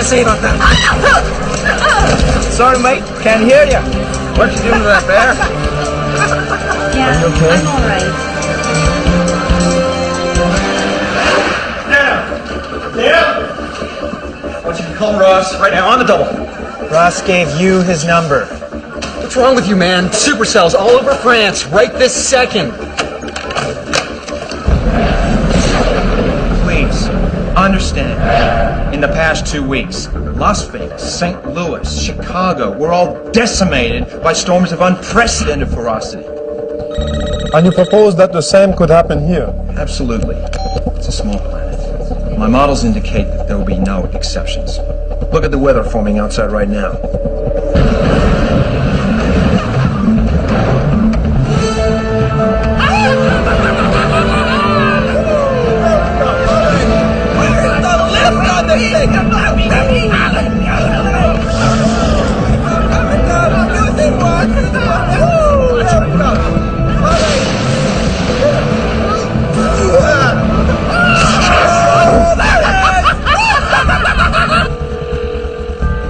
say about that? Sorry, mate. Can't hear you. What you doing to that bear? Yeah, Are you okay? I'm all right. Yeah. I want you to call Ross right now on the double. Ross gave you his number. What's wrong with you, man? Supercells all over France right this second. Please, understand. In the past 2 weeks, Las Vegas, St. Louis, Chicago were all decimated by storms of unprecedented ferocity. And you propose that the same could happen here? Absolutely. It's a small planet. My models indicate that there will be no exceptions. Look at the weather forming outside right now.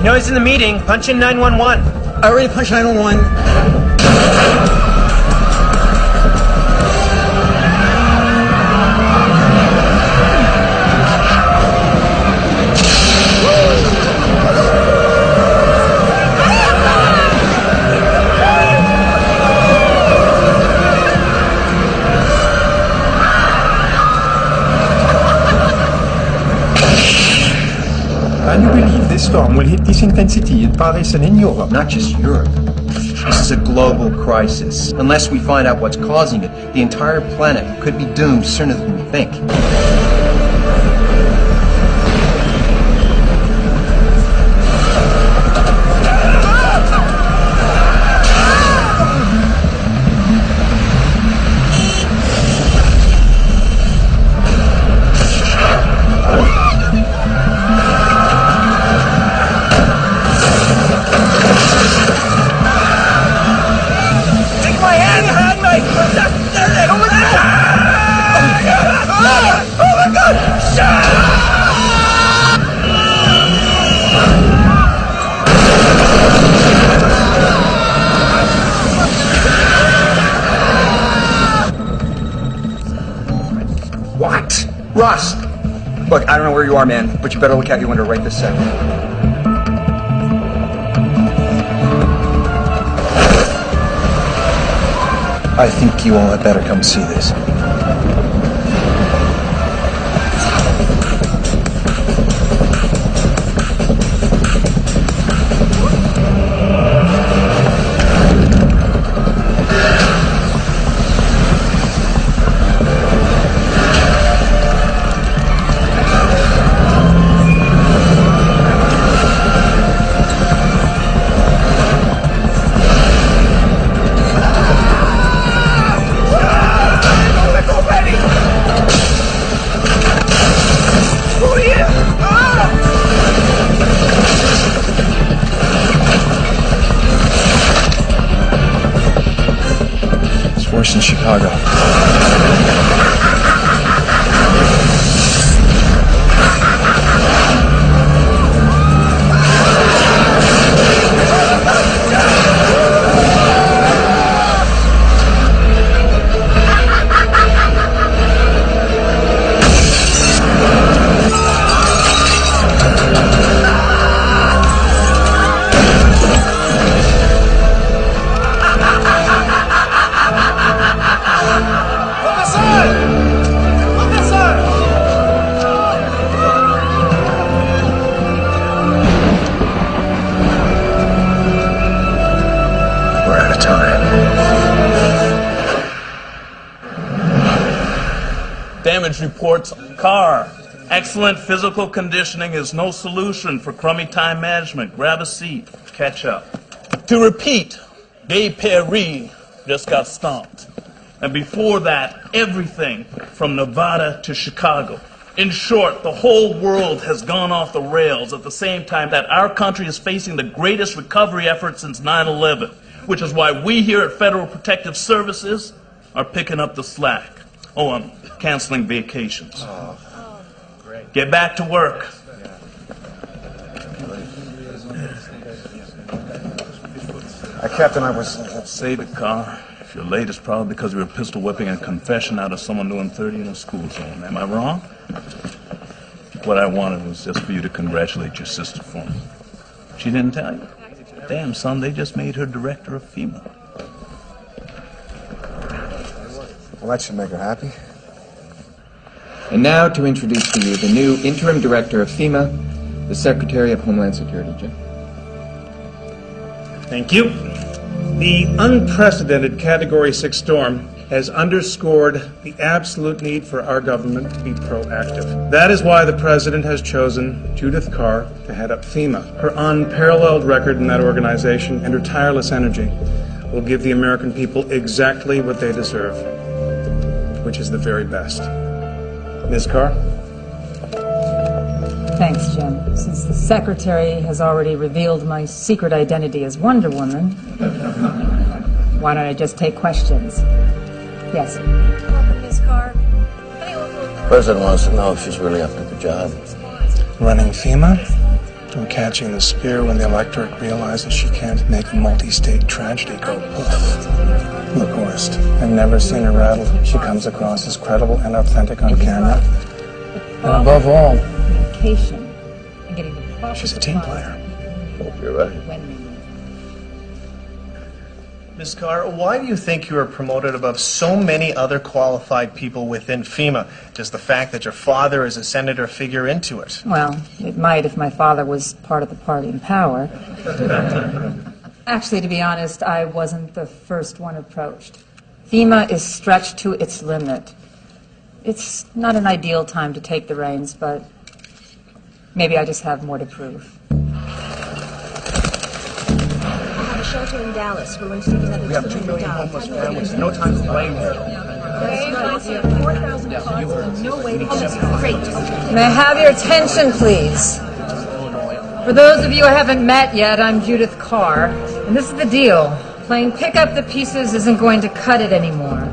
No, he's in the meeting. Punch in 911. I already punched 911. Can you believe this storm will hit this intensity in Paris and in Europe? Not just Europe. This is a global crisis. Unless we find out what's causing it, the entire planet could be doomed sooner than we think. What? Ross! Look, I don't know where you are, man, but you better look out your window right this second. I think you all had better come see this. Worse in Chicago. Damage reports car. Excellent physical conditioning is no solution for crummy time management. Grab a seat. Catch up. To repeat, D.J.A.F.R.O just got stomped. And before that, everything from Nevada to Chicago. In short, the whole world has gone off the rails at the same time that our country is facing the greatest recovery effort since 9/11, which is why we here at Federal Protective Services are picking up the slack. Oh, I'm canceling vacations. Great. Get back to work. Captain, I was... Save it, Carr. If you're late, it's probably because you were pistol whipping a confession out of someone doing 30 in a school zone. Am I wrong? What I wanted was just for you to congratulate your sister for me. She didn't tell you? Damn, son, they just made her director of FEMA. Well, that should make her happy. And now to introduce to you the new interim director of FEMA, the Secretary of Homeland Security, Jim. Thank you. The unprecedented Category 6 storm has underscored the absolute need for our government to be proactive. That is why the President has chosen Judith Carr to head up FEMA. Her unparalleled record in that organization and her tireless energy will give the American people exactly what they deserve, which is the very best. Ms. Carr? Thanks, Jim. Since the Secretary has already revealed my secret identity as Wonder Woman, why don't I just take questions? Yes. Welcome, Ms. Carr. The President wants to know if she's really up to the job. Running FEMA? Or catching the spear when the electorate realizes she can't make a multi-state tragedy go poof. Look, Horst, I've never seen her rattled. She comes across as credible and authentic on camera. And above all, Communication and getting the proper she's a team player. Hope you're right. Ms. Carr, why do you think you were promoted above so many other qualified people within FEMA? Does the fact that your father is a senator figure into it? Well, it might if my father was part of the party in power. Actually, to be honest, I wasn't the first one approached. FEMA is stretched to its limit. It's not an ideal time to take the reins, but maybe I just have more to prove. I have a shelter in Dallas. We're going to take another 200 down. Families, no time to blame her. That's 4,000 calls. No way to get great. May I have your attention, please? For those of you I haven't met yet, I'm Judith Carr, and this is the deal. Playing pick up the pieces isn't going to cut it anymore.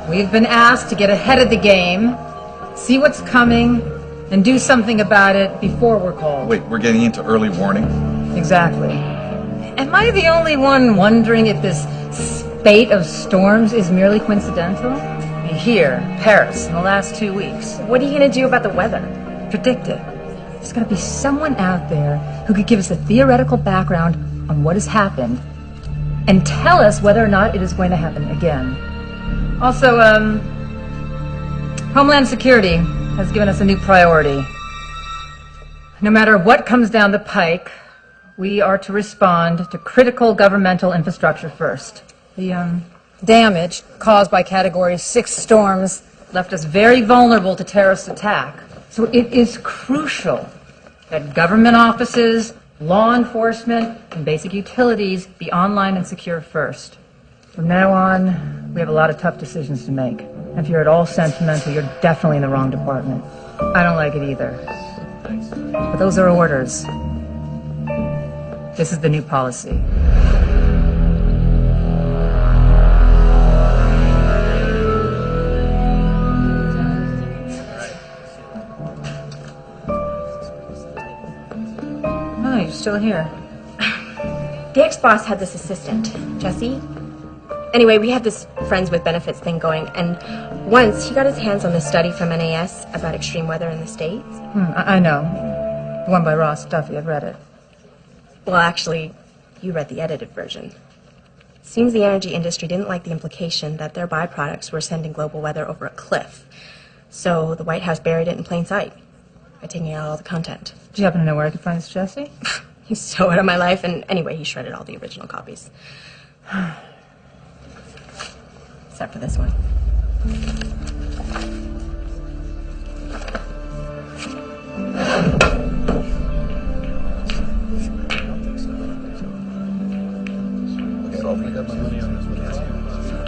We've been asked to get ahead of the game, see what's coming, and do something about it before we're called. Wait, we're getting into early warning? Exactly. Am I the only one wondering if this spate of storms is merely coincidental? Here, Paris, in the last 2 weeks. What are you going to do about the weather? Predict it. There's got to be someone out there who could give us a theoretical background on what has happened and tell us whether or not it is going to happen again. Also, Homeland Security has given us a new priority. No matter what comes down the pike, we are to respond to critical governmental infrastructure first. The damage caused by Category 6 storms left us very vulnerable to terrorist attack. So it is crucial that government offices, law enforcement, and basic utilities be online and secure first. From now on, we have a lot of tough decisions to make. If you're at all sentimental, you're definitely in the wrong department. I don't like it either. But those are orders. This is the new policy. Oh, you're still here. The ex-boss had this assistant, Jesse. Anyway, we had this friends with benefits thing going, and once he got his hands on the study from NAS about extreme weather in the States. I know. The one by Ross Duffy. I've read it. Well, actually, you read the edited version. Seems the energy industry didn't like the implication that their byproducts were sending global weather over a cliff. So the White House buried it in plain sight by taking out all the content. Do you happen to know where I could find this Jesse? He's so out of my life, and anyway, he shredded all the original copies. Except for this one.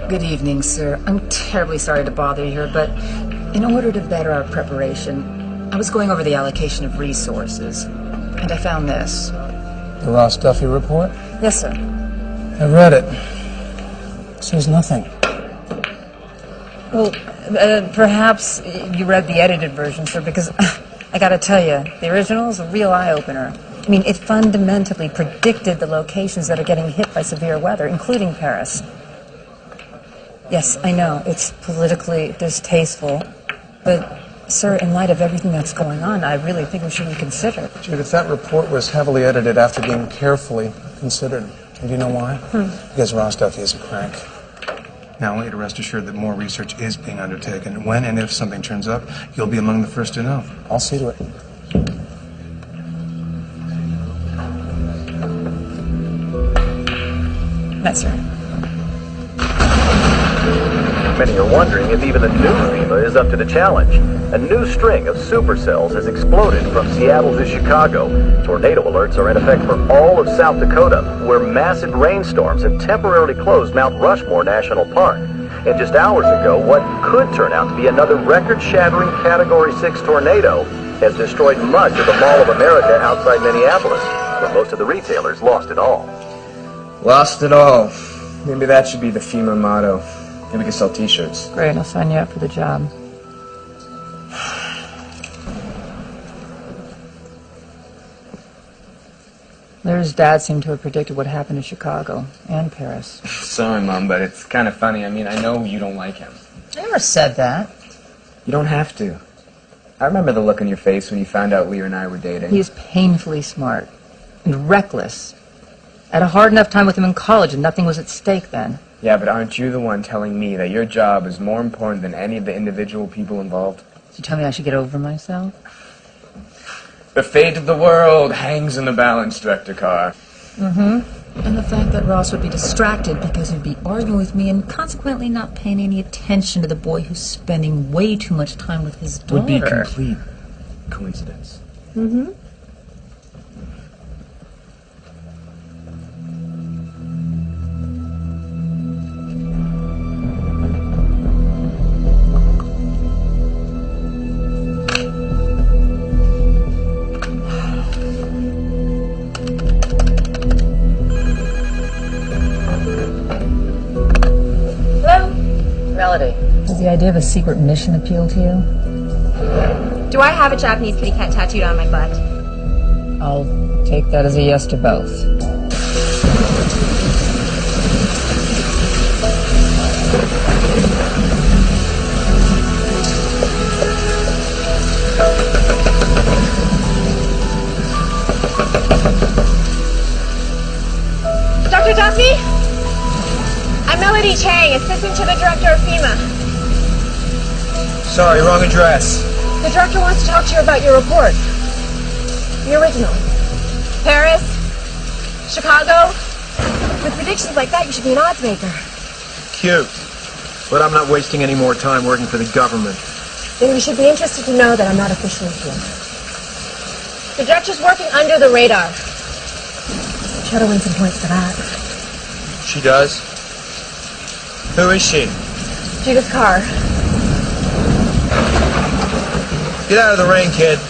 Good evening, sir. I'm terribly sorry to bother you here, but in order to better our preparation, I was going over the allocation of resources, and I found this. The Ross Duffy report? Yes, sir. I read it. It says nothing. Well, perhaps you read the edited version, sir, because I gotta tell you, the original is a real eye-opener. I mean, it fundamentally predicted the locations that are getting hit by severe weather, including Paris. Yes, I know, it's politically distasteful, but, sir, in light of everything that's going on, I really think we should reconsider. Judith, that report was heavily edited after being carefully considered. And do you know why? Because Rostov is a crank. Now, I want you to rest assured that more research is being undertaken. When and if something turns up, you'll be among the first to know. I'll see to it. Yes, sir. Many are wondering if even the new FEMA is up to the challenge. A new string of supercells has exploded from Seattle to Chicago. Tornado alerts are in effect for all of South Dakota, where massive rainstorms have temporarily closed Mount Rushmore National Park. And just hours ago, what could turn out to be another record-shattering Category 6 tornado has destroyed much of the Mall of America outside Minneapolis, where most of the retailers lost it all. Lost it all. Maybe that should be the FEMA motto. Maybe we can sell t-shirts. Great, I'll sign you up for the job. Larry's dad seemed to have predicted what happened in Chicago and Paris. Sorry, Mom, but it's kind of funny. I mean, I know you don't like him. I never said that. You don't have to. I remember the look on your face when you found out Leah and I were dating. He is painfully smart and reckless. I had a hard enough time with him in college, and nothing was at stake then. Yeah, but aren't you the one telling me that your job is more important than any of the individual people involved? Did you tell me I should get over myself? The fate of the world hangs in the balance, Director Carr. Mm-hmm. And the fact that Ross would be distracted because he'd be arguing with me and consequently not paying any attention to the boy who's spending way too much time with his daughter. Would be complete coincidence. Mm-hmm. Does the idea of a secret mission appeal to you? Do I have a Japanese kitty cat tattooed on my butt? I'll take that as a yes to both. Dr. Duffy? I'm Melody Chang, assistant to the director of FEMA. Sorry, wrong address. The director wants to talk to you about your report. The original. Paris, Chicago. With predictions like that, you should be an odds maker. Cute. But I'm not wasting any more time working for the government. Then you should be interested to know that I'm not officially here. The director's working under the radar. Try to win some points for that. She does? Who is she? Judith Carr. Get out of the rain, kid.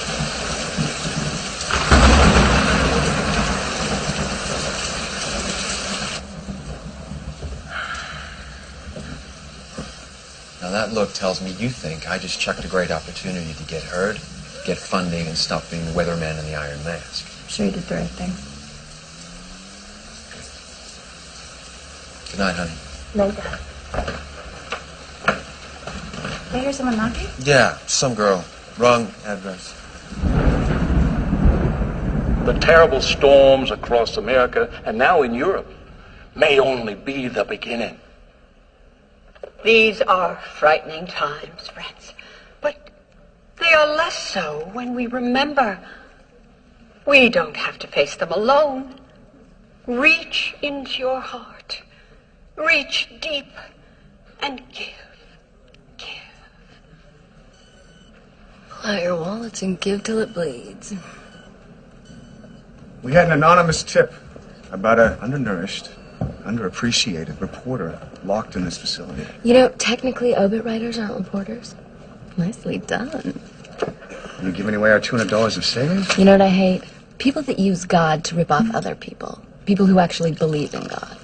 Now that look tells me you think I just chucked a great opportunity to get heard, get funding, and stop being the weatherman in the Iron Mask. I'm sure you did the right thing. Good night, honey. Night. Did I hear someone knocking? Yeah, some girl. Wrong address. The terrible storms across America and now in Europe may only be the beginning. These are frightening times, friends, but they are less so when we remember we don't have to face them alone. Reach into your heart. Reach deep and give. Pull out your wallets and give till it bleeds. We had an anonymous tip about an undernourished, underappreciated reporter locked in this facility. You know, technically, obit writers aren't reporters. Nicely done. You giving away our $200 of savings? You know what I hate? People that use God to rip off other people. People who actually believe in God.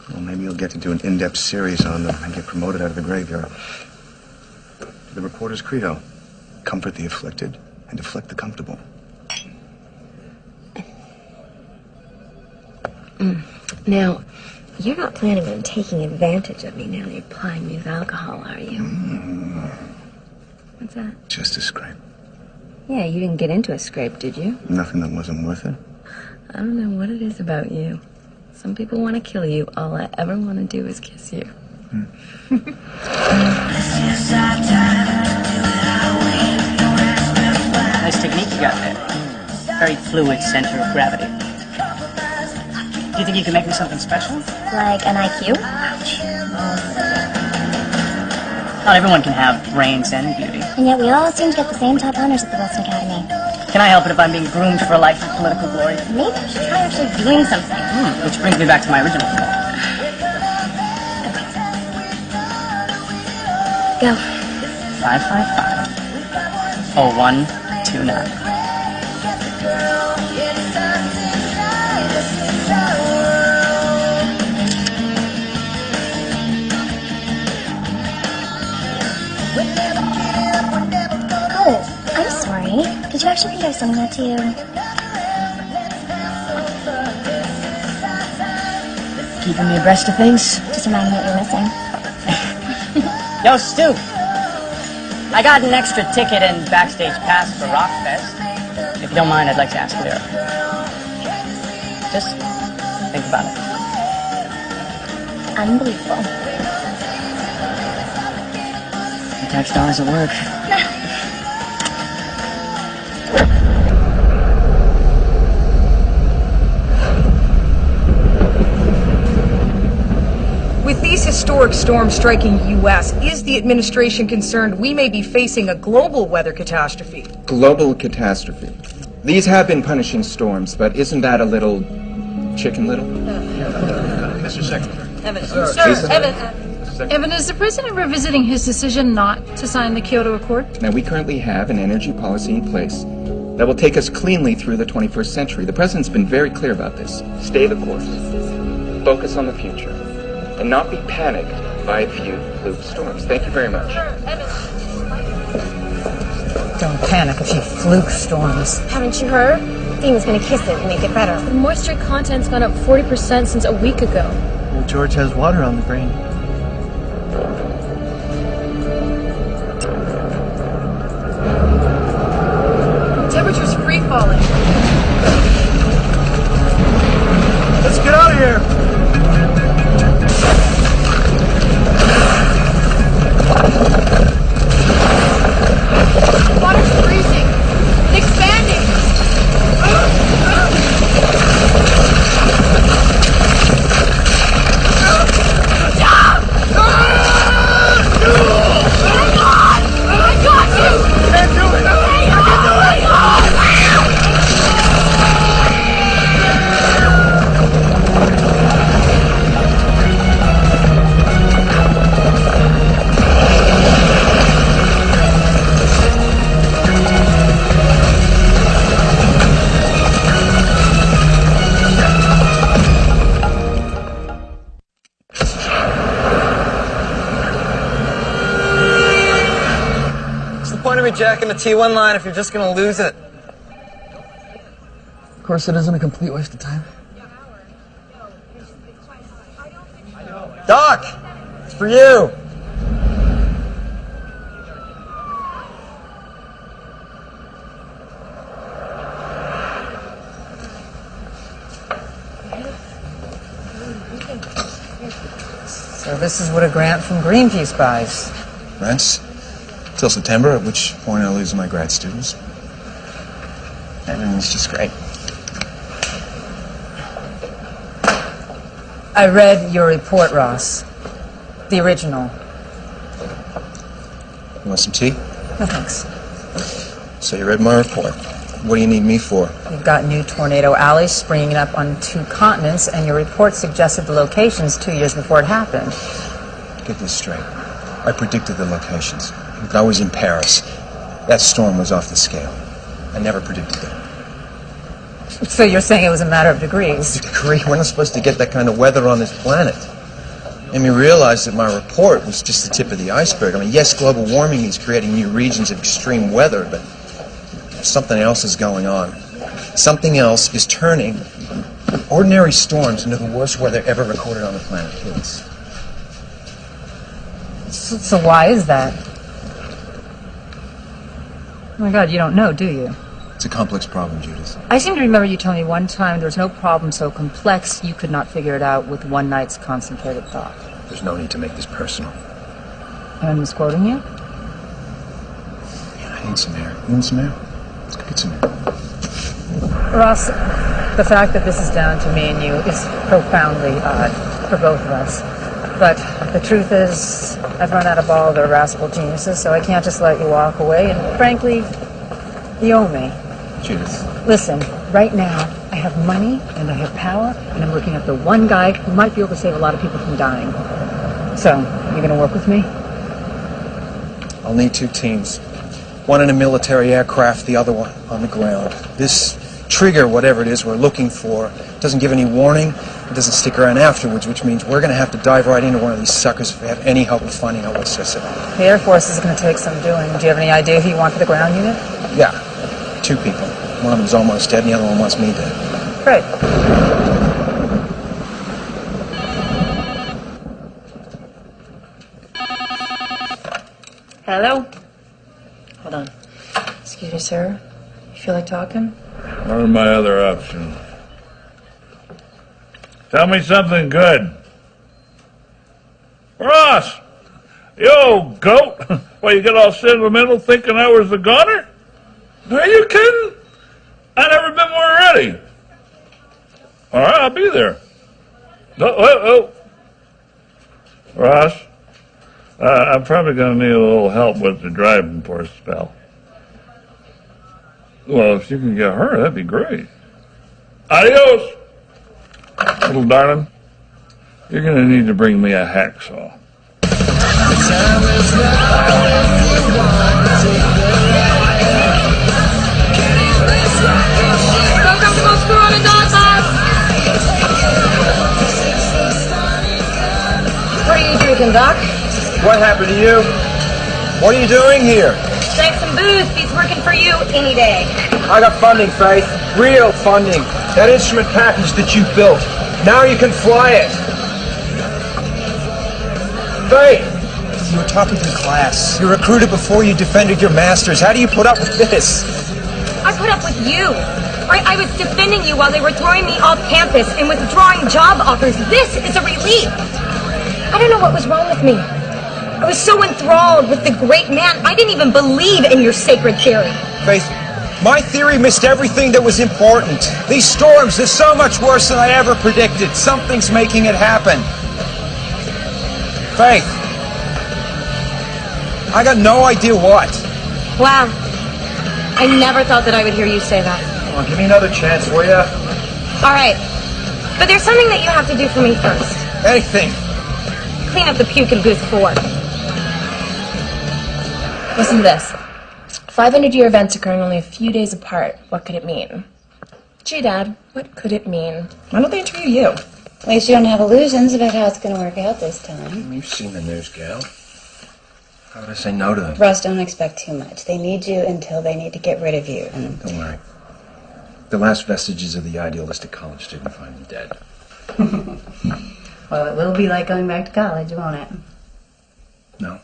Well, maybe you'll get to do an in-depth series on them and get promoted out of the graveyard. The reporter's credo: comfort the afflicted and afflict the comfortable. Now, you're not planning on taking advantage of me now that you're plying me with alcohol, are you? What's that? Just a scrape. Yeah, you didn't get into a scrape, did you? Nothing that wasn't worth it. I don't know what it is about you. Some people want to kill you. All I ever want to do is kiss you. Nice technique you got there. Very fluid center of gravity. Do you think you can make me something special? Like an IQ? Not everyone can have brains and beauty. And yet we all seem to get the same top honors at the Wilson Academy. Can I help it if I'm being groomed for a life of political glory? Maybe you should try actually doing something. Which brings me back to my original point. Go. 555-0129. Oh, I'm sorry. Did you actually think I was sending that to you? Keeping me abreast of things? Just reminding me what you're missing. Yo, Stu! I got an extra ticket and backstage pass for Rockfest. If you don't mind, I'd like to ask Lyra. Just think about it. Unbelievable. The tax dollars at work. With these historic storms striking the U.S., is the administration concerned we may be facing a global weather catastrophe? Global catastrophe. These have been punishing storms, but isn't that a little chicken little? Mr. Secretary. Evan. Lisa? Evan, is the president revisiting his decision not to sign the Kyoto Accord? Now, we currently have an energy policy in place that will take us cleanly through the 21st century. The president's been very clear about this. Stay the course. Focus on the future. And not be panicked by a few fluke storms. Thank you very much. Don't panic a few fluke storms. Haven't you heard? FEMA's gonna kiss it and make it better. The moisture content's gone up 40% since a week ago. Well, George has water on the brain. Temperature's free falling. Let's get out of here! Water's freezing. Expanding. Jacking the T1 line if you're just gonna lose it. Of course, it isn't a complete waste of time. Doc! It's for you! So this is what a grant from Greenpeace buys. Rents? Till September, at which point I'll lose my grad students. Everything's just great. I read your report, Ross. The original. You want some tea? No, thanks. So you read my report. What do you need me for? You've got new tornado alleys springing up on 2 continents, and your report suggested the locations 2 years before it happened. Get this straight. I predicted the locations. Look, I was in Paris. That storm was off the scale. I never predicted that. So you're saying it was a matter of degrees? Degree? We're not supposed to get that kind of weather on this planet. I mean, realize that my report was just the tip of the iceberg. I mean, yes, global warming is creating new regions of extreme weather, but something else is going on. Something else is turning Ordinary storms into the worst weather ever recorded on the planet hits. So why is that? Oh my God, you don't know, do you? It's a complex problem, Judith. I seem to remember you telling me one time there was no problem so complex you could not figure it out with one night's concentrated thought. There's no need to make this personal. I'm misquoting you? I need some air. You want some air? Let's go get some air. Ross, the fact that this is down to me and you is profoundly odd for both of us. But the truth is, I've run out of all the irascible geniuses, so I can't just let you walk away, and frankly, you owe me. Judith. Listen, right now, I have money, and I have power, and I'm looking at the one guy who might be able to save a lot of people from dying. So, you gonna work with me? I'll need 2 teams. One in a military aircraft, the other one on the ground. This trigger, whatever it is we're looking for, doesn't give any warning. It doesn't stick around afterwards, which means we're going to have to dive right into one of these suckers if we have any hope of finding out what's this about. The Air Force is going to take some doing. Do you have any idea who you want for the ground unit? Yeah, 2 people. One of them's almost dead, and the other one wants me dead. Great. Hello? Hold on. Excuse me, sir. You feel like talking? What are my other options? Tell me something good. Ross! Yo, goat! Well, you get all sentimental thinking I was the gunner? Are you kidding? I never been more ready. All right, I'll be there. Ross, I'm probably going to need a little help with the driving for a spell. Well, if you can get her, that'd be great. Adios, little darling. You're going to need to bring me a hacksaw. What are you drinking, Doc? What happened to you? What are you doing here? Save some booze. Beats working for you any day. I got funding, Faith. Real funding. That instrument package that you built. Now you can fly it. Faith! You were talking to the class. You recruited before you defended your masters. How do you put up with this? I put up with you. I was defending you while they were throwing me off campus and withdrawing job offers. This is a relief. I don't know what was wrong with me. I was so enthralled with the great man, I didn't even believe in your sacred theory. Faith, my theory missed everything that was important. These storms are so much worse than I ever predicted. Something's making it happen. Faith, I got no idea what. Wow. I never thought that I would hear you say that. Come on, give me another chance, will ya? All right. But there's something that you have to do for me first. Anything. Clean up the puke in booth 4. Listen to this. 500-year events occurring only a few days apart. What could it mean? Gee, Dad, what could it mean? Why don't they interview you? At least you don't have illusions about how it's going to work out this time. You've seen the news, gal. How would I say no to them? Russ, don't expect too much. They need you until they need to get rid of you. And don't worry. The last vestiges of the idealistic college student find me dead. Well, it will be like going back to college, won't it? No.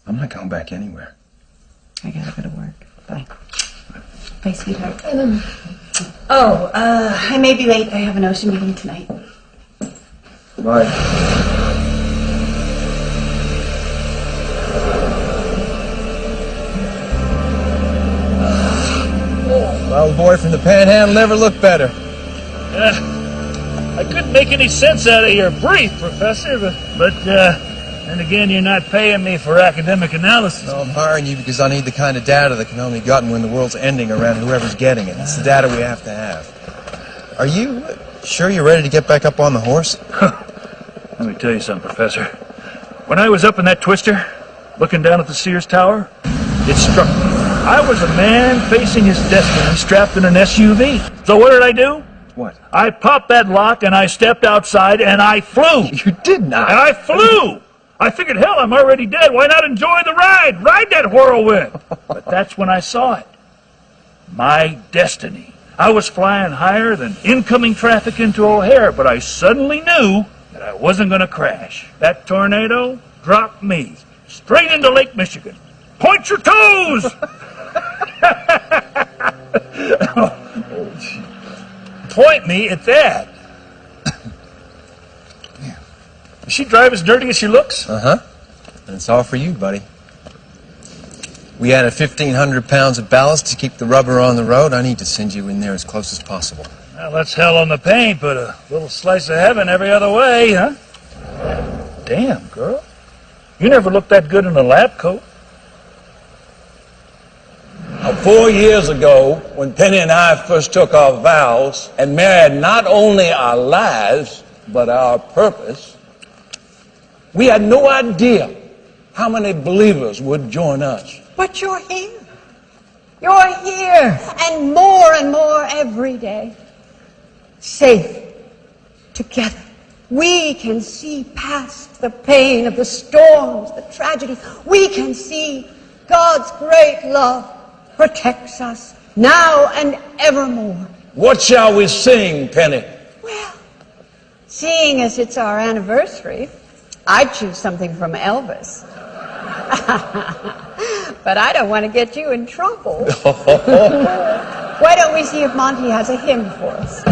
I'm not going back anywhere. I gotta go to work. Bye. Bye, sweetheart. I may be late. I have an ocean meeting tonight. Bye. Well, the boy from the Panhandle never looked better. I couldn't make any sense out of your brief, Professor, but and again, you're not paying me for academic analysis. No, I'm hiring you because I need the kind of data that can only be gotten when the world's ending around whoever's getting it. It's the data we have to have. Are you sure you're ready to get back up on the horse? Let me tell you something, Professor. When I was up in that twister, looking down at the Sears Tower, it struck me. I was a man facing his destiny, strapped in an SUV. So what did I do? What? I popped that lock and I stepped outside and I flew. You did not. And I flew. I figured, hell, I'm already dead. Why not enjoy the ride? Ride that whirlwind. But that's when I saw it. My destiny. I was flying higher than incoming traffic into O'Hare, but I suddenly knew that I wasn't going to crash. That tornado dropped me straight into Lake Michigan. Point your toes! Point me at that. Does she drive as dirty as she looks? Uh-huh. And it's all for you, buddy. We added 1,500 pounds of ballast to keep the rubber on the road. I need to send you in there as close as possible. Well, that's hell on the paint, but a little slice of heaven every other way, huh? Damn, girl. You never looked that good in a lab coat. 4 years ago, when Penny and I first took our vows and married not only our lives, but our purpose, we had no idea how many believers would join us. But you're here. You're here. And more every day. Safe. Together. We can see past the pain of the storms, the tragedy. We can see God's great love protects us now and evermore. What shall we sing, Penny? Well, seeing as it's our anniversary, I'd choose something from Elvis. But I don't want to get you in trouble. Why don't we see if Monty has a hymn for us?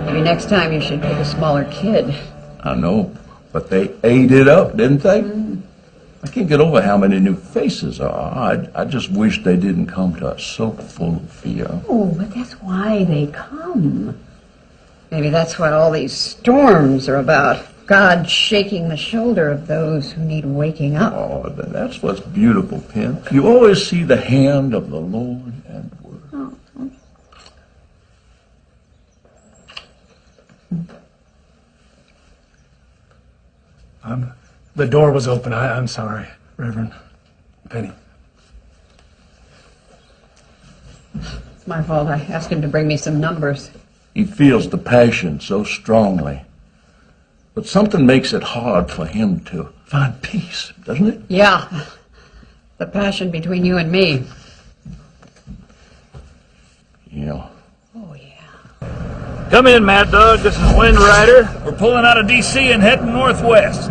Maybe next time you should pick a smaller kid. I know, but they ate it up, didn't they? I can't get over how many new faces there are. I just wish they didn't come to us so full of fear. Oh, but that's why they come. Maybe that's what all these storms are about. God shaking the shoulder of those who need waking up. Oh, that's what's beautiful, Pen. You always see the hand of the Lord at work. Oh. The door was open. I'm sorry, Reverend. Penny. It's my fault. I asked him to bring me some numbers. He feels the passion so strongly. But something makes it hard for him to find peace, doesn't it? Yeah. The passion between you and me. Yeah. Come in, Mad Dog. This is Wind Rider. We're pulling out of D.C. and heading northwest.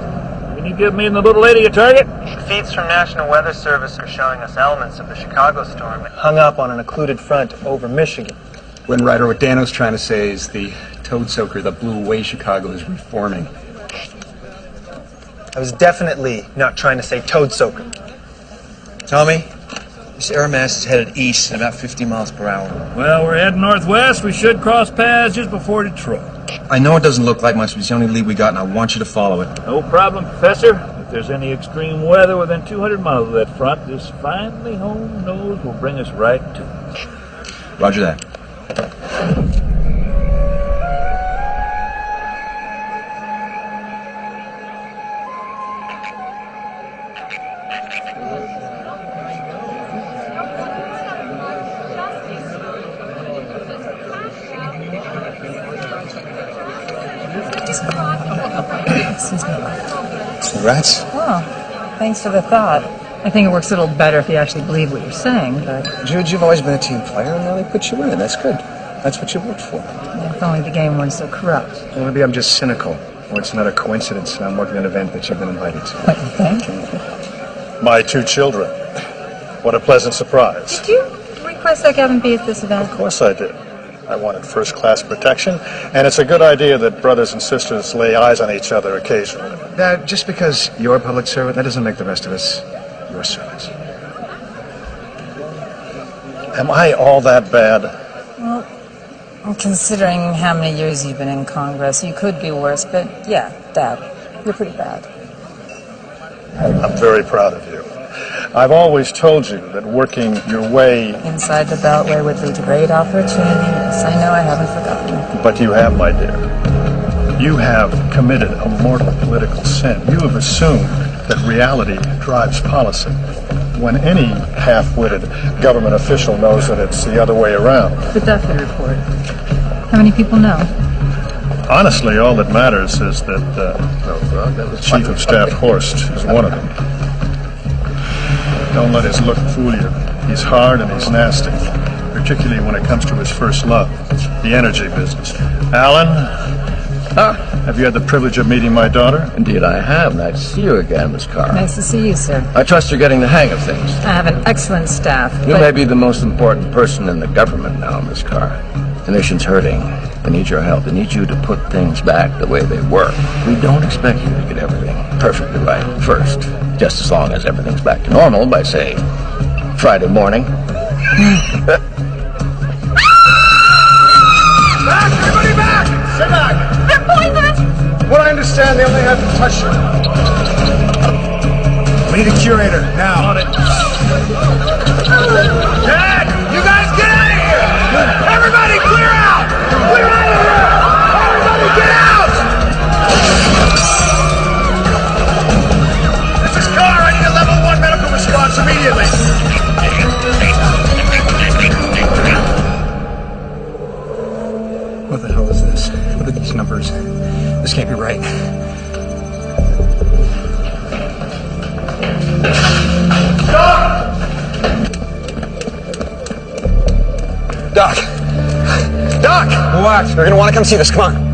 Can you give me and the little lady a target? Feeds from National Weather Service are showing us elements of the Chicago storm hung up on an occluded front over Michigan. Wind Rider, what Dano's trying to say is the toad soaker that blew away Chicago is reforming. I was definitely not trying to say toad soaker. Tommy, this air mass is headed east at about 50 miles per hour. Well, we're heading northwest. We should cross paths just before Detroit. I know it doesn't look like much, but it's the only lead we got, and I want you to follow it. No problem, Professor. If there's any extreme weather within 200 miles of that front, this finally home nose will bring us right to it. Roger that. Congrats. Oh, thanks for the thought. I think it works a little better if you actually believe what you're saying, but Jude, you've always been a team player, and now they put you in. That's good. That's what you worked for. if only the game weren't so corrupt. Well, maybe I'm just cynical, or it's another coincidence and I'm working an event that you've been invited to. What you think? My two children. What a pleasant surprise. Did you request that Gavin be at this event? Of course I did. I wanted first-class protection, and it's a good idea that brothers and sisters lay eyes on each other occasionally. Dad, just because you're a public servant, that doesn't make the rest of us your servants. Am I all that bad? Well, considering how many years you've been in Congress, you could be worse, but yeah, Dad, you're pretty bad. I'm very proud of you. I've always told you that working your way... Inside the Beltway would lead to great opportunity. Yes, I know, I haven't forgotten. But you have, my dear. You have committed a mortal political sin. You have assumed that reality drives policy. when any half-witted government official knows that it's the other way around. The Duffy report. How many people know? Honestly, all that matters is that Chief of Staff Horst is one of them. Don't let his look fool you. He's hard and he's nasty, particularly when it comes to his first love, the energy business. Alan, have you had the privilege of meeting my daughter? Indeed I have. Nice to see you again, Miss Carr. Nice to see you, sir. I trust you're getting the hang of things. I have an excellent staff. You may be the most important person in the government now, Miss Carr. The nation's hurting. They need your help. They need you to put things back the way they were. We don't expect you to get everything perfectly right first, just as long as everything's back to normal by, say, Friday morning. Back! Everybody back! Sit back! They're poisonous! What I understand, they only have to touch you. Lead a curator, now. Dad! You guys get out of here! Everybody clear out! Clear out of here! Everybody get out! This is Carr. I need a level 1 medical response immediately. What the hell is this? Look at these numbers. This can't be right. Doc! Doc! What? You're gonna want to come see this. Come on.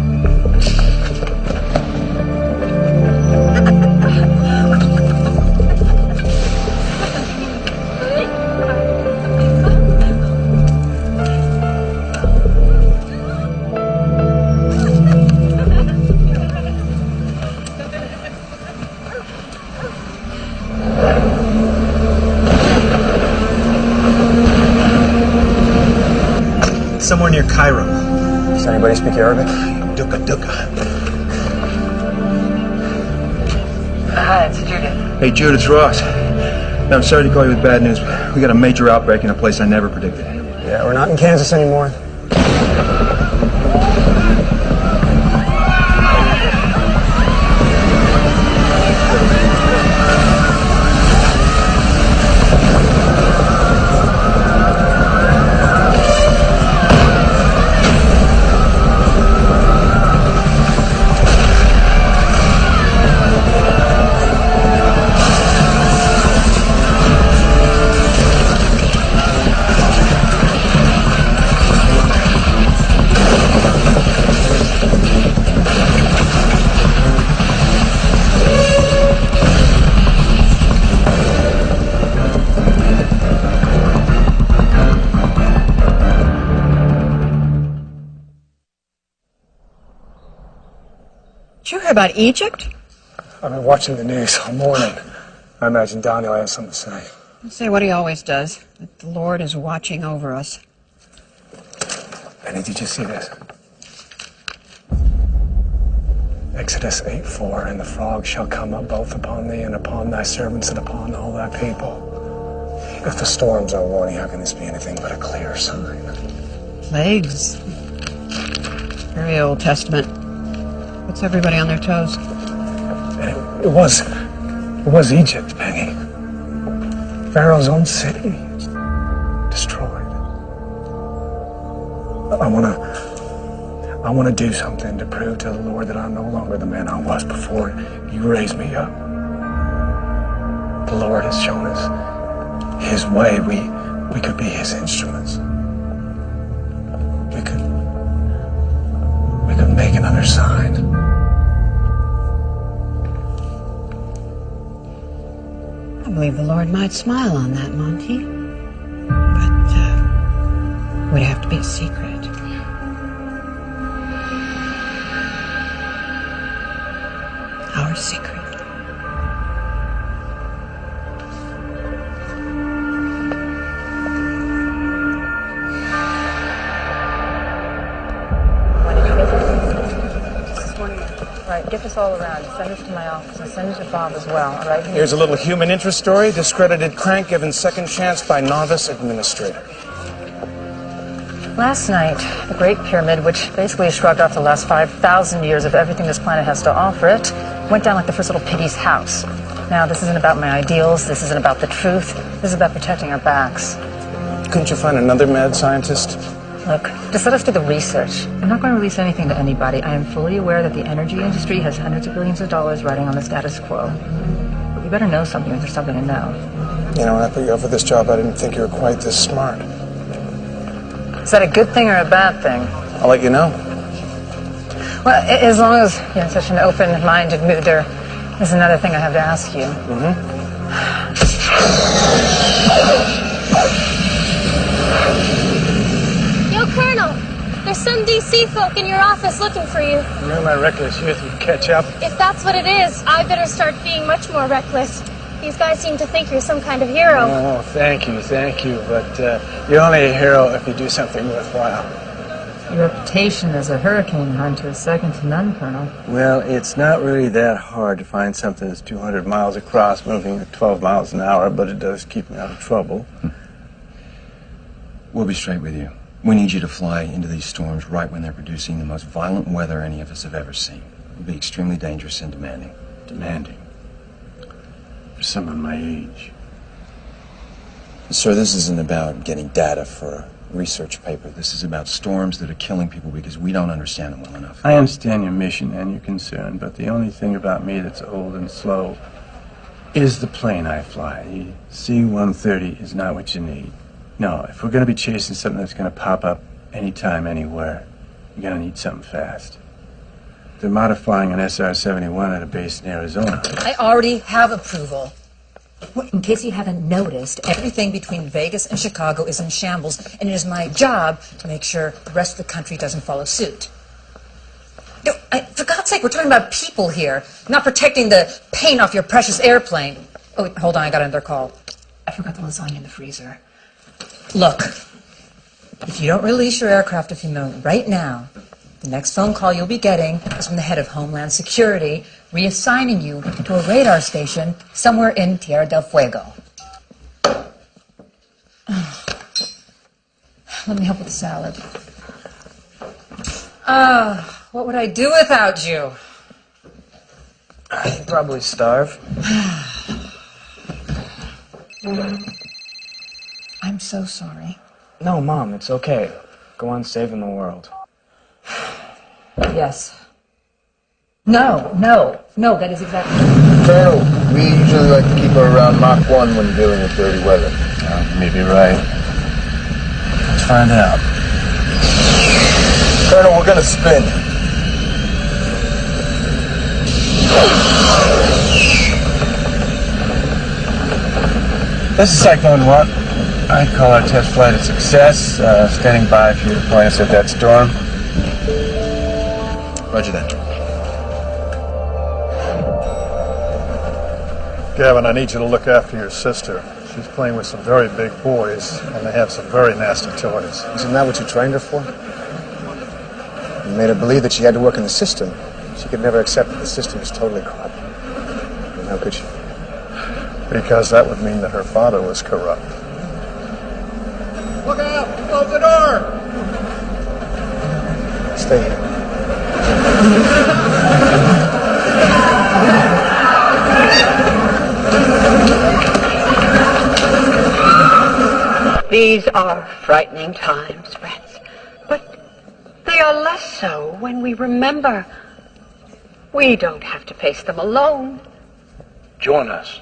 Somewhere near Cairo. Does anybody speak Arabic? Duka. Hi, it's Judith. Hey, Jude, it's Ross. Now, I'm sorry to call you with bad news, but we got a major outbreak in a place I never predicted. Yeah, we're not in Kansas anymore. Did you hear about Egypt? I've been watching the news all morning. I imagine Donnie will have something to say. Say what he always does, that the Lord is watching over us. Benny, did you see this? Exodus 8:4, and the frog shall come up both upon thee and upon thy servants and upon all thy people. If the storms are warning, how can this be anything but a clear sign? Plagues. Very Old Testament. Puts everybody on their toes. And it was Egypt, Penny. Pharaoh's own city. Destroyed. I want to do something to prove to the Lord that I'm no longer the man I was before you raised me up. The Lord has shown us His way. We could be His instruments. We could make another sign. I believe the Lord might smile on that, Monty. But would have to be a secret. Our secret. Right, get this all around. Send this to my office and send it to Bob as well, all right? Here's a little human interest story. Discredited crank given second chance by novice administrator. Last night, the Great Pyramid, which basically shrugged off the last 5,000 years of everything this planet has to offer it, went down like the first little piggy's house. Now, this isn't about my ideals. This isn't about the truth. This is about protecting our backs. Couldn't you find another mad scientist? Look, just let us do the research. I'm not going to release anything to anybody. I am fully aware that the energy industry has hundreds of billions of dollars riding on the status quo. You better know something if there's something to know. You know, when I put you up for this job, I didn't think you were quite this smart. Is that a good thing or a bad thing? I'll let you know. Well, as long as you're in such an open-minded mood, there is another thing I have to ask you. Yo, Colonel, there's some DC folk in your office looking for you. You know my reckless youth would catch up. If that's what it is, I better start being much more reckless. These guys seem to think you're some kind of hero. Oh, thank you. But you're only a hero if you do something worthwhile. Your reputation as a hurricane hunter is second to none, Colonel. Well, it's not really that hard to find something that's 200 miles across, moving at 12 miles an hour, but it does keep me out of trouble. We'll be straight with you. We need you to fly into these storms right when they're producing the most violent weather any of us have ever seen. It'll be extremely dangerous and demanding. Demanding? For someone my age. Sir, this isn't about getting data for a research paper. This is about storms that are killing people because we don't understand them well enough. I understand your mission and your concern, but the only thing about me that's old and slow is the plane I fly. The C-130 is not what you need. No, if we're going to be chasing something that's going to pop up anytime, anywhere, you're going to need something fast. They're modifying an SR-71 at a base in Arizona. I already have approval. In case you haven't noticed, everything between Vegas and Chicago is in shambles, and it is my job to make sure the rest of the country doesn't follow suit. No, for God's sake, we're talking about people here, not protecting the paint off your precious airplane. Oh, wait, hold on, I got another call. I forgot the lasagna in the freezer. Look, if you don't release your aircraft a few moments right now, the next phone call you'll be getting is from the head of Homeland Security, reassigning you to a radar station somewhere in Tierra del Fuego. Let me help with the salad. What would I do without you? I'd probably starve. I'm so sorry. No, Mom, it's okay. Go on saving the world. Yes. No, that is exactly... Colonel, we usually like to keep her around Mach 1 when dealing with dirty weather. You may be right. Let's find out. Colonel, we're gonna spin. This is Cyclone 1. I call our test flight a success. Standing by for you to point us at that storm. Roger that. Gavin, I need you to look after your sister. She's playing with some very big boys, and they have some very nasty toys. Isn't that what you trained her for? You made her believe that she had to work in the system. She could never accept that the system is totally corrupt. And how could she? Because that would mean that her father was corrupt. Look out! Close the door! Stay here. These are frightening times, friends, but they are less so when we remember we don't have to face them alone. Join us.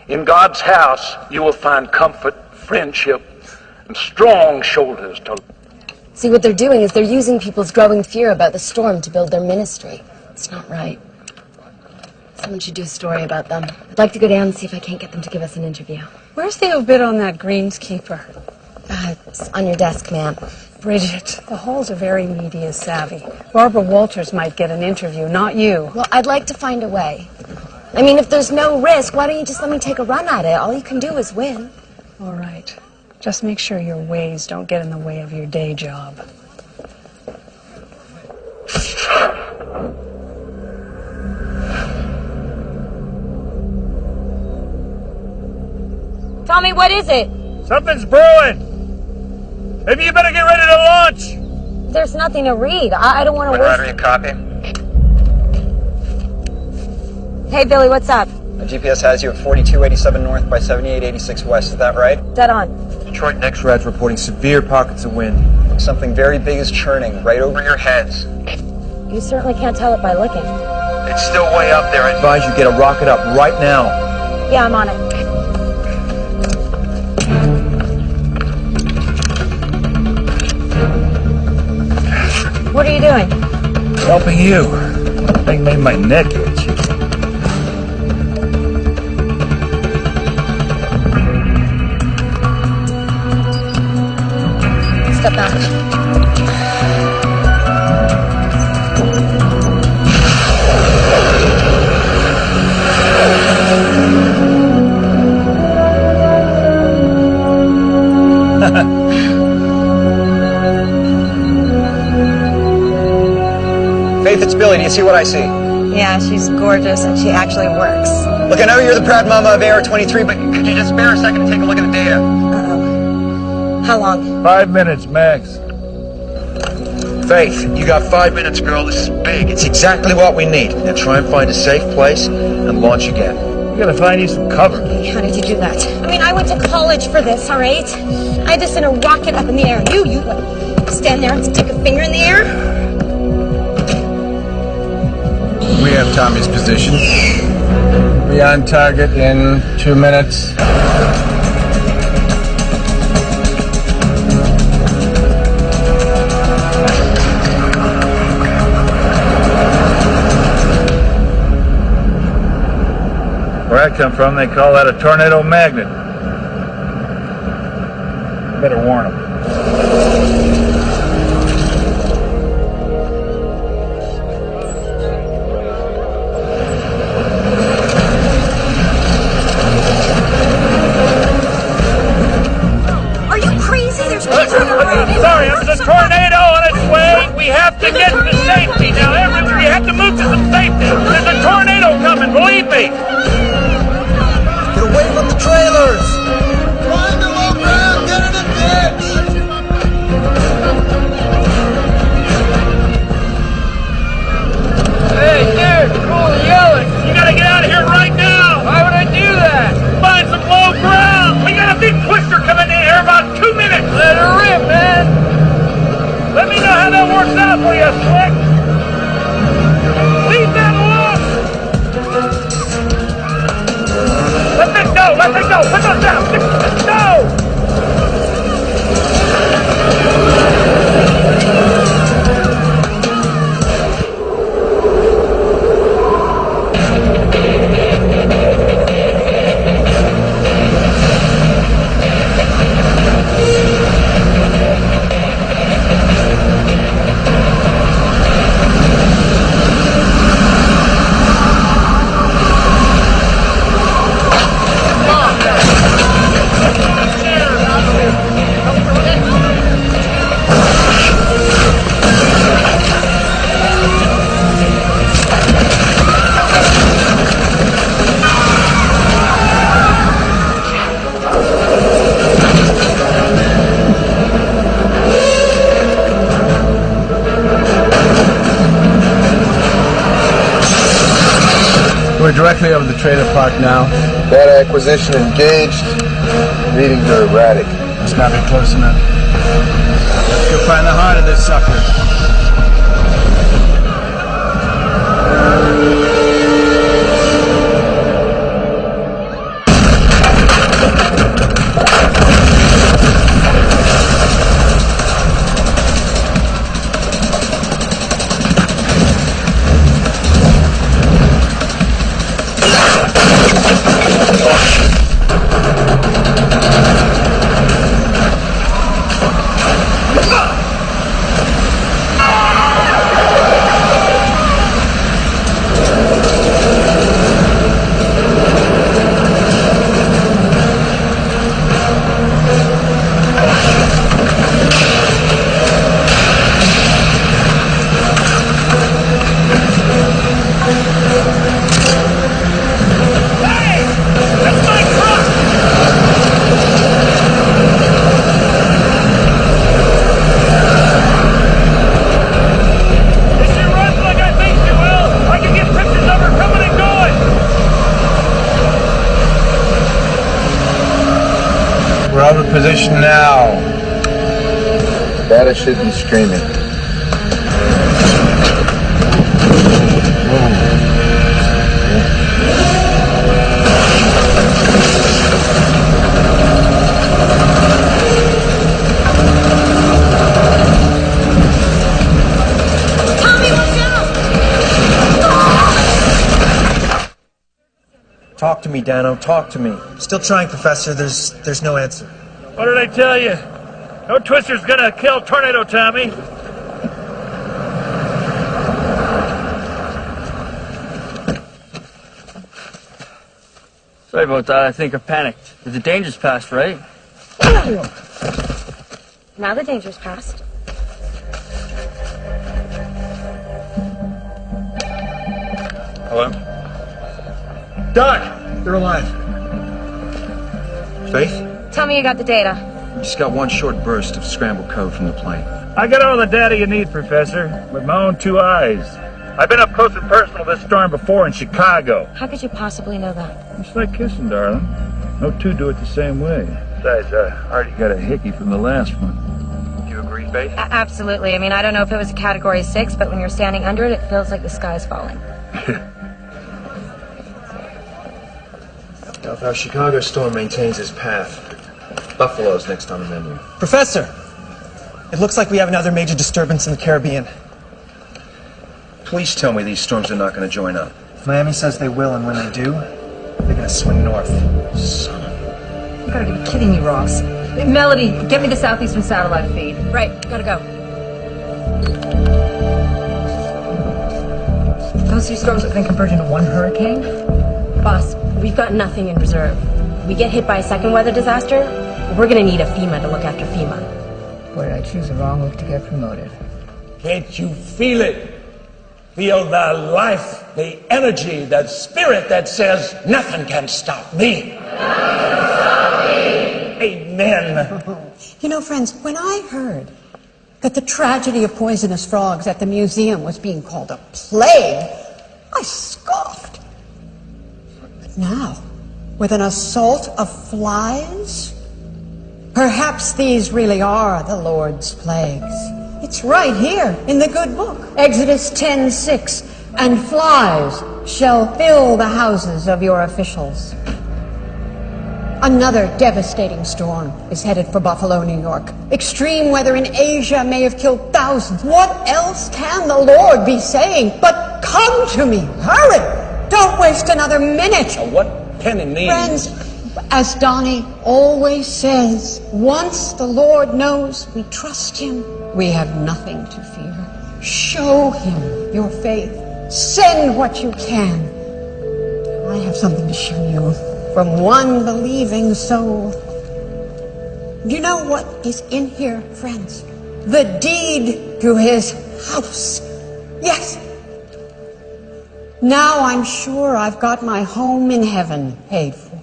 In God's house, you will find comfort, friendship, and strong shoulders to... See, what they're doing is they're using people's growing fear about the storm to build their ministry. It's not right. Someone should do a story about them. I'd like to go down and see if I can't get them to give us an interview. Where's the obit on that greenskeeper? It's on your desk, ma'am. Bridget, the Halls are very media savvy. Barbara Walters might get an interview, not you. Well, I'd like to find a way. I mean, if there's no risk, why don't you just let me take a run at it? All you can do is win. All right. Just make sure your ways don't get in the way of your day job. Tommy, what is it? Something's brewing. Maybe you better get ready to launch. There's nothing to read. I don't want to waste... Copy. Hey, Billy, what's up? The GPS has you at 4287 north by 7886 west. Is that right? Dead on. Detroit Next Rad's reporting severe pockets of wind. Something very big is churning right over your heads. You certainly can't tell it by looking. It's still way up there. I advise you get a rocket up right now. Yeah, I'm on it. What are you doing? Helping you. That thing made my neck itch. Step back. Faith, it's Billy. Do you see what I see? Yeah, she's gorgeous and she actually works. Look, I know you're the proud mama of AR-23, but could you just spare a second to take a look at the data? Uh-oh. How long? 5 minutes, max. Faith, you got 5 minutes, girl. This is big. It's exactly what we need. Now try and find a safe place and launch again. We gotta find you some cover. How did you do that? I mean, I went to college for this, all right? I had to send a rocket up in the air. You like, stand there and stick a finger in the air? We have Tommy's position. Be on target in 2 minutes. Where I come from, they call that a tornado magnet. Better warn them. Are you crazy? There's kids on the road. Sorry, there's a tornado on its way. We have to get to safety now. We have to move to some safety. There's a tornado coming, believe me. Get away from the trailers! Find the low ground, get in the ditch! Hey, dude, cool yelling. You gotta get out of here right now. Why would I do that? Find some low ground. We got a big twister coming in here in about 2 minutes. Let her rip, man. Let me know how that works out for you, Slick. Leave that alone. Let it go. Let it go. Put those down. Let it go. We're directly over the trailer park now. Data acquisition engaged. Readings are erratic. Must not be close enough. Let's go find the heart of this sucker. position now. Data should be streaming. Talk to me, Dano. Talk to me. Still trying, Professor. There's no answer. What did I tell you? No twister's gonna kill Tornado Tommy. Sorry about that. I think I panicked. The danger's past, right? Now the danger's past. Hello? Doc! They're alive. Faith? Tell me you got the data. We just got one short burst of scrambled code from the plane. I got all the data you need, Professor, with my own 2 eyes. I've been up close and personal with this storm before in Chicago. How could you possibly know that? It's like kissing, darling. No two do it the same way. Besides, I already got a hickey from the last one. You agree, Faith? Absolutely. I mean, I don't know if it was a Category 6, but when you're standing under it, it feels like the sky's falling. Now, if our Chicago storm maintains its path, Buffalo's next on the menu. Professor, it looks like we have another major disturbance in the Caribbean. Please tell me these storms are not going to join up. Miami says they will, and when they do, they're going to swing north. Son of You gotta be kidding me, Ross. Melody, get me the southeastern satellite feed. Right, gotta go. Those 2 storms are gonna converge into one hurricane? Boss, we've got nothing in reserve. We get hit by a second weather disaster, we're gonna need a FEMA to look after FEMA. Boy, did I choose the wrong week to get promoted. Can't you feel it? Feel the life, the energy, that spirit that says, nothing can stop me. Amen. You know, friends, when I heard that the tragedy of poisonous frogs at the museum was being called a plague, I scoffed. But now, with an assault of flies, perhaps these really are the Lord's plagues. It's right here in the good book. Exodus 10:6, and flies shall fill the houses of your officials. Another devastating storm is headed for Buffalo, New York. Extreme weather in Asia may have killed thousands. What else can the Lord be saying but come to me? Hurry! Don't waste another minute. What Penny needs... Friends, as Donnie always says, once the Lord knows we trust him, we have nothing to fear. Show him your faith. Send what you can. I have something to show you. From one believing soul. Do you know what is in here, friends? The deed to his house. Yes. Now I'm sure I've got my home in heaven paid for.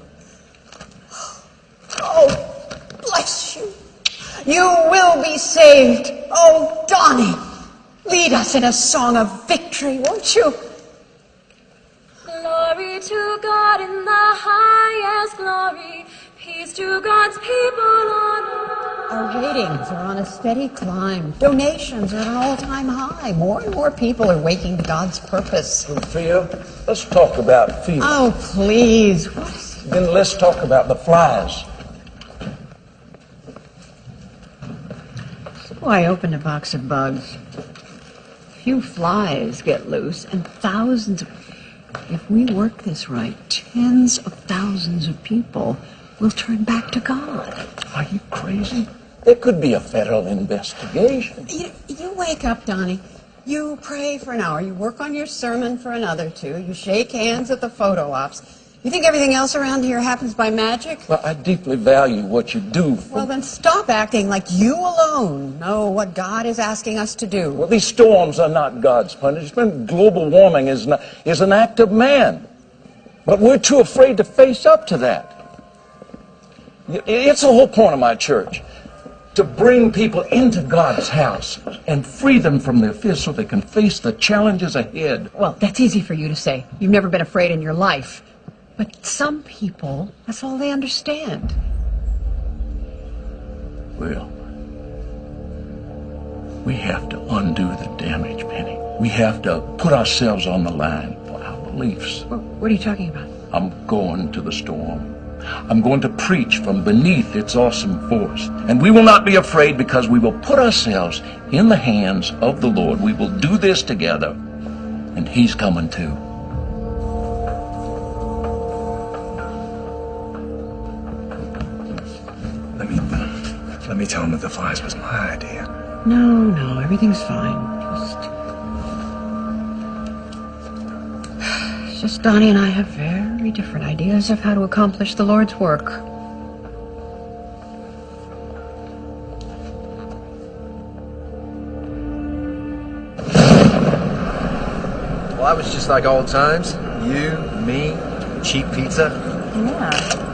Oh, bless you. You will be saved. Oh, Donnie, lead us in a song of victory, won't you? Glory to God in the highest glory, peace to God's people on earth. Our ratings are on a steady climb. Donations are at an all-time high. More and more people are waking to God's purpose. Fear? Let's talk about fear. Oh, please. What is it? Then let's talk about the flies. So I opened a box of bugs. A few flies get loose, and thousands of... If we work this right, tens of thousands of people will turn back to God. Are you crazy? There could be a federal investigation. You wake up, Donnie. You pray for an hour. You work on your sermon for another 2. You shake hands at the photo ops. You think everything else around here happens by magic? Well, I deeply value what you do. Well, then stop acting like you alone know what God is asking us to do. Well, these storms are not God's punishment. Global warming is an act of man. But we're too afraid to face up to that. It's the whole point of my church. To bring people into God's house and free them from their fear so they can face the challenges ahead. Well, that's easy for you to say. You've never been afraid in your life. But some people, that's all they understand. Well, we have to undo the damage, Penny. We have to put ourselves on the line for our beliefs. What are you talking about? I'm going to the storm. I'm going to preach from beneath its awesome force. And we will not be afraid because we will put ourselves in the hands of the Lord. We will do this together, and He's coming too. Let me tell him that the flies was my idea. No, everything's fine. It's just Donnie and I have very different ideas of how to accomplish the Lord's work. Well, that was just like old times. You, me, cheap pizza. Yeah,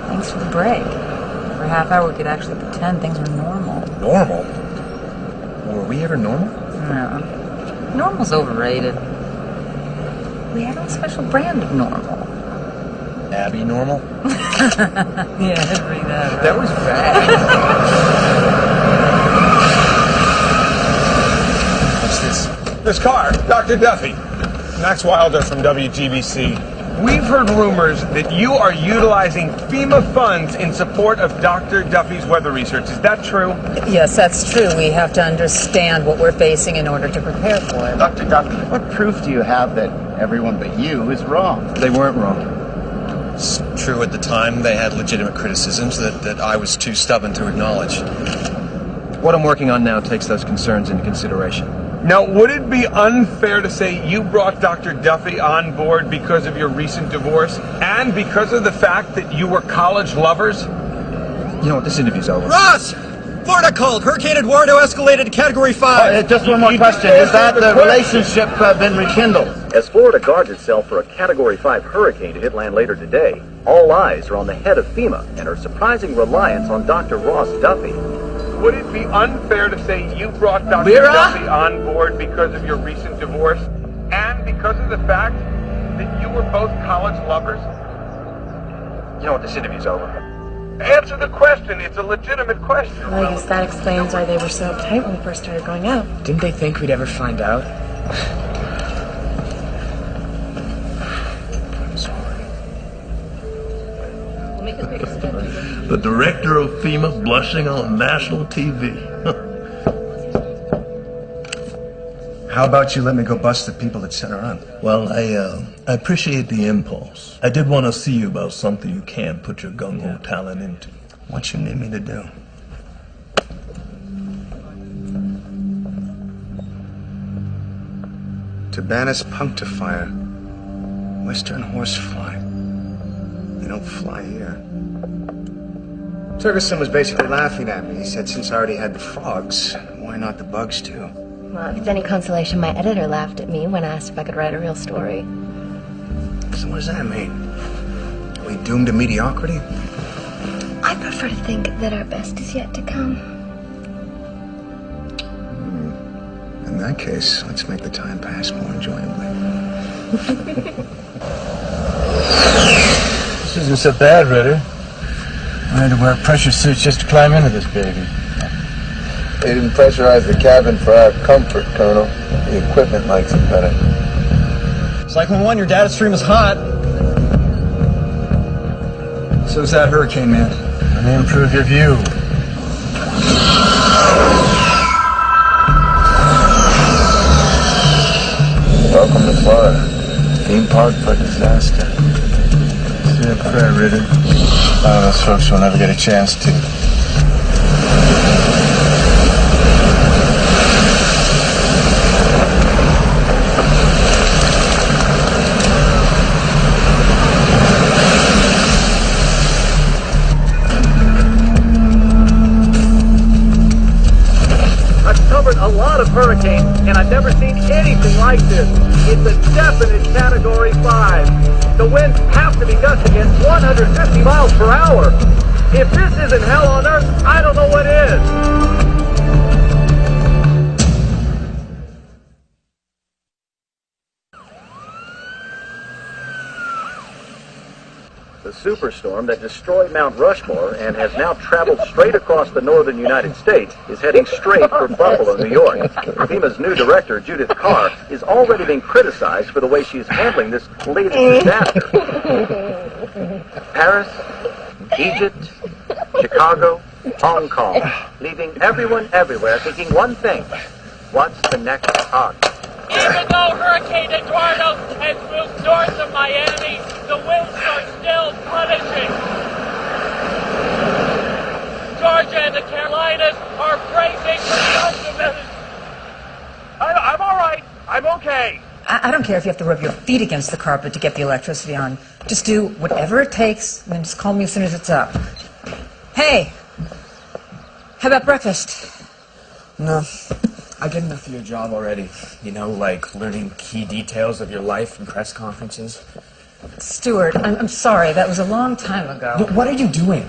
thanks for the break. For a half hour, we could actually pretend things were normal. Normal? Were we ever normal? No. Normal's overrated. We had a special brand of normal. Abby normal? Yeah, I'd read that. Right? That was bad. What's this? This car, Dr. Duffy. Max Wilder from WGBC. We've heard rumors that you are utilizing FEMA funds in support of Dr. Duffy's weather research. Is that true? Yes, that's true. We have to understand what we're facing in order to prepare for it. Dr. Duffy, what proof do you have that everyone but you is wrong? They weren't wrong. It's true at the time they had legitimate criticisms that I was too stubborn to acknowledge. What I'm working on now takes those concerns into consideration. Now, would it be unfair to say you brought Dr. Duffy on board because of your recent divorce and because of the fact that you were college lovers? You know what, this interview's over. Ross! Florida called. Hurricane Eduardo escalated to Category 5. Just one more question. Has that relationship been rekindled? As Florida guards itself for a Category 5 hurricane to hit land later today, all eyes are on the head of FEMA and her surprising reliance on Dr. Ross Duffy. Would it be unfair to say you brought Dr. Duffy on board because of your recent divorce and because of the fact that you were both college lovers? You know what, this interview's over. Answer the question. It's a legitimate question. Well, I guess that explains why they were so uptight when we first started going out. Didn't they think we'd ever find out? I'm sorry. The director of FEMA blushing on national TV. How about you let me go bust the people that sent her on? Well, I appreciate the impulse. I did want to see you about something you can put your gung-ho talent into. What you need me to do? Tabanus punctifier. Western horsefly. They don't fly here. Ferguson was basically laughing at me. He said since I already had the frogs, why not the bugs too? Well, if it's any consolation, my editor laughed at me when I asked if I could write a real story. So what does that mean? Are we doomed to mediocrity? I prefer to think that our best is yet to come. In that case, let's make the time pass more enjoyably. This isn't so bad, Ritter. I had to wear pressure suits just to climb into this baby. They didn't pressurize the cabin for our comfort, Colonel. The equipment likes it better. Cyclone 1, your data stream is hot. So's that hurricane, man. Let me improve your view. Welcome to Florida. Theme park for disaster. Say a prayer, Ritter. A lot of those folks will never get a chance to. I've covered a lot of hurricanes, and I've never seen anything like this. It's a definite Category 5. The winds have to be gusting at 150 miles per hour. If this isn't hell on earth, I don't know what is. The superstorm that destroyed Mount Rushmore and has now traveled straight across the northern United States is heading straight for Buffalo, New York. FEMA's new director, D.J.A.F.R.O, is already being criticized for the way she's handling this latest disaster. Paris, Egypt, Chicago, Hong Kong, leaving everyone everywhere thinking one thing: what's the next hug? Even though Hurricane Eduardo has moved north of Miami, the winds are still punishing. Georgia and the Carolinas are bracing for such. I'm all right. I'm okay. I don't care if you have to rub your feet against the carpet to get the electricity on. Just do whatever it takes, and then just call me as soon as it's up. Hey, how about breakfast? No. I get enough of your job already. You know, like learning key details of your life in press conferences. Stuart, I'm sorry. That was a long time ago. What are you doing?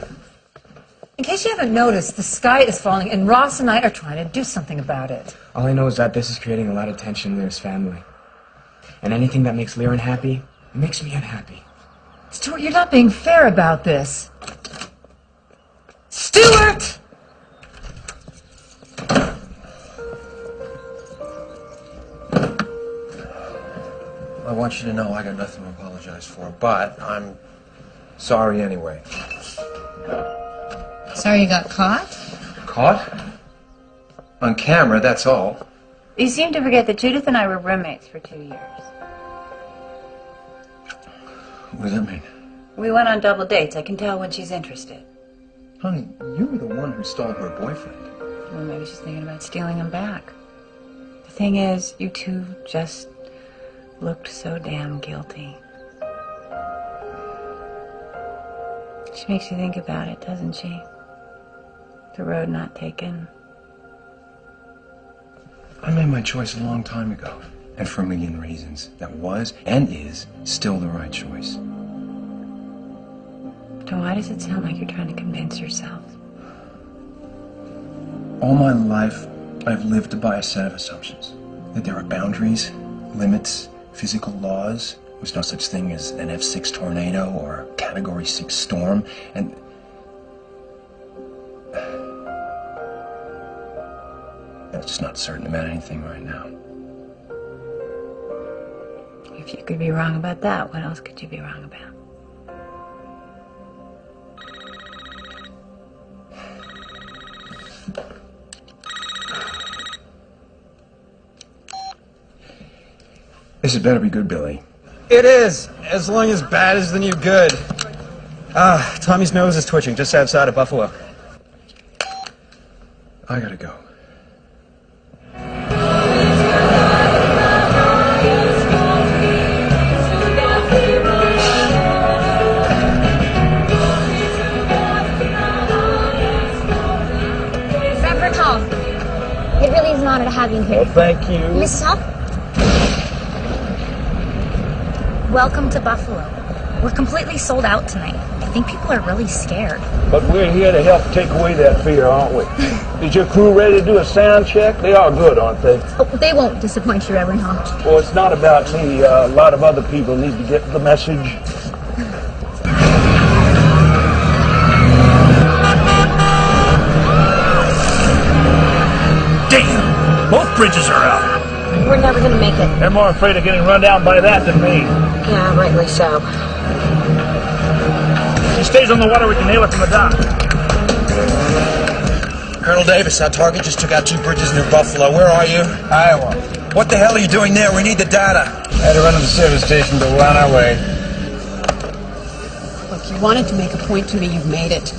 In case you haven't noticed, the sky is falling, and Ross and I are trying to do something about it. All I know is that this is creating a lot of tension in Lear's family. And anything that makes Lear unhappy, it makes me unhappy. Stuart, you're not being fair about this. Stuart! I want you to know I got nothing to apologize for, but I'm sorry anyway. Sorry you got caught? Caught? On camera, that's all. You seem to forget that Judith and I were roommates for 2 years. What does that mean? We went on double dates. I can tell when she's interested. Honey, you were the one who stole her boyfriend. Well, maybe she's thinking about stealing him back. The thing is, you two just looked so damn guilty. She makes you think about it, doesn't she? The road not taken. I made my choice a long time ago, and for a million reasons. That was, and is, still the right choice. So why does it sound like you're trying to convince yourself? All my life, I've lived by a set of assumptions. That there are boundaries, limits, physical laws. There's no such thing as an F6 tornado or a Category 6 storm, and I'm just not certain about anything right now. If you could be wrong about that, what else could you be wrong about? This had better be good, Billy. It is, as long as bad is the new good. Tommy's nose is twitching just outside of Buffalo. I gotta go. Reverend Hall, it really is an honor to have you here. Well, thank you. Miss Hall? Welcome to Buffalo. We're completely sold out tonight. I think people are really scared. But we're here to help take away that fear, aren't we? Is your crew ready to do a sound check? They are good, aren't they? Oh, they won't disappoint you, Reverend Hall. Well, it's not about me. A lot of other people need to get the message. Damn! Both bridges are out. We're never going to make it. They're more afraid of getting run down by that than me. Yeah, rightly so. If she stays on the water, we can nail it from the dock. Colonel Davis, our target just took out 2 bridges near Buffalo. Where are you? Iowa. What the hell are you doing there? We need the data. Had to run to the service station, but we're on our way. Look, you wanted to make a point to me, you've made it.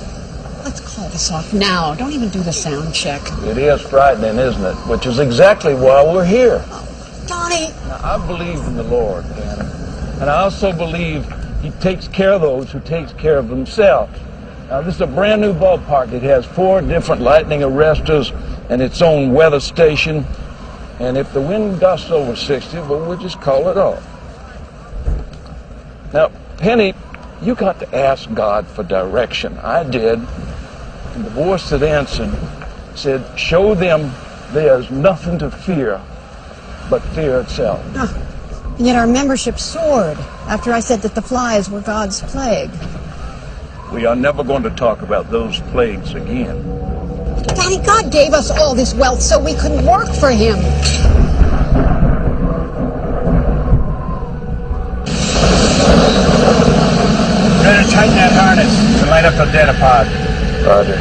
Let's call this off now. Don't even do the sound check. It is frightening, isn't it? Which is exactly why we're here. Donnie! Now, I believe in the Lord, Ken. And I also believe He takes care of those who takes care of themselves. Now, this is a brand new ballpark. It has 4 different lightning arresters and its own weather station. And if the wind gusts over 60, well, we'll just call it off. Now, Penny, you got to ask God for direction. I did. And the voice that answered said, show them there's nothing to fear but fear itself. And yet our membership soared after I said that the flies were God's plague. We are never going to talk about those plagues again. Daddy, God gave us all this wealth so we could work for him. Better tighten that harness and light up the data pod. Roger.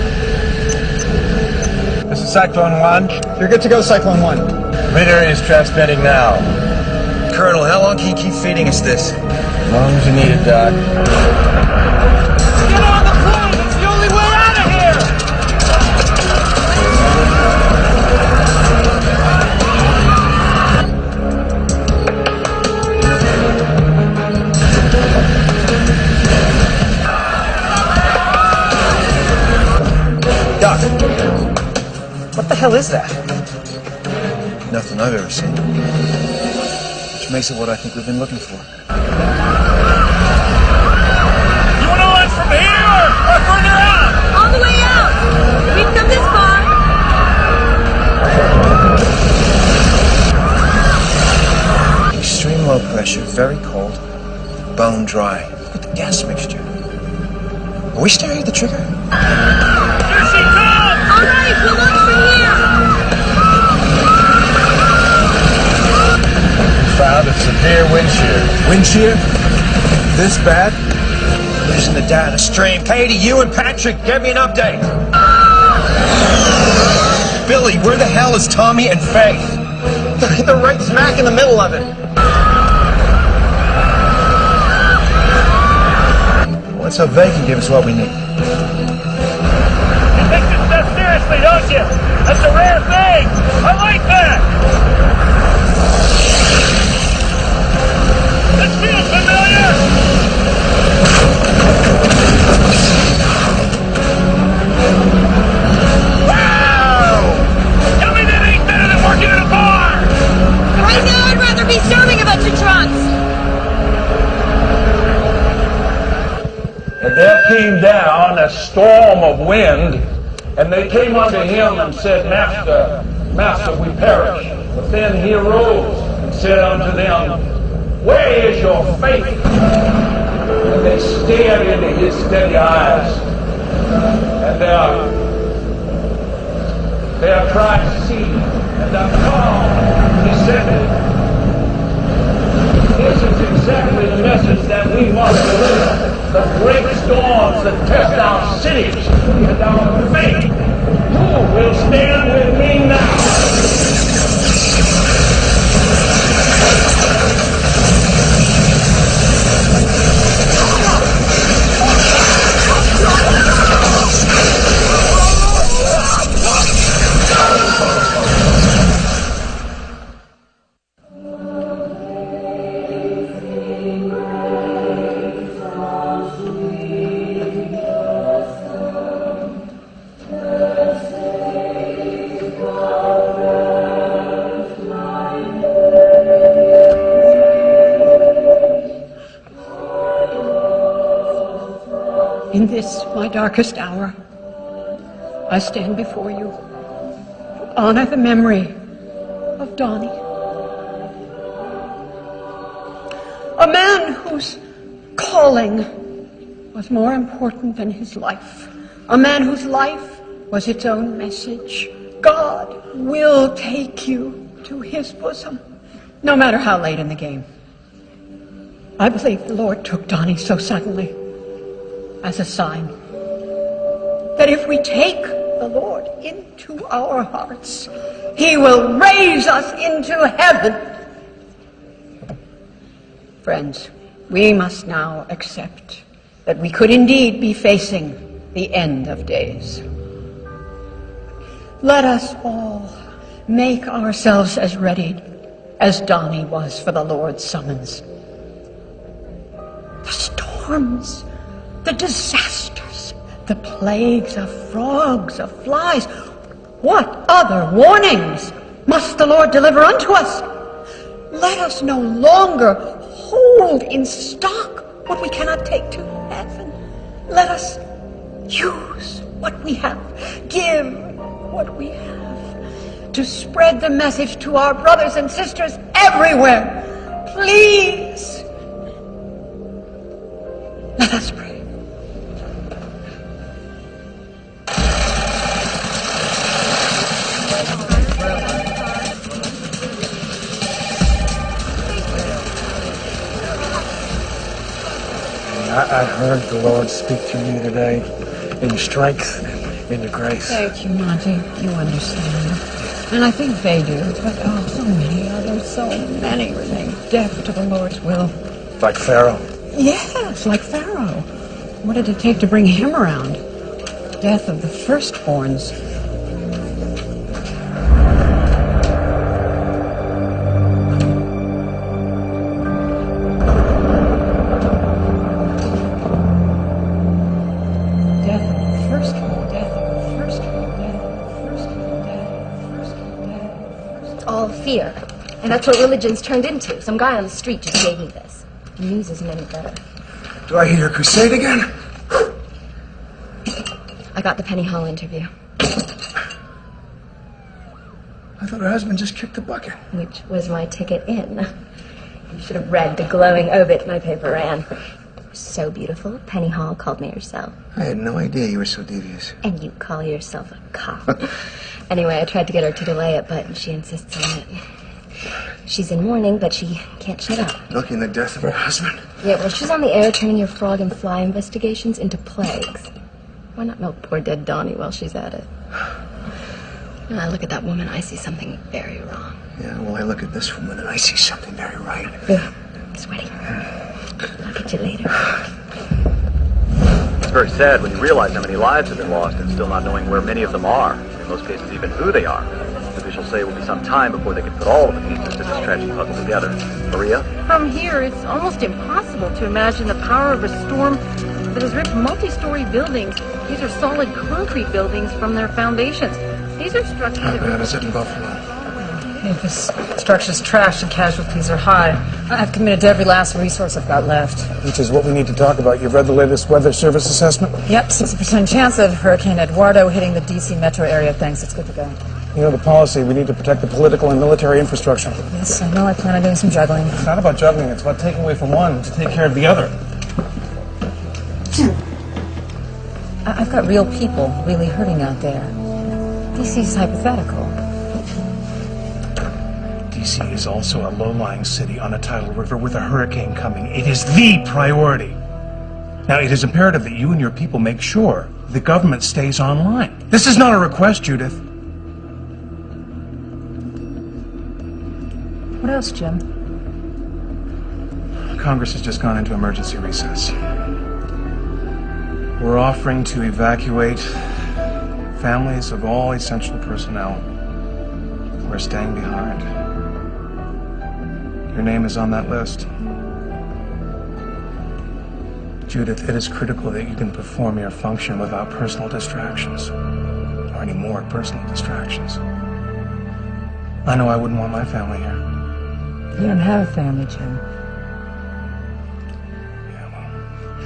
This is Cyclone 1. You're good to go, Cyclone 1. Reader is transmitting now. Colonel, how long can you keep feeding us this? As long as you need it, Doc. Get on the plane! It's the only way out of here! Doc, what the hell is that? Nothing I've ever seen. Which makes it what I think we've been looking for. You want to launch from here or further out? All the way out! We've come this far. Extreme low pressure, very cold, bone dry. Look at the gas mixture. Are we staring at the trigger? Here she comes! All right, we'll launch from here. Found a severe wind shear. Wind shear? This bad? Losing the data stream. Katie, you and Patrick, give me an update. Billy, where the hell is Tommy and Faith? They're right smack in the middle of it. Let's hope they can give us what we need. You take this stuff seriously, don't you? That's a rare thing. I like that. This feels familiar. Wow! Tell me that ain't better than working in a bar. Right now, I'd rather be serving a bunch of drunks. And there came down a storm of wind, and they came unto him and said, Master, Master, we perish. But then he arose and said unto them, Where is your faith? And they stared into his steady eyes, and their cries ceased, and the calm descended. This is exactly the message that we must deliver. The great storms that test our cities and our faith. Who will stand with me now? In this, my darkest hour, I stand before you to honor the memory of Donnie. A man whose calling was more important than his life. A man whose life was its own message. God will take you to his bosom, no matter how late in the game. I believe the Lord took Donnie so suddenly as a sign that if we take the Lord into our hearts, he will raise us into heaven. Friends, we must now accept that we could indeed be facing the end of days. Let us all make ourselves as ready as Donnie was for the Lord's summons. The storms, the disasters, the plagues of frogs, of flies. What other warnings must the Lord deliver unto us? Let us no longer hold in stock what we cannot take to heaven. Let us use what we have, give what we have, to spread the message to our brothers and sisters everywhere. Please, let us pray. I heard the Lord speak through you today in your strength, in your grace. Thank you, Monty. You understand. And I think they do. But, oh, so many others, so many remain deaf to the Lord's will. Like Pharaoh. Yes, like Pharaoh. What did it take to bring him around? Death of the firstborns. All fear. And that's what religion's turned into. Some guy on the street just gave me this. The news isn't any better. Do I hear your crusade again? I got the Penny Hall interview. I thought her husband just kicked the bucket. Which was my ticket in. You should have read the glowing obit my paper ran. So beautiful, Penny Hall called me herself. I had no idea you were so devious. And you call yourself a cop. Anyway, I tried to get her to delay it, but she insists on it. She's in mourning, but she can't shut up. Milking the death of her husband. Yeah, well, she's on the air turning your frog and fly investigations into plagues. Why not milk poor dead Donnie while she's at it? When I look at that woman, I see something very wrong. Yeah, well, I look at this woman and I see something very right. Ugh, I'm sweaty. I'll get you later. It's very sad when you realize how many lives have been lost and still not knowing where many of them are. In most cases, even who they are. Officials say it will be some time before they can put all of the pieces to this tragic puzzle together. Maria? From here, it's almost impossible to imagine the power of a storm that has ripped multi-story buildings. These are solid concrete buildings from their foundations. These are structures... How bad is it in Buffalo? If this structure's trashed and casualties are high, I've committed to every last resource I've got left. Which is what we need to talk about. You've read the latest Weather Service assessment? Yep, 60% chance of Hurricane Eduardo hitting the D.C. metro area. Thanks, it's good to go. You know the policy. We need to protect the political and military infrastructure. Yes, I know. I plan on doing some juggling. It's not about juggling. It's about taking away from one to take care of the other. I've got real people really hurting out there. D.C.'s hypothetical. D.C. is also a low-lying city on a tidal river with a hurricane coming. It is the priority. Now, it is imperative that you and your people make sure the government stays online. This is not a request, Judith. What else, Jim? Congress has just gone into emergency recess. We're offering to evacuate families of all essential personnel who are staying behind. Your name is on that list. Judith, it is critical that you can perform your function without personal distractions, or any more personal distractions. I know I wouldn't want my family here. You don't have a family, Jim.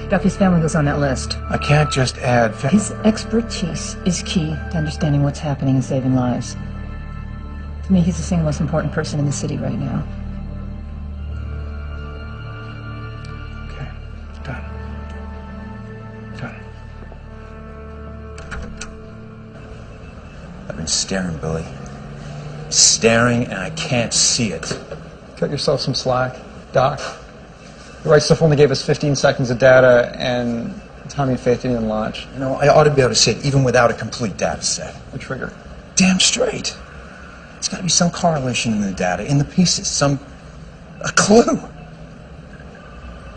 Duffy's family goes on that list. I can't just add... His expertise is key to understanding what's happening and saving lives. To me, he's the single most important person in the city right now. Okay, done. I've been staring, Billy. Staring, and I can't see it. Cut yourself some slack, Doc. The right stuff only gave us 15 seconds of data, and Tommy and Faith didn't even launch. You know, I ought to be able to see it even without a complete data set. The trigger. Damn straight. There's got to be some correlation in the data, in the pieces, a clue.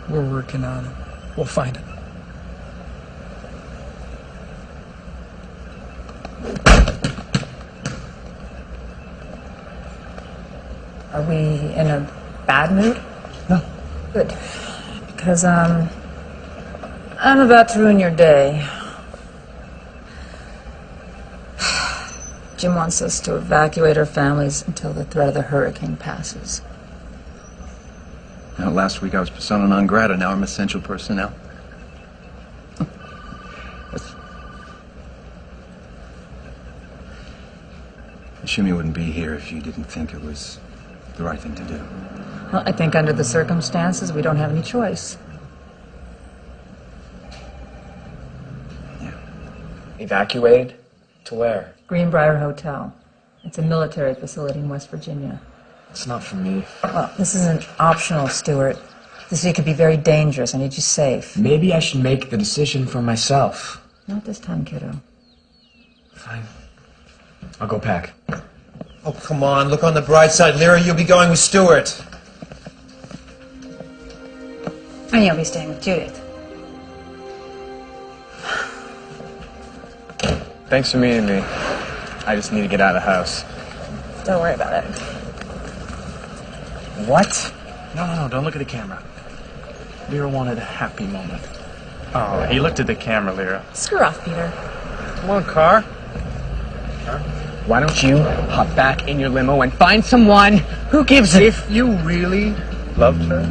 We're working on it. We'll find it. Are we in a bad mood? No. Good. Because, I'm about to ruin your day. Jim wants us to evacuate our families until the threat of the hurricane passes. Now, last week I was persona non grata, now I'm essential personnel. Assume you wouldn't be here if you didn't think it was the right thing to do. Well, I think under the circumstances, we don't have any choice. Evacuated? To where? Greenbrier Hotel. It's a military facility in West Virginia. It's not for me. Well, this isn't optional, Stuart. The city could be very dangerous. I need you safe. Maybe I should make the decision for myself. Not this time, kiddo. Fine. I'll go pack. Oh, come on. Look on the bright side. Lyra, you'll be going with Stuart. And you'll be staying with Judith. Thanks for meeting me. I just need to get out of the house. Don't worry about it. What? No, don't look at the camera. Lyra wanted a happy moment. Oh, he looked at the camera, Lyra. Screw off, Peter. Come on, car. Why don't you hop back in your limo and find someone who gives a... If you really loved her,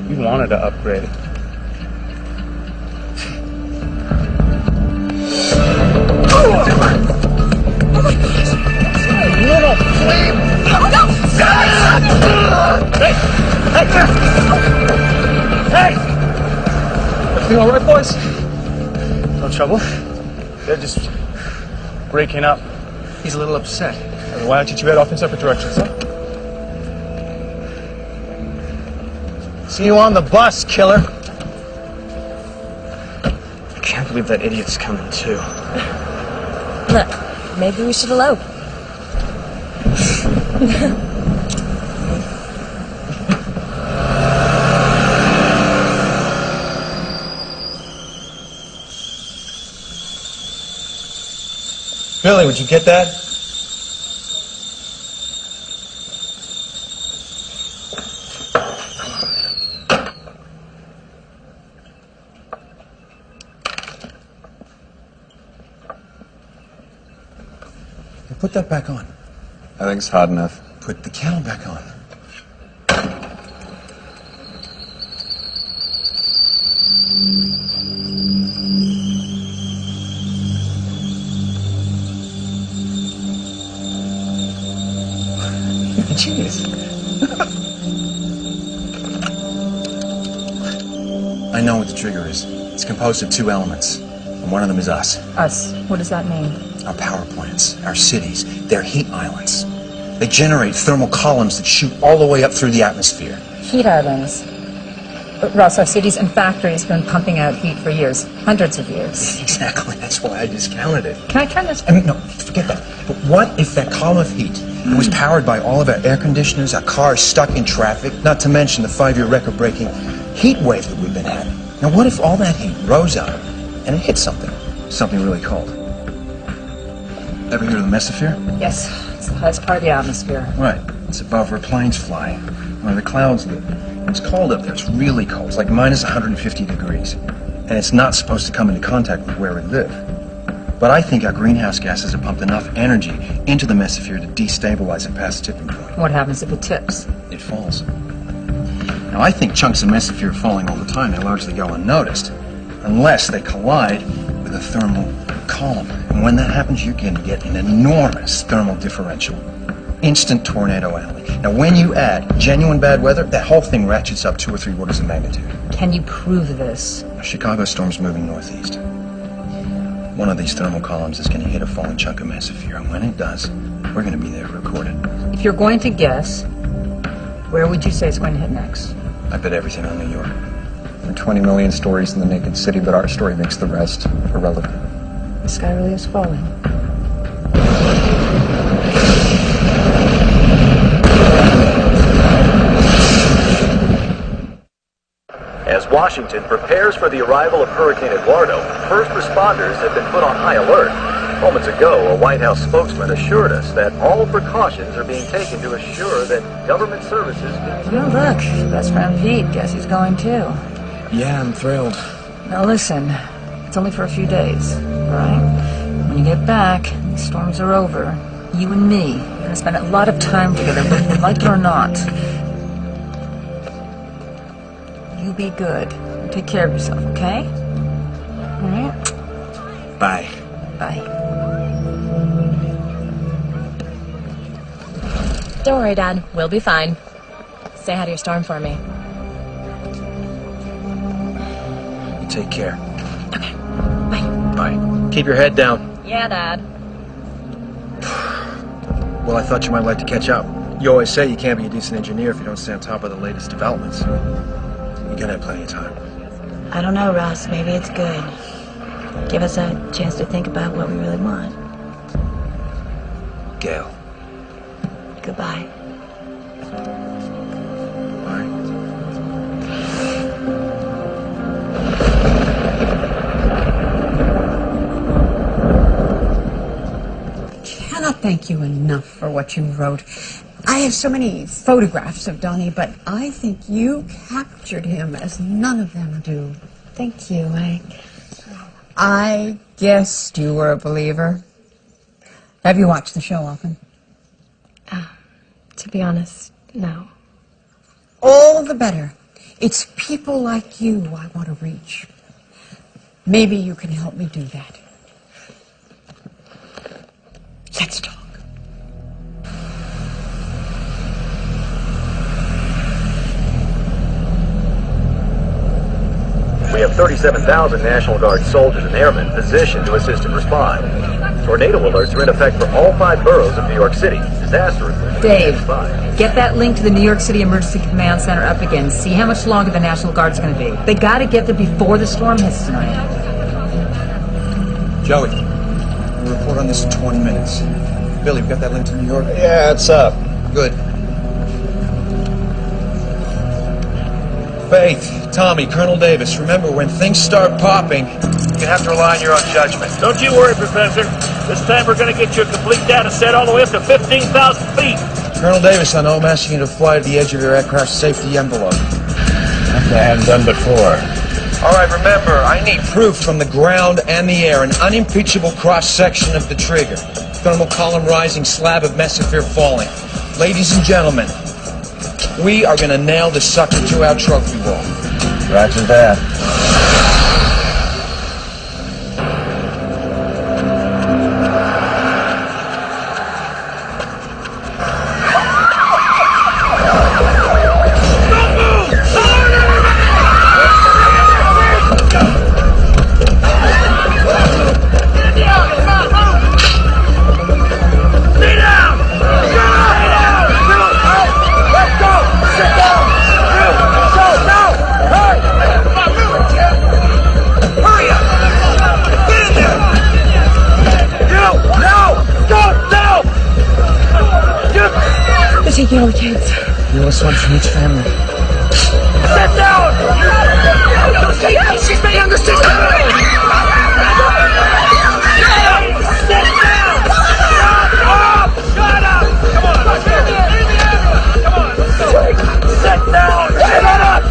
you wanted to upgrade. Little flame! Hey! Everything all right, boys? No trouble? They're just breaking up. He's a little upset. Why don't you two head off in separate directions, huh? See you on the bus, killer. I can't believe that idiot's coming, too. Look, maybe we should elope. Billy, would you get that? Put that back on. I think it's hot enough. Put the kettle back on. Genius. I know what the trigger is. It's composed of two elements, and one of them is us. Us? What does that mean? Our power plants, our cities, they're heat islands. They generate thermal columns that shoot all the way up through the atmosphere. Heat islands. Ross, our cities and factories have been pumping out heat for years. Hundreds of years. Exactly. That's why I discounted it. Can I turn this? No, forget that. But what if that column of heat was powered by all of our air conditioners, our cars stuck in traffic, not to mention the 5-year record-breaking heat wave that we've been having? Now, what if all that heat rose up and it hit something? Something really cold. Ever hear of the mesosphere? Yes, it's the highest part of the atmosphere. Right. It's above where planes fly, where the clouds live. It's cold up there. It's really cold. It's like minus 150 degrees. And it's not supposed to come into contact with where we live. But I think our greenhouse gases have pumped enough energy into the mesosphere to destabilize it past the tipping point. What happens if it tips? It falls. Now, I think chunks of mesosphere are falling all the time. They largely go unnoticed, unless they collide with a thermal column. And when that happens, you're going to get an enormous thermal differential. Instant tornado alley. Now, when you add genuine bad weather, that whole thing ratchets up 2 or 3 orders of magnitude. Can you prove this? A Chicago storm's moving northeast. One of these thermal columns is going to hit a fallen chunk of mesosphere, and when it does, we're going to be there to record it. If you're going to guess, where would you say it's going to hit next? I bet everything on New York. There are 20 million stories in the naked city, but our story makes the rest irrelevant. The sky really is falling. As Washington prepares for the arrival of Hurricane Eduardo, first responders have been put on high alert. Moments ago, a White House spokesman assured us that all precautions are being taken to assure that government services... Oh, look, your best friend Pete. Guess he's going too. Yeah, I'm thrilled. Now listen, it's only for a few days, all right? When you get back, the storms are over. You and me are going to spend a lot of time together, whether you like it or not. You be good. Take care of yourself, okay? All right? Bye. Bye. Don't worry, Dad. We'll be fine. Say hi to your storm for me. You take care. Okay. Bye. Bye. Keep your head down. Yeah, Dad. Well, I thought you might like to catch up. You always say you can't be a decent engineer if you don't stay on top of the latest developments. You're gonna have plenty of time. I don't know, Ross. Maybe it's good. Give us a chance to think about what we really want. Gail. Goodbye. I cannot thank you enough for what you wrote. I have so many photographs of Donnie, but I think you captured him as none of them do. Thank you. I guessed you were a believer. Have you watched the show often? To be honest, no. All the better. It's people like you I want to reach. Maybe you can help me do that. Let's talk. We have 37,000 National Guard soldiers and airmen positioned to assist and respond. Tornado alerts are in effect for all 5 boroughs of New York City. Disaster alerts. Dave, get that link to the New York City Emergency Command Center up again. See how much longer the National Guard's going to be. They got to get there before the storm hits tonight. Joey, we'll report on this in 20 minutes. Billy, we got that link to New York? Yeah, it's up. Good. Faith, Tommy, Colonel Davis, remember, when things start popping, you have to rely on your own judgment. Don't you worry, Professor. This time we're going to get you a complete data set all the way up to 15,000 feet. Colonel Davis, I know I'm asking you to fly to the edge of your aircraft's safety envelope. Something I haven't done before. All right, remember, I need proof from the ground and the air, an unimpeachable cross-section of the trigger. Thermal column rising, slab of mesosphere falling. Ladies and gentlemen, we are going to nail this sucker to our trophy wall. Roger that. Taking all the kids. You know, one from each family. Sit down! She's my younger sister! Sit down! Shut up! Come on! Come on! Sit down! Shut up!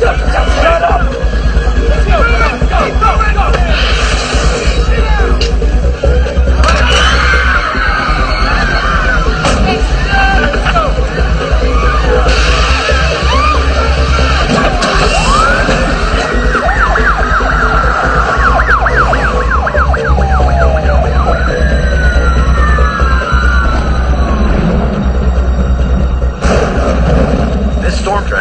Shut up! Let's go!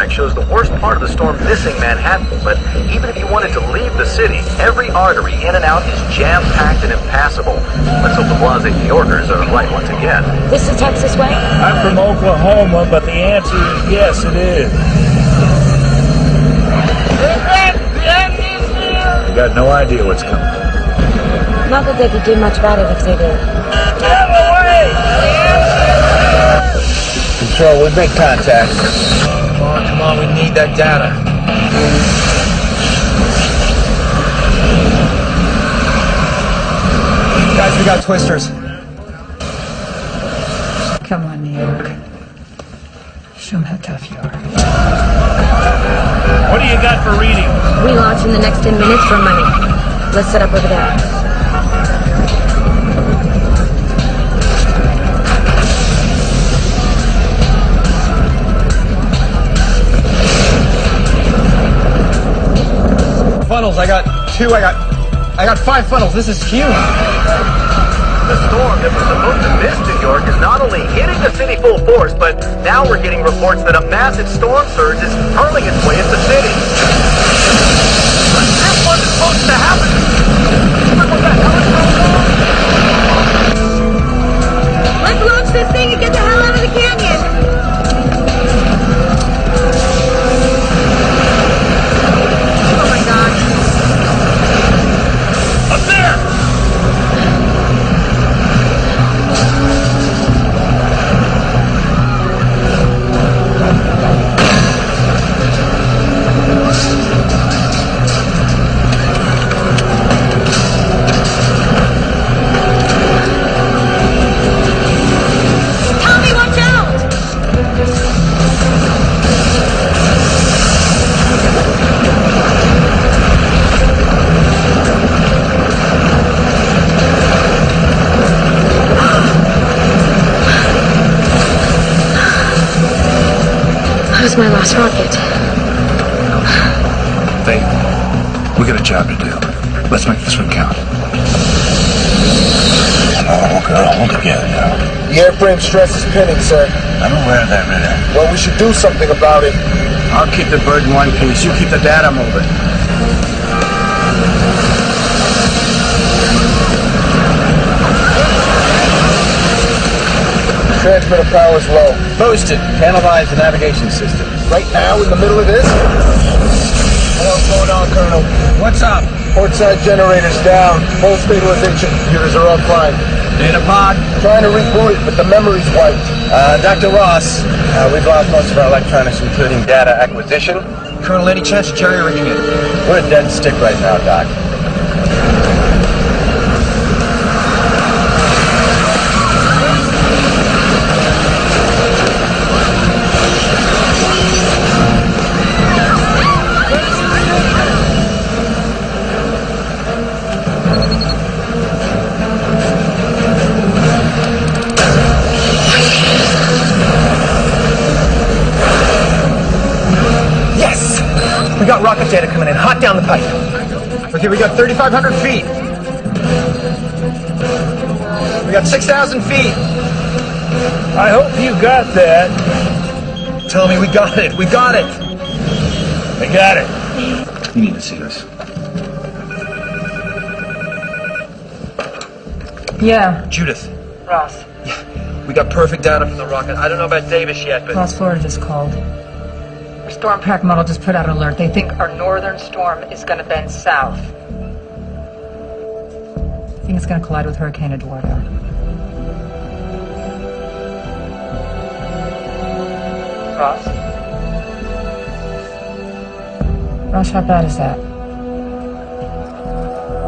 Shows the worst part of the storm missing Manhattan, but even if you wanted to leave the city, every artery in and out is jam-packed and impassable. Let's hope the blasé New Yorkers are right once again. This is Texas way? I'm from Oklahoma, but the answer is yes, it is. You got no idea what's coming. Not that they could do much about it if they did. Get away! Control, we make contact. Come on, we need that data. Guys, we got twisters. Come on, New York. Show them how tough you are. What do you got for reading? We launch in the next 10 minutes for money. Let's set up over there. Funnels, I got 2, I got 5 funnels. This is huge. The storm that was supposed to miss New York is not only hitting the city full force, but now we're getting reports that a massive storm surge is hurling its way at the city. This wasn't supposed to happen. Let's launch this thing and get the hell out of the canyon. was my last rocket. Faith, we got a job to do. Let's make this one count. Oh, girl, hold together now. The airframe stress is pinning, sir. I'm aware of that, Ritter. Well, we should do something about it. I'll keep the bird in one piece. You keep the data moving. Transmitter power is low. Boost it. Analyze the navigation system. Right now, in the middle of this? What's going on, Colonel? What's up? Portside generator's down. Full stabilization computers are offline. Data pod? Trying to reboot it, but the memory's wiped. Dr. Ross, we've lost most of our electronics, including data acquisition. Colonel, any chance of jerry-rigging it? We're a dead stick right now, Doc. We got rocket data coming in, hot down the pipe. Okay, we got 3,500 feet. We got 6,000 feet. I hope you got that. Tell me we got it. We got it. We got it. You need to see this. Yeah. Judith, Ross. we got perfect data from the rocket. I don't know about Davis yet, but... Ross, Florida just called. Our storm pack model just put out an alert. They think our northern storm is going to bend south. I think it's going to collide with Hurricane Eduardo. Ross? Ross, how bad is that?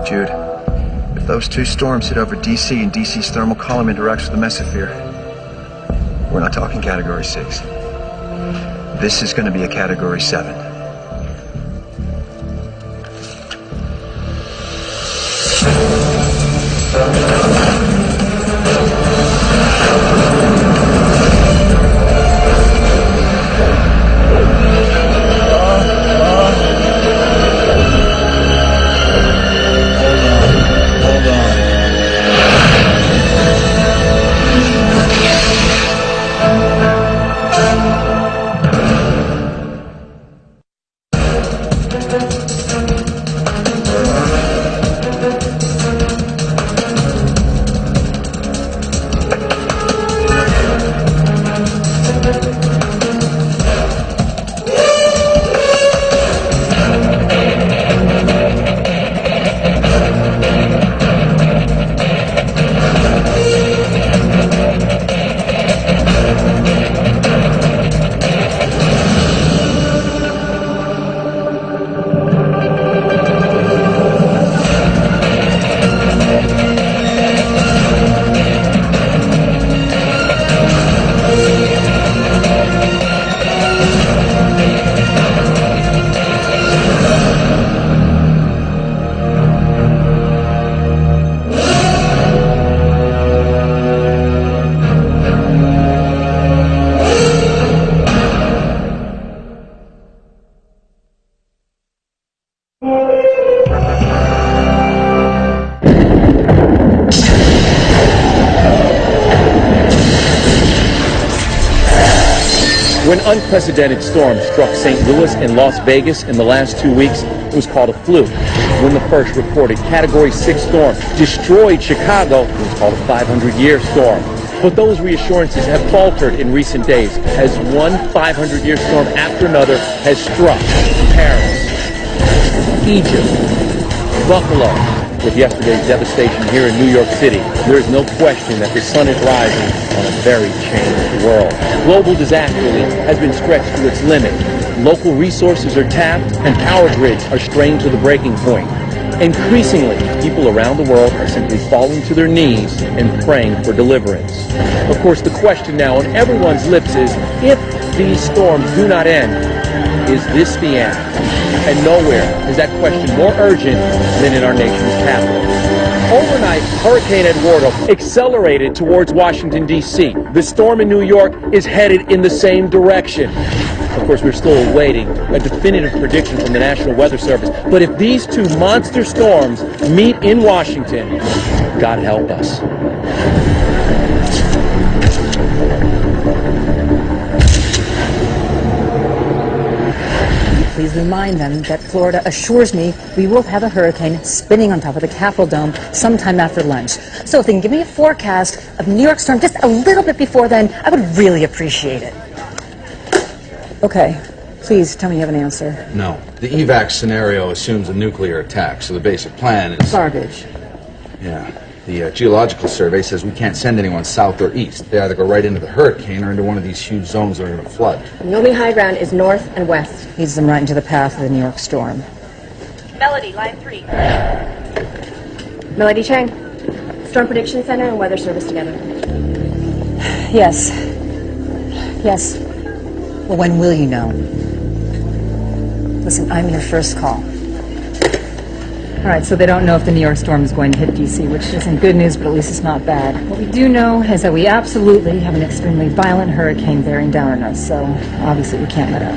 Jude, if those two storms hit over D.C. and D.C.'s thermal column interacts with the mesosphere, we're not talking Category 6. This is going to be a Category 7. When unprecedented storms struck St. Louis and Las Vegas in the last 2 weeks, it was called a fluke. When the first recorded Category 6 storm destroyed Chicago, it was called a 500-year storm. But those reassurances have faltered in recent days as one 500-year storm after another has struck Paris, Egypt, Buffalo. With yesterday's devastation here in New York City, there is no question that the sun is rising on a very changed world. Global disaster relief has been stretched to its limit. Local resources are tapped and power grids are strained to the breaking point. Increasingly, people around the world are simply falling to their knees and praying for deliverance. Of course, the question now on everyone's lips is, if these storms do not end, is this the end? And nowhere is that question more urgent than in our nation's capital. Overnight, Hurricane Eduardo accelerated towards Washington, D.C. The storm in New York is headed in the same direction. Of course, we're still awaiting a definitive prediction from the National Weather Service. But if these two monster storms meet in Washington, God help us. Please remind them that Florida assures me we will have a hurricane spinning on top of the Capitol Dome sometime after lunch. So if they can give me a forecast of New York storm just a little bit before then, I would really appreciate it. Okay, please tell me you have an answer. No. The evac scenario assumes a nuclear attack, so the basic plan is... Garbage. Yeah. The geological survey says we can't send anyone south or east. They either go right into the hurricane or into one of these huge zones that are going to flood. The only high ground is north and west. Leads them right into the path of the New York storm. Melody, line 3. Melody Chang, Storm Prediction Center and Weather Service together. Yes. Yes. Well, when will you know? Listen, I'm your first call. All right, so they don't know if the New York storm is going to hit D.C., which isn't good news, but at least it's not bad. What we do know is that we absolutely have an extremely violent hurricane bearing down on us, so obviously we can't let up.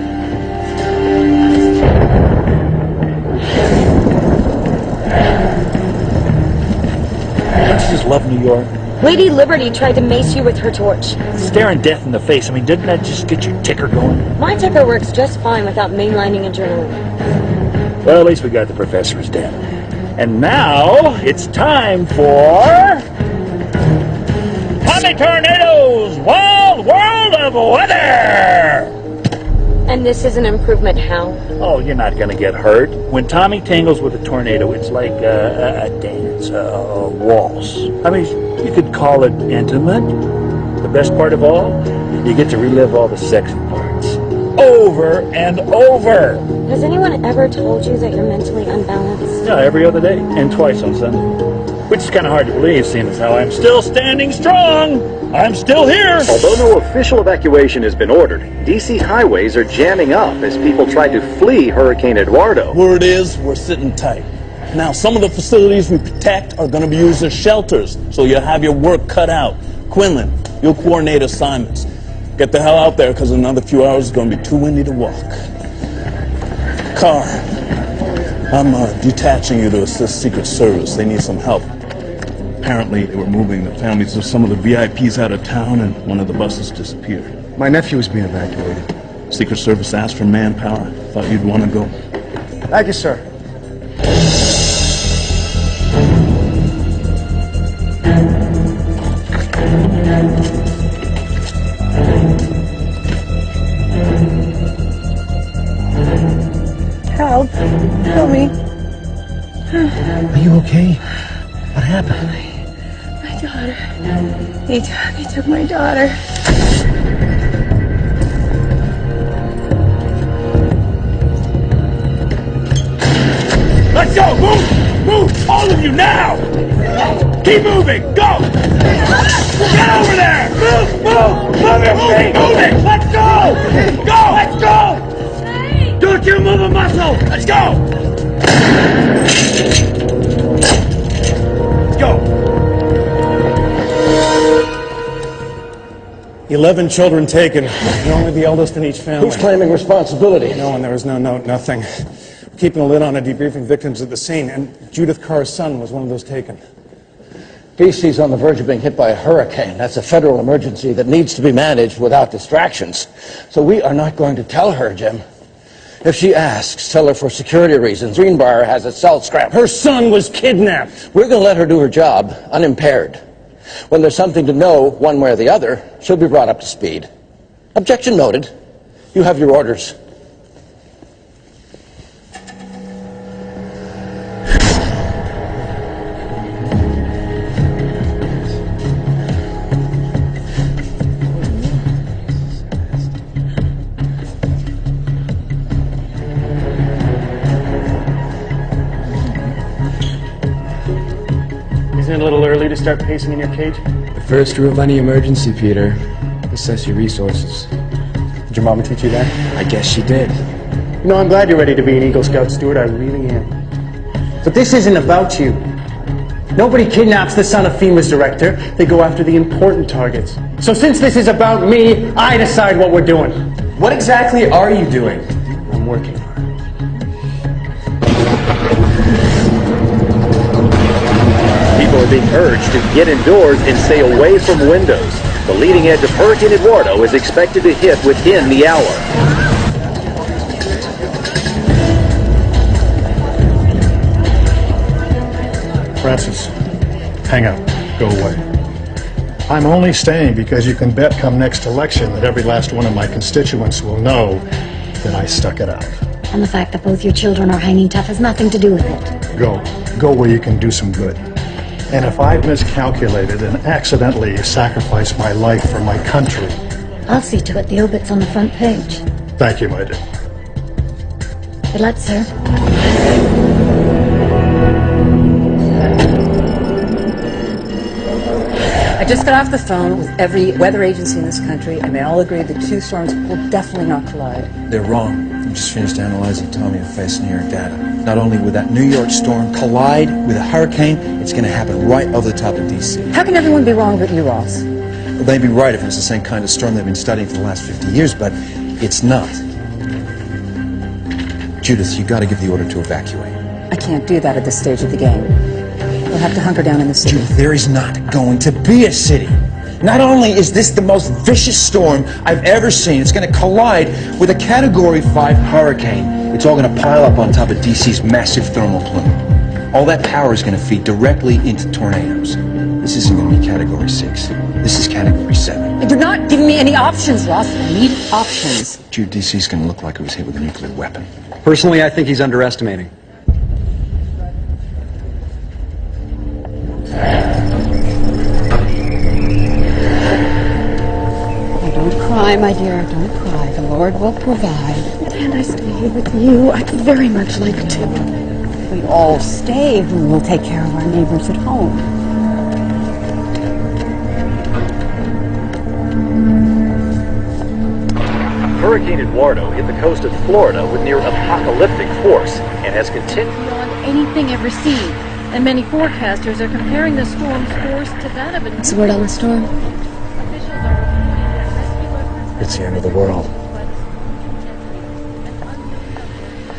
Don't you just love New York? Lady Liberty tried to mace you with her torch. Staring death in the face. I mean, didn't that just get your ticker going? My ticker works just fine without mainlining adrenaline. Well, at least we got the professors dead. And now it's time for Tommy Tornado's Wild World of Weather! And this is an improvement how? Oh, you're not going to get hurt. When Tommy tangles with a tornado, it's like a dance, a waltz. I mean, you could call it intimate. The best part of all, you get to relive all the sexy parts. Over and over! Has anyone ever told you that you're mentally unbalanced? Yeah, every other day, and twice on Sunday. Which is kind of hard to believe, seeing as how I'm still standing strong! I'm still here! Although no official evacuation has been ordered, D.C. highways are jamming up as people try to flee Hurricane Eduardo. Word is, we're sitting tight. Now, some of the facilities we protect are going to be used as shelters, so you'll have your work cut out. Quinlan, you'll coordinate assignments. Get the hell out there, because in another few hours it's going to be too windy to walk. Carr, I'm detaching you to assist Secret Service. They need some help. Apparently, they were moving the families of some of the VIPs out of town, and one of the buses disappeared. My nephew is being evacuated. Secret Service asked for manpower. Thought you'd want to go. Thank you, sir. Help. Help me. Are you okay? What happened? My daughter. They took my daughter. Let's go! Move! Move! All of you now! Keep moving! Go! Get over there! Move! Move! Move your feet! Move it! Let's go! Go! Let's go! Don't you move a muscle! Let's go! Let's go! 11 children taken. You're only the eldest in each family. Who's claiming responsibility? No one. There was no note, nothing. We're keeping a lid on debriefing victims at the scene, and Judith Carr's son was one of those taken. DC's on the verge of being hit by a hurricane. That's a federal emergency that needs to be managed without distractions. So we are not going to tell her, Jim. If she asks, tell her for security reasons. Greenbrier has a cell scrap. Her son was kidnapped. We're going to let her do her job, unimpaired. When there's something to know, one way or the other, she'll be brought up to speed. Objection noted. You have your orders. Isn't it a little early to start pacing in your cage? The first rule of any emergency, Peter. Assess your resources. Did your mama teach you that? I guess she did. You know, I'm glad you're ready to be an Eagle Scout steward. I really am. But this isn't about you. Nobody kidnaps the son of FEMA's director. They go after the important targets. So since this is about me, I decide what we're doing. What exactly are you doing? I'm working hard. People are being urged to get indoors and stay away from windows. The leading edge of Hurricane Eduardo is expected to hit within the hour. Francis, hang up. Go away. I'm only staying because you can bet come next election that every last one of my constituents will know that I stuck it out. And the fact that both your children are hanging tough has nothing to do with it. Go. Go where you can do some good. And if I've miscalculated and accidentally sacrificed my life for my country... I'll see to it the obit's on the front page. Thank you, my dear. Good luck, sir. I just got off the phone with every weather agency in this country, and they all agree the two storms will definitely not collide. They're wrong. I'm just finished analyzing Tommy and Face New York data. Not only will that New York storm collide with a hurricane, it's going to happen right over the top of D.C. How can everyone be wrong but you, Ross? Well, they'd be right if it was the same kind of storm they've been studying for the last 50 years, but it's not. Judith, you got to give the order to evacuate. I can't do that at this stage of the game. We'll have to hunker down in the city. Judith, there is not going to be a city. Not only is this the most vicious storm I've ever seen, it's going to collide with a Category 5 hurricane. It's all going to pile up on top of D.C.'s massive thermal plume. All that power is going to feed directly into tornadoes. This isn't going to be Category 6. This is Category 7. You're not giving me any options, Ross. I need options. Jude, D.C.'s going to look like it was hit with a nuclear weapon. Personally, I think he's underestimating. Don't cry, my dear. Don't cry. The Lord will provide. And I stay with you. I'd very much like to. We all stay. We will take care of our neighbors at home. Hurricane Eduardo hit the coast of Florida with near apocalyptic force and has continued beyond anything ever seen. And many forecasters are comparing the storm's force to that of a... What's the word on the storm? It's the end of the world.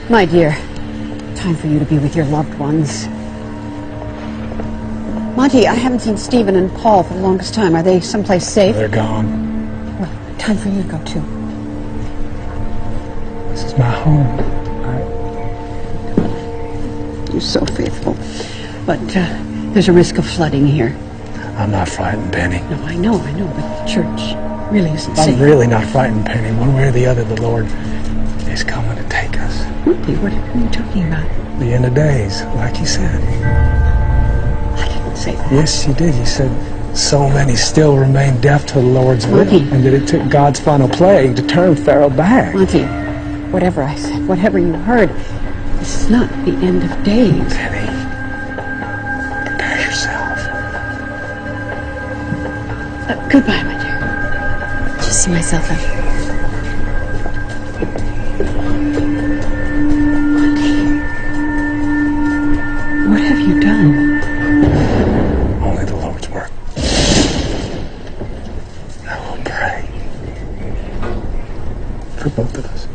My dear, time for you to be with your loved ones. Monty, I haven't seen Stephen and Paul for the longest time. Are they someplace safe? They're gone. Well, time for you to go too. This is my home. You're so faithful. But there's a risk of flooding here. I'm not frightened, Penny. No, I know, but the church really isn't safe. I'm really not frightened, Penny. One way or the other, the Lord is coming to take us. Monty, what are you talking about? The end of days, like you said. I didn't say that. Yes, you did. You said so many still remain deaf to the Lord's will, Monty. and that it took God's final plague to turn Pharaoh back. Monty, whatever I said, whatever you heard, this is not the end of days. Penny, prepare yourself. Goodbye, my dear. Just see myself out. What have you done? Only the Lord's work. I will pray for both of us.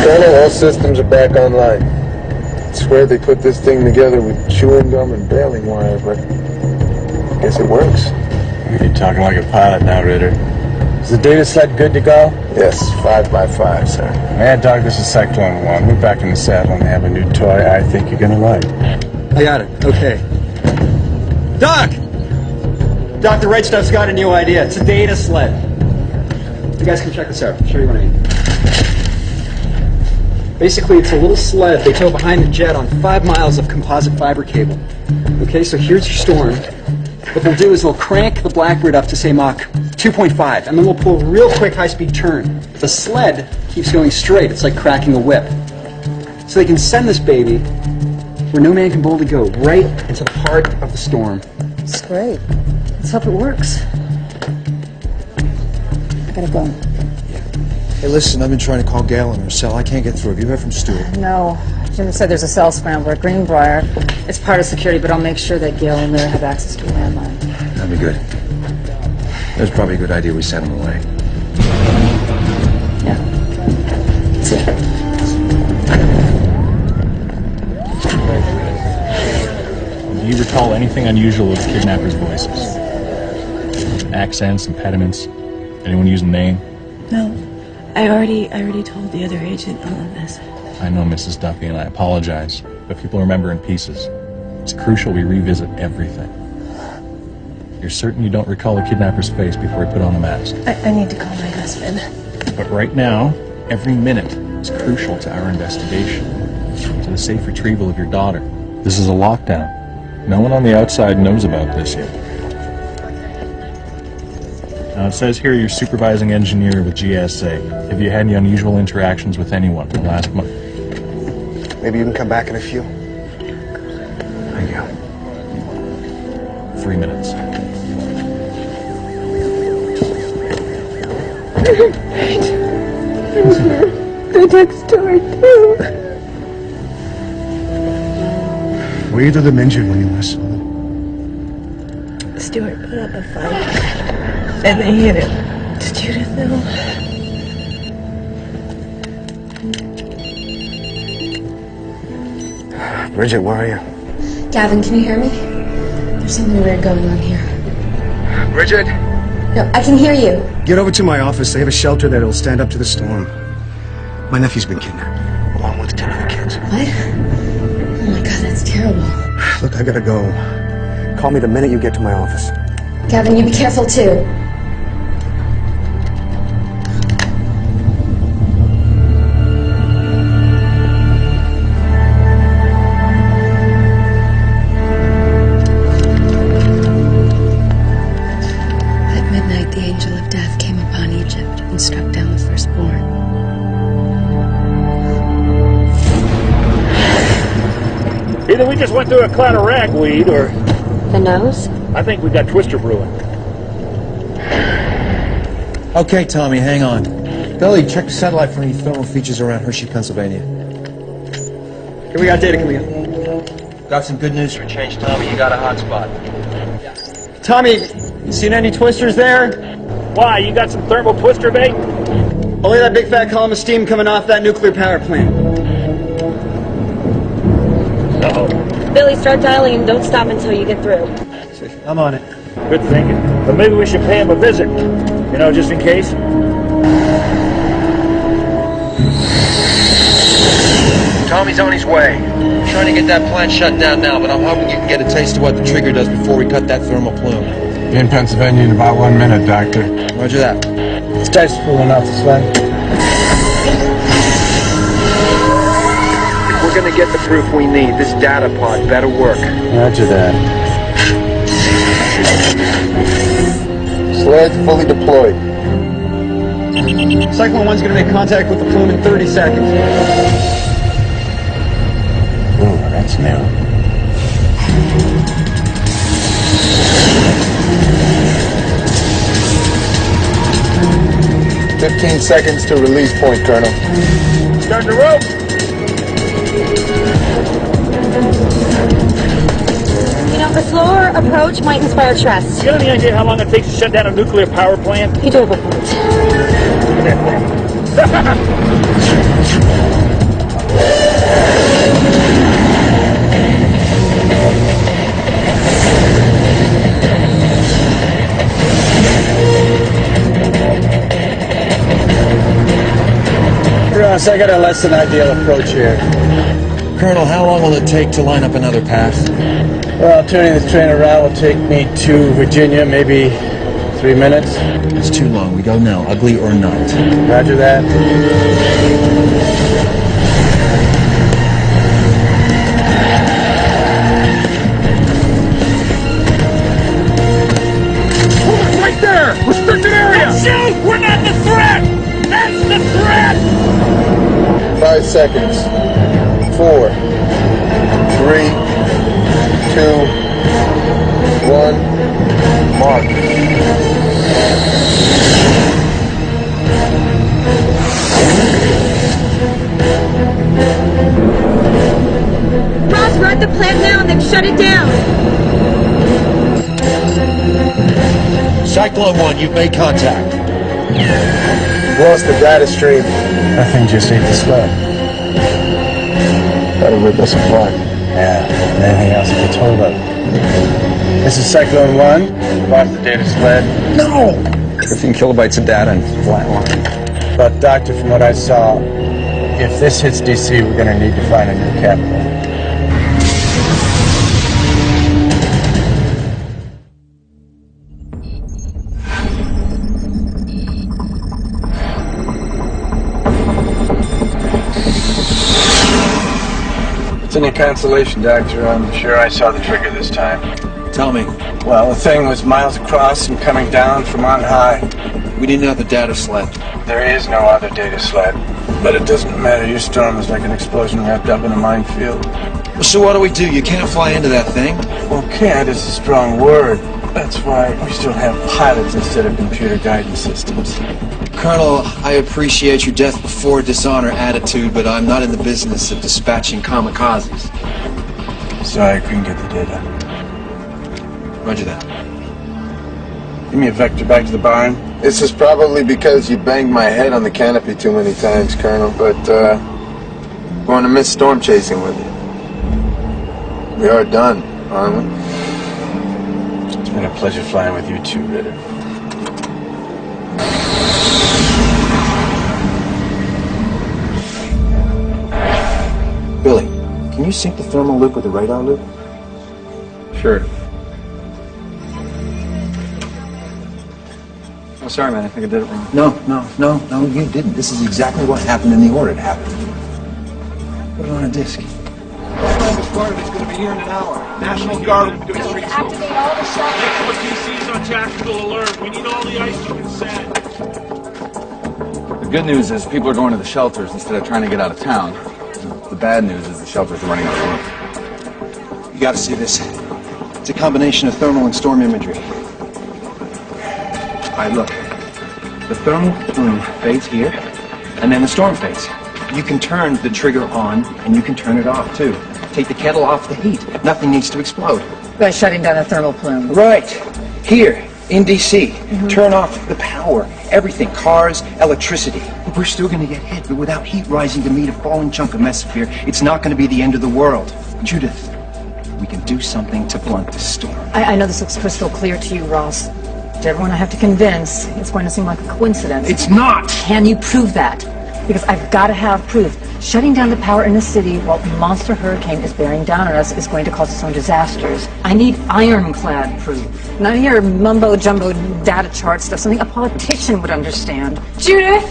Colonel, all systems are back online. I swear they put this thing together with chewing gum and baling wire, but I guess it works. You're talking like a pilot now, Ritter. Is the data set good to go? Yes, 5 by 5, sir. Mad Dog, this is Cyclone 1. We're back in the saddle and they have a new toy I think you're gonna like. I got it. Okay. Doc! Doc, the Right Stuff's got a new idea. It's a data sled. You guys can check this out. I'll show you what I mean. Basically, it's a little sled they tow behind the jet on 5 miles of composite fiber cable. Okay, so here's your storm. What they'll do is they'll crank the Blackbird up to, say, Mach 2.5, and then we'll pull a real quick high-speed turn. The sled keeps going straight. It's like cracking a whip. So they can send this baby where no man can boldly go, right into the heart of the storm. It's great. Let's hope it works. I gotta go. Hey, listen, I've been trying to call Gail in her cell. I can't get through. Have you heard from Stuart? No. Jim said there's a cell scrambler at Greenbrier. It's part of security, but I'll make sure that Gail and Larry have access to a landline. That'd be good. That's probably a good idea we send him away. Do you recall anything unusual with the kidnappers' voices? Accents, impediments? Anyone use a name? No. I already told the other agent all of this. I know, Mrs. Duffy, and I apologize, but people remember in pieces. It's crucial we revisit everything. You're certain you don't recall the kidnapper's face before he put on the mask? I need to call my husband. But right now, every minute is crucial to our investigation, to the safe retrieval of your daughter. This is a lockdown. No one on the outside knows about this yet. Now, it says here you're supervising engineer with GSA. Have you had any unusual interactions with anyone in the last month? Maybe you can come back in a few. Thank you. 3 minutes. The next door, too. Were either of them injured when you last saw them? Stuart put up a fight, and they hit him. Did Judith know? Bridget, where are you? Gavin, can you hear me? There's something weird going on here. Bridget? No, I can hear you. Get over to my office. They have a shelter that'll stand up to the storm. My nephew's been kidnapped, along with 10 other kids. What? Oh my God, that's terrible. Look, I gotta go. Call me the minute you get to my office. Gavin, you be careful too. At midnight, the angel of death came upon Egypt and struck down the firstborn. Either we just went through a cloud of ragweed, or... The nose? I think we got Twister brewing. Okay, Tommy, hang on. Billy, check the satellite for any thermal features around Hershey, Pennsylvania. Here we got data coming in. Got some good news for a change, Tommy. You got a hot spot. Tommy, you seen any twisters there? Why, you got some thermal twister bait? Only that big fat column of steam coming off that nuclear power plant. Uh-oh. Billy, start dialing and don't stop until you get through. I'm on it. Good thinking. But maybe we should pay him a visit. You know, just in case. Tommy's on his way. Trying to get that plant shut down now, but I'm hoping you can get a taste of what the trigger does before we cut that thermal plume. Be in Pennsylvania in about 1 minute, Doctor. Roger that. This guy's fooling off the sled. If we're gonna get the proof we need, this data pod better work. Roger that. Sled fully deployed. Cyclone 1's gonna make contact with the plume in 30 seconds. Ooh, that's new. "15 seconds to release point, Colonel." Starting to rope. You know, a slower approach might inspire trust. You have any idea how long it takes to shut down a nuclear power plant? You do have a point. Ross, I got a less than ideal approach here. Colonel, how long will it take to line up another path? Well, turning this train around will take me to Virginia, maybe 3 minutes. It's too long. We go now, ugly or not. Roger that. Right there! Restricted area! Shoot! We're not the threat! That's the threat! 5 seconds. 4, 3, 2, 1. Mark. Ross, we're at the plant now and then shut it down. Cyclone 1, you've made contact. Lost the data stream. That thing just ate the sled. Gotta rip us apart. Yeah, and anything else that gets hold of. This is Cyclone 1. Lost the data sled. No! 15 kilobytes of data and flatline. But, Doctor, from what I saw, if this hits DC, we're gonna need to find a new capital. It's any consolation, Doctor. I'm sure I saw the trigger this time. Tell me. Well, the thing was miles across and coming down from on high. We need another data sled. There is no other data sled. But it doesn't matter. Your storm is like an explosion wrapped up in a minefield. So what do we do? You can't fly into that thing. Well, can't is a strong word. That's why we still have pilots instead of computer guidance systems. Colonel, I appreciate your death before dishonor attitude, but I'm not in the business of dispatching kamikazes. Sorry, I couldn't get the data. Roger that. Give me a vector back to the barn. This is probably because you banged my head on the canopy too many times, Colonel, but, going to miss storm chasing with you. We are done, aren't we? It's been a pleasure flying with you too, Ritter. Billy, can you sync the thermal loop with the radar loop? Sure. Oh, sorry, man. I think I did it wrong. No, you didn't. This is exactly what happened in the order it happened. Put it on a disc. This guard is going to be here in an hour. National Guard will be doing street sweep. Activate all the shelters. DC's on tactical alert. We need all the ice you can send. The good news is people are going to the shelters instead of trying to get out of town. The bad news is the shelters are running out of room. You got to see this. It's a combination of thermal and storm imagery. All right, look. The thermal plume fades here, and then the storm fades. You can turn the trigger on, and you can turn it off, too. Take the kettle off the heat. Nothing needs to explode. By shutting down the thermal plume. Right. Here, in D.C. Turn off the power. Everything. Cars, electricity. We're still going to get hit, but without heat rising to meet a falling chunk of mesosphere, it's not going to be the end of the world. Judith, we can do something to blunt the storm. I know this looks crystal clear to you, Ross. To everyone I have to convince, it's going to seem like a coincidence. It's not! Can you prove that? Because I've got to have proof. Shutting down the power in the city while the monster hurricane is bearing down on us is going to cause its own disasters. I need ironclad proof. None of your mumbo-jumbo data chart stuff, something a politician would understand. Judith!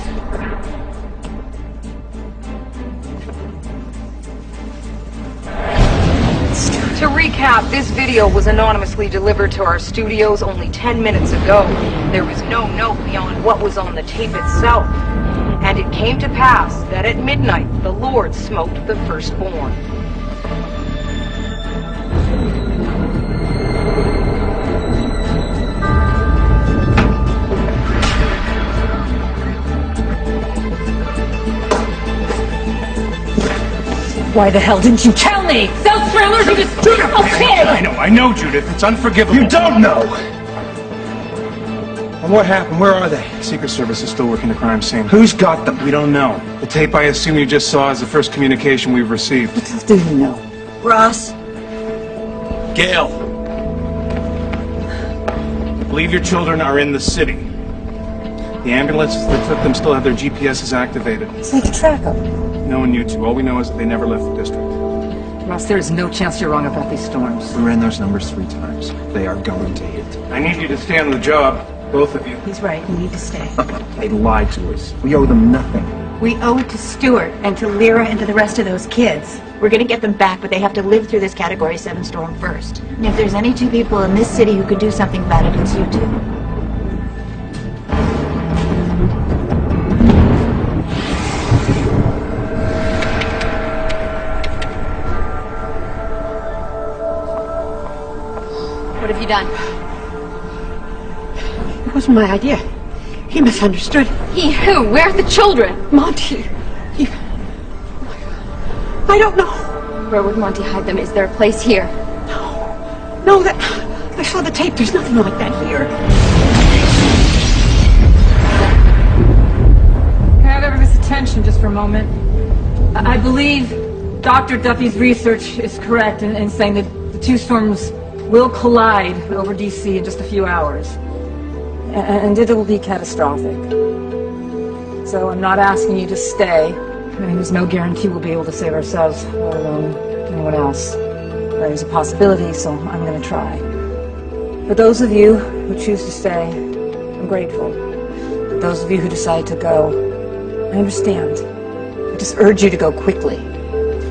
To recap, this video was anonymously delivered to our studios only 10 minutes ago. There was no note beyond what was on the tape itself. And it came to pass that at midnight the Lord smote the firstborn. Why the hell didn't you tell me? Those scramblers, you just typical kid! I know, Judith. It's unforgivable. You don't know! And what happened? Where are they? Secret Service is still working the crime scene. Who's got them? We don't know. The tape I assume you just saw is the first communication we've received. What the hell do you know? Ross? Gail! I believe your children are in the city. The ambulances that took them still have their GPSs activated. So you can track them. No one knew to. All we know is that they never left the district. Ross, there is no chance you're wrong about these storms. We ran those numbers 3 times. They are going to hit. I need you to stay on the job. Both of you. He's right. We need to stay. They lied to us. We owe them nothing. We owe it to Stuart and to Lyra and to the rest of those kids. We're going to get them back, but they have to live through this Category 7 storm first. And if there's any 2 people in this city who could do something about it, it's you 2. What have you done? It wasn't my idea. He misunderstood. He who? Where are the children? Monty. I don't know. Where would Monty hide them? Is there a place here? No, I saw the tape. There's nothing like that here. attention just for a moment. I believe Dr. Duffy's research is correct in saying that the two storms will collide over D.C. in just a few hours. And it will be catastrophic. So I'm not asking you to stay. I mean, there's no guarantee we'll be able to save ourselves, let alone anyone else. There's a possibility, so I'm going to try. For those of you who choose to stay, I'm grateful. For those of you who decide to go, I understand. I just urge you to go quickly.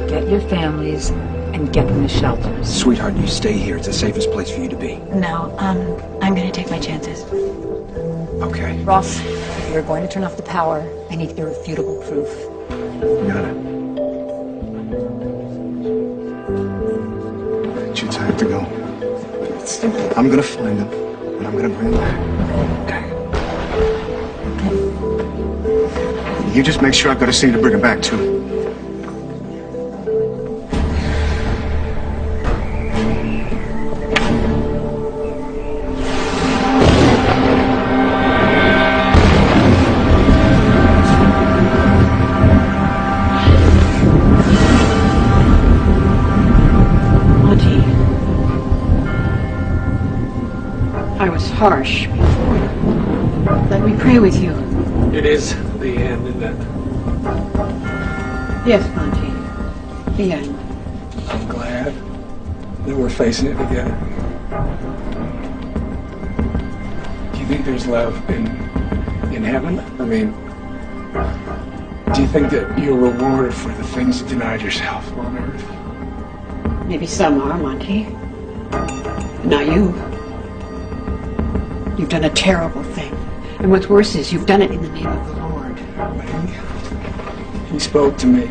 Get your families and get them to shelters. Sweetheart, you stay here. It's the safest place for you to be. No, I'm gonna take my chances. Okay. Ross, if you're going to turn off the power, I need irrefutable proof. Got it. Shoots, I have to go. I'm gonna find them, and I'm gonna bring them back. Okay. You just make sure I've got a city to bring them back to. I was harsh before. Let me pray with you. It is the end, isn't it? Yes, Monty. The end. I'm glad that we're facing it together. Do you think there's love in heaven? I mean, do you think that you're rewarded for the things you denied yourself on earth? Maybe some are, Monty. Not you. You've done a terrible thing. And what's worse is you've done it in the name of the Lord. He spoke to me.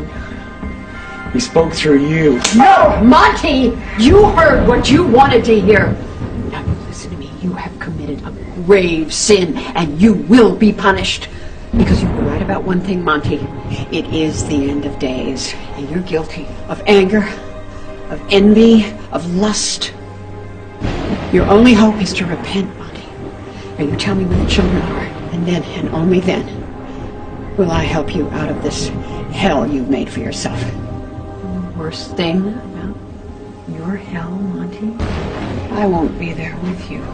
He spoke through you. No, Monty! You heard what you wanted to hear. Now you listen to me. You have committed a grave sin, and you will be punished. Because you were right about one thing, Monty. It is the end of days, and you're guilty of anger, of envy, of lust. Your only hope is to repent, Monty. And you tell me where the children are, and then, and only then, will I help you out of this hell you've made for yourself. The worst thing about your hell, Monty, I won't be there with you.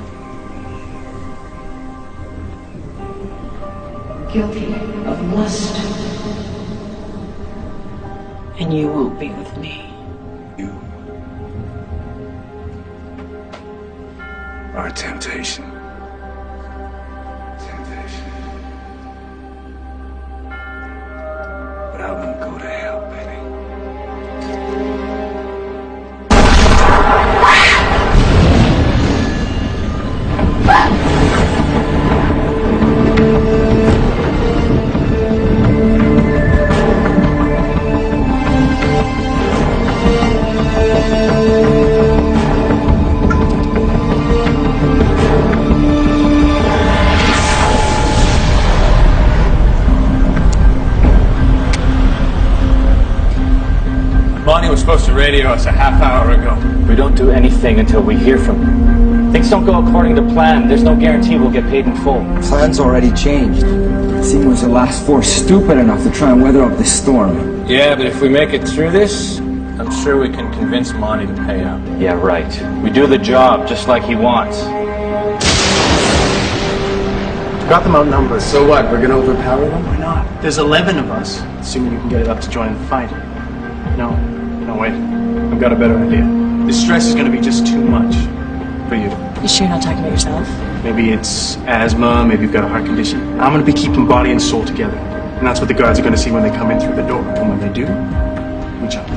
Guilty of lust, and you won't be with me. You are temptation. But I won't go to hell, baby. Bonnie was supposed to radio us a half hour ago. We don't do anything until we hear from her. Things don't go according to plan. There's no guarantee we'll get paid in full. Plans already changed. Seeing was the last four stupid enough to try and weather up this storm. Yeah, but if we make it through this, I'm sure we can convince Monty to pay out. Yeah, right. We do the job just like he wants. Got them outnumbered. So what, we're gonna overpower them? Why not? There's 11 of us, assuming you can get it up to join the fight. No, wait. I've got a better idea. This stress is going to be just too much for you. You sure you're not talking about yourself? Maybe it's asthma, maybe you've got a heart condition. I'm going to be keeping body and soul together. And that's what the guards are going to see when they come in through the door. And when they do, we jump.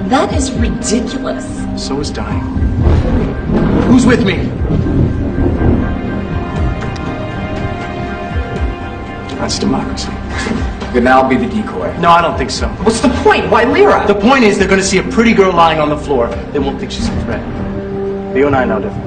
That is ridiculous. So is dying. Who's with me? That's democracy. Then I'll be the decoy. No, I don't think so. What's the point? Why Lyra? The point is they're going to see a pretty girl lying on the floor. They won't think she's a threat. You and I know different.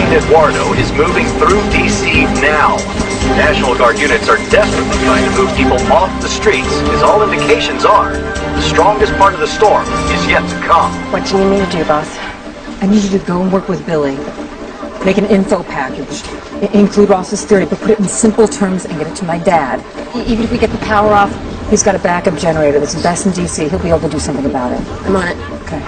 D.J.A.F.R.O is moving through D.C. now. National Guard units are desperately trying to move people off the streets, as all indications are the strongest part of the storm is yet to come. What do you need me to do, boss? I need you to go and work with Billy. Make an info package. Include Ross's theory, but put it in simple terms and get it to my dad. Even if we get the power off, he's got a backup generator that's the best in D.C. He'll be able to do something about it. I'm on it. Okay.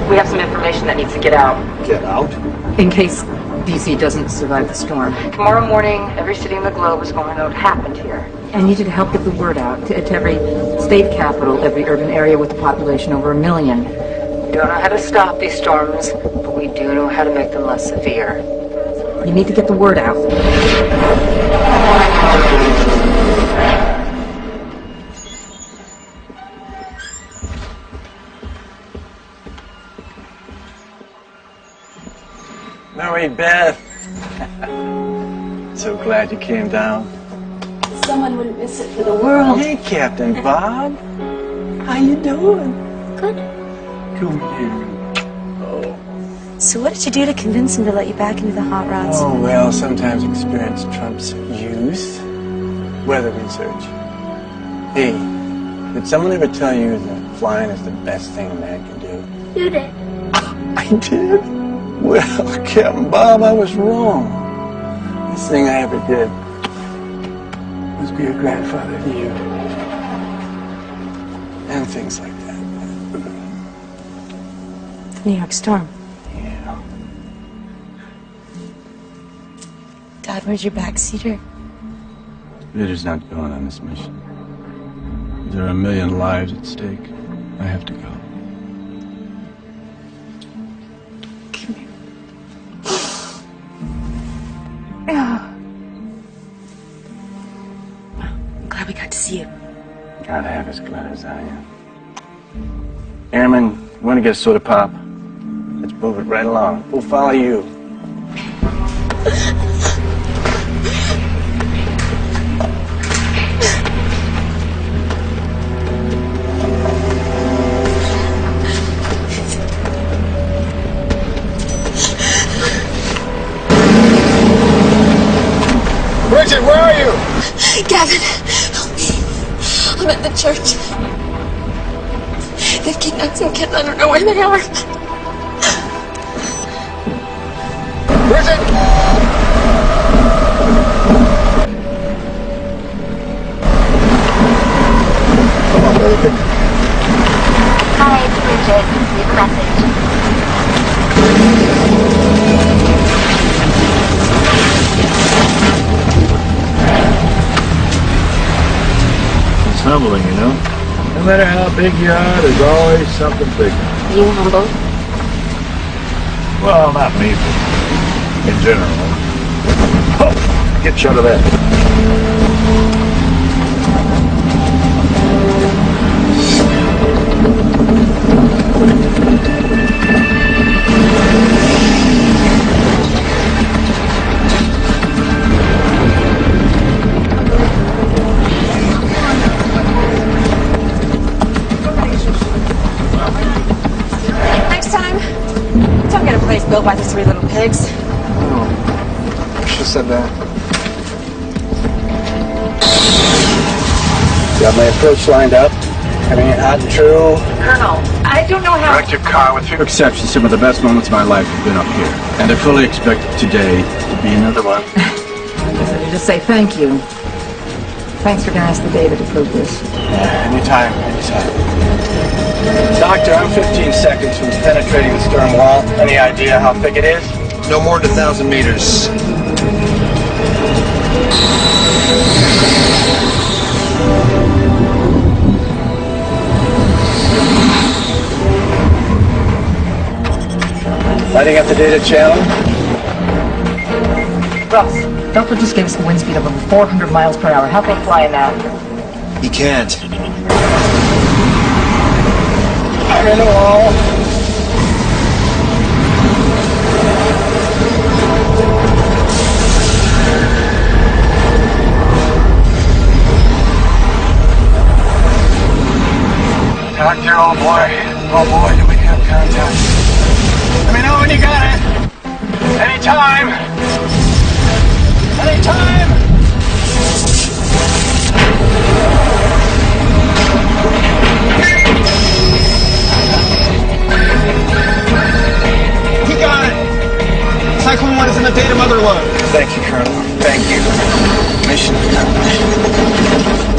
We have some information that needs to get out. Get out? In case D.C. doesn't survive the storm. Tomorrow morning, every city in the globe is going to know what happened here. I need you to help get the word out to every state capital, every urban area with a population over 1 million. We don't know how to stop these storms, but we do know how to make them less severe. You need to get the word out. Mary Beth. So glad you came down. Someone wouldn't miss it for the world. Hey, Captain Bob. How you doing? Good. Come here. So what did you do to convince him to let you back into the hot rods? Oh, well, sometimes experience trumps youth. Weather research. Hey, did someone ever tell you that flying is the best thing a man can do? You did. I did? Well, Captain Bob, I was wrong. Best thing I ever did was be a grandfather to you. And things like that. The New York storm. Yeah. Dad, where's your backseater? Ritter's not going on this mission. There are 1 million lives at stake. I have to go. I'm glad we got to see you. Gotta have as glad as I am. Airman, you want to get a soda pop? Let's move it right along. We'll follow you. Bridget, where are you? Gavin, help me. I'm at the church. They've kidnapped some kids. I don't know where they are. Bridget! Come on, baby. Hi, it's Bridget. Leave a message. It's humbling, you know. No matter how big you are, there's always something bigger. You humble? Well, not me, but in general. Oh, get a shot of that. Next time, don't get a place built by the 3 little pigs. Oh, she said that. Got my approach lined up. Having it hot and true. Colonel, I don't know how... Direct your car with few exceptions. Some of the best moments of my life have been up here. And I fully expect today to be another one. I guess I should just say thank you. Thanks for giving us the data to prove this. Yeah, anytime. Doctor, I'm 15 seconds from penetrating the stern wall. Any idea how thick it is? No more than 1,000 meters. Lighting up the data channel. Ross, Delta just gave us a wind speed of over 400 miles per hour. How can they fly in that? He can't. I'm in the wall. Doctor, oh boy, do we have contact? Let me know when you got it. Any Anytime! Anytime! He got it! Cyclone 1 is in the data mother load. Thank you, Colonel. Thank you. Mission accomplished.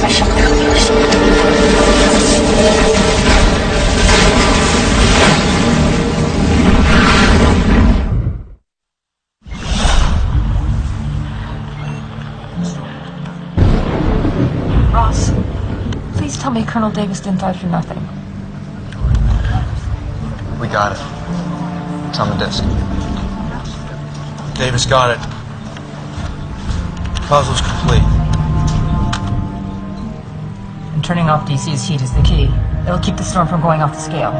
Mission accomplished. Ross, please tell me Colonel Davis didn't die for nothing. We got it. It's on the desk. Davis got it. Puzzle's complete. And turning off DC's heat is the key. It'll keep the storm from going off the scale.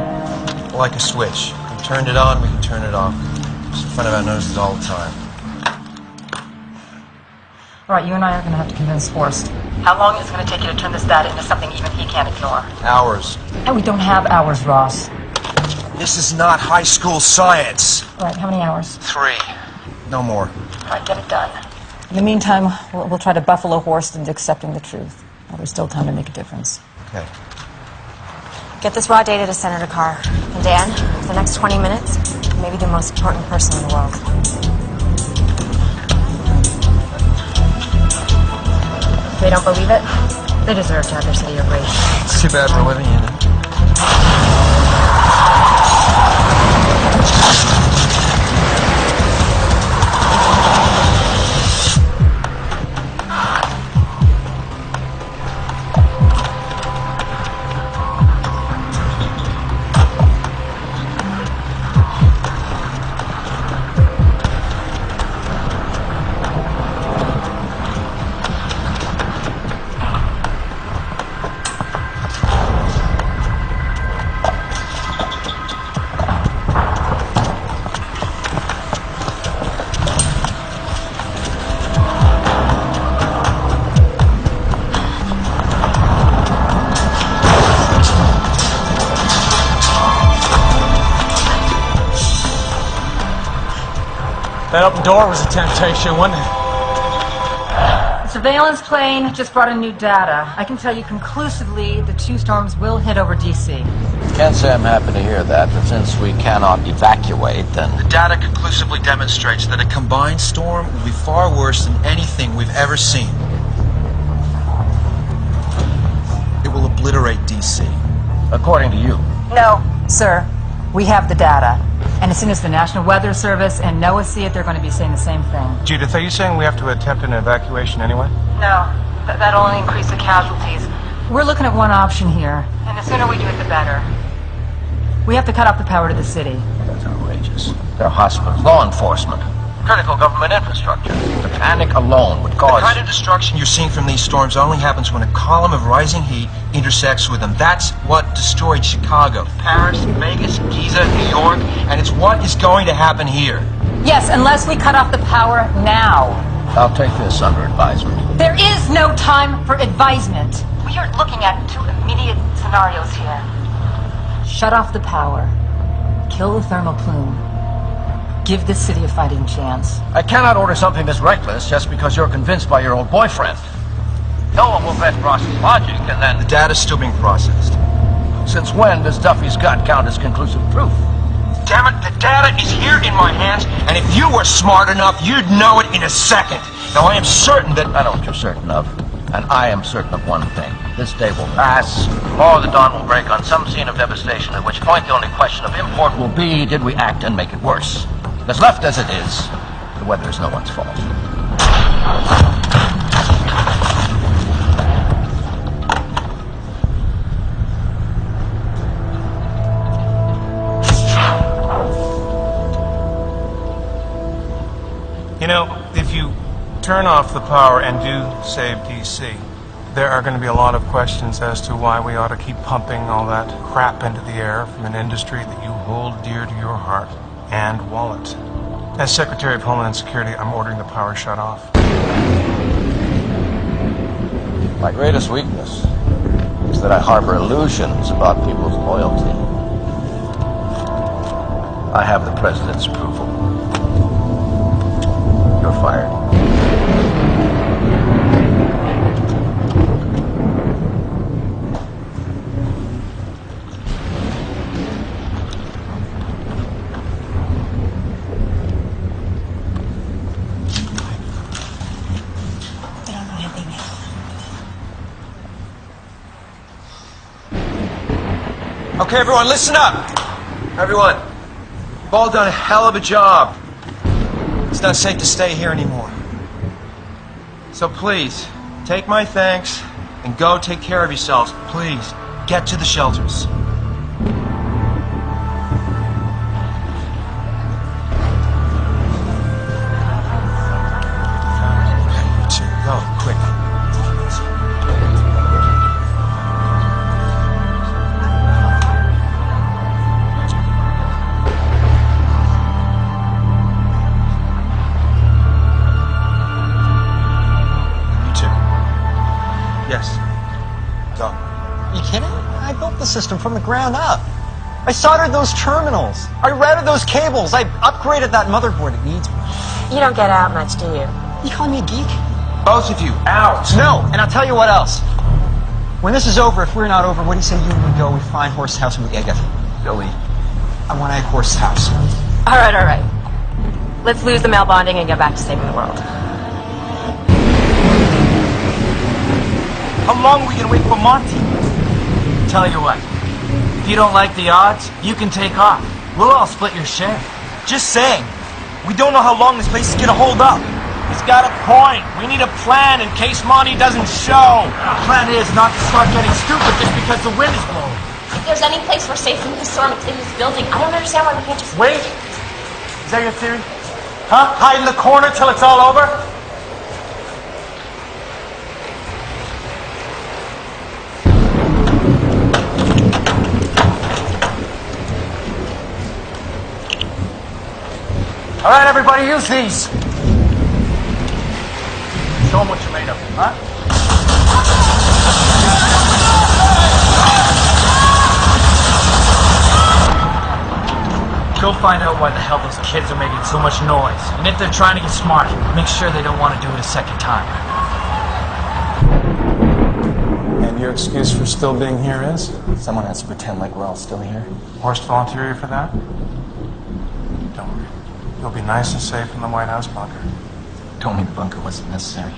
Like a switch. We turned it on, we can turn it off. It's in front of our noses all the time. All right, you and I are going to have to convince Forrest. How long is it going to take you to turn this data into something even he can't ignore? Hours. And we don't have hours, Ross. This is not high school science. All right, how many hours? 3. No more. All right, get it done. In the meantime, we'll try to buffalo Horst into accepting the truth. Well, there's still time to make a difference. Okay. Get this raw data to Senator Carr. And Dan, for the next 20 minutes, you may be the most important person in the world. If they don't believe it, they deserve to have their city erased. It's too bad we're living in it. That open door was a temptation, wasn't it? The surveillance plane just brought in new data. I can tell you conclusively the 2 storms will hit over D.C. Can't say I'm happy to hear that, but since we cannot evacuate, then... The data conclusively demonstrates that a combined storm will be far worse than anything we've ever seen. It will obliterate D.C. According to you. No, sir. We have the data. And as soon as the National Weather Service and NOAA see it, they're going to be saying the same thing. Judith, are you saying we have to attempt an evacuation anyway? No, that'll only increase the casualties. We're looking at one option here, and the sooner we do it, the better. We have to cut off the power to the city. That's outrageous. There are hospitals, law enforcement, critical government infrastructure. The panic alone would cause... The kind of destruction you're seeing from these storms only happens when a column of rising heat intersects with them. That's what destroyed Chicago, Paris, Vegas, Giza, New York, and it's what is going to happen here. Yes, unless we cut off the power now. I'll take this under advisement. There is no time for advisement. We are looking at 2 immediate scenarios here. Shut off the power. Kill the thermal plume. Give this city a fighting chance. I cannot order something this reckless just because you're convinced by your old boyfriend. No one will vet Ross's logic, and then... The data's still being processed. Since when does Duffy's gut count as conclusive proof? Damn it, the data is here in my hands, and if you were smart enough, you'd know it in a second. Now, I am certain that... I know what you're certain of, and I am certain of one thing. This day will pass, or the dawn will break on some scene of devastation, at which point the only question of import will be, did we act and make it worse? Because left as it is, the weather is no one's fault. You know, if you turn off the power and do save DC, there are going to be a lot of questions as to why we ought to keep pumping all that crap into the air from an industry that you hold dear to your heart and wallet. As Secretary of Homeland Security, I'm ordering the power shut off. My greatest weakness is that I harbor illusions about people's loyalty. I have the President's approval. you're fired. They don't know anything now. Okay, everyone, listen up. Everyone, you've all done a hell of a job. It's not safe to stay here anymore. So please, take my thanks and go take care of yourselves. Please, get to the shelters. Go, quick. Yes. Go. You kidding? I built the system from the ground up. I soldered those terminals. I routed those cables. I upgraded that motherboard. It needs me. You don't get out much, do you? You calling me a geek? Both of you, out! No, and I'll tell you what else. When this is over, if we're not over, what do you say you and me go, we find Horse House and we egg it? Billy, I want to egg Horse House. All right. Let's lose the male bonding and get back to saving the world. How long are we gonna wait for Monty? Tell you what, if you don't like the odds, you can take off. We'll all split your share. Just saying, we don't know how long this place is gonna hold up. He's got a point. We need a plan in case Monty doesn't show. The plan is not to start getting stupid just because the wind is blowing. If there's any place we're safe from this storm, it's in this building. I don't understand why we can't just wait. Is that your theory? Huh? Hide in the corner till it's all over? All right, everybody, use these. Show them what you're made of, huh? Go find out why the hell those kids are making so much noise. And if they're trying to get smart, make sure they don't want to do it a second time. And your excuse for still being here is? Someone has to pretend like we're all still here. Horst volunteer you for that? Don't worry. You'll be nice and safe in the White House bunker. Told me the bunker wasn't necessary.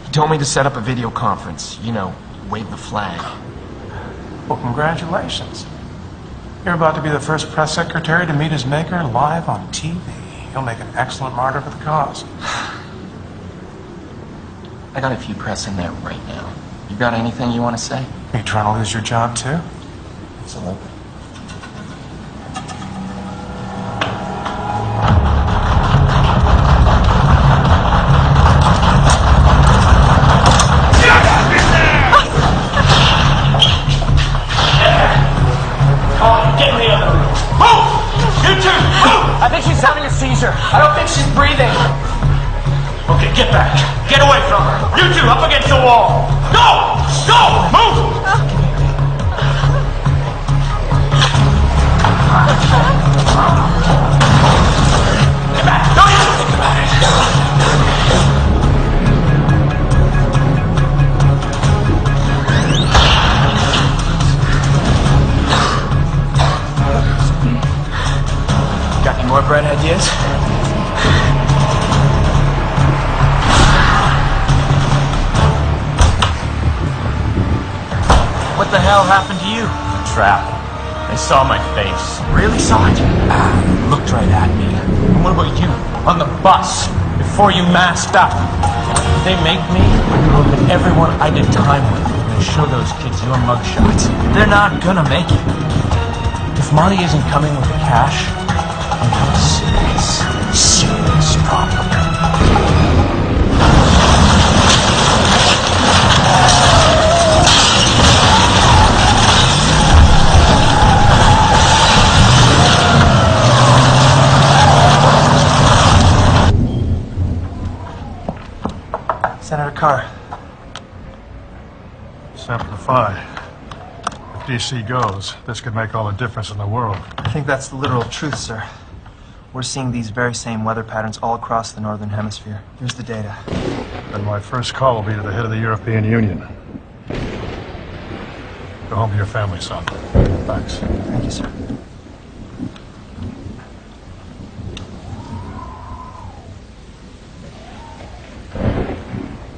He told me to set up a video conference. You know, wave the flag. Well, congratulations. You're about to be the first press secretary to meet his maker live on TV. You'll make an excellent martyr for the cause. I got a few press in there right now. You got anything you want to say? Are you trying to lose your job, too? Absolutely. I think she's having a seizure. I don't think she's breathing. Okay, get back. Get away from her. You two, up against the wall. Go! Go! Move! Get back. Don't even think about it. Got any more bread ideas? What the hell happened to you? Trap. They saw my face. Really saw it? Looked right at me. And what about you? On the bus, before you masked up. If they make me, look at everyone I did time with and show those kids your mugshots. They're not gonna make it. If Monty isn't coming with the cash, we have a serious problem. Senator Carr. Simplify. If DC goes, this could make all the difference in the world. I think that's the literal truth, sir. We're seeing these very same weather patterns all across the northern hemisphere. Here's the data. Then my first call will be to the head of the European Union. Go home to your family, son. Thanks. Thank you, sir.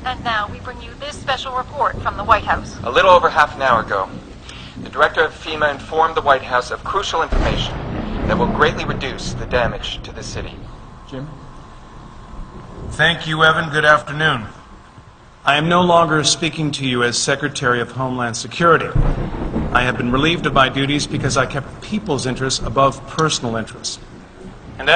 And now we bring you this special report from the White House. A little over half an hour ago, the director of FEMA informed the White House of crucial information that will greatly reduce the damage to the city. Jim? Thank you, Evan. Good afternoon. I am no longer speaking to you as Secretary of Homeland Security. I have been relieved of my duties because I kept people's interests above personal interests. And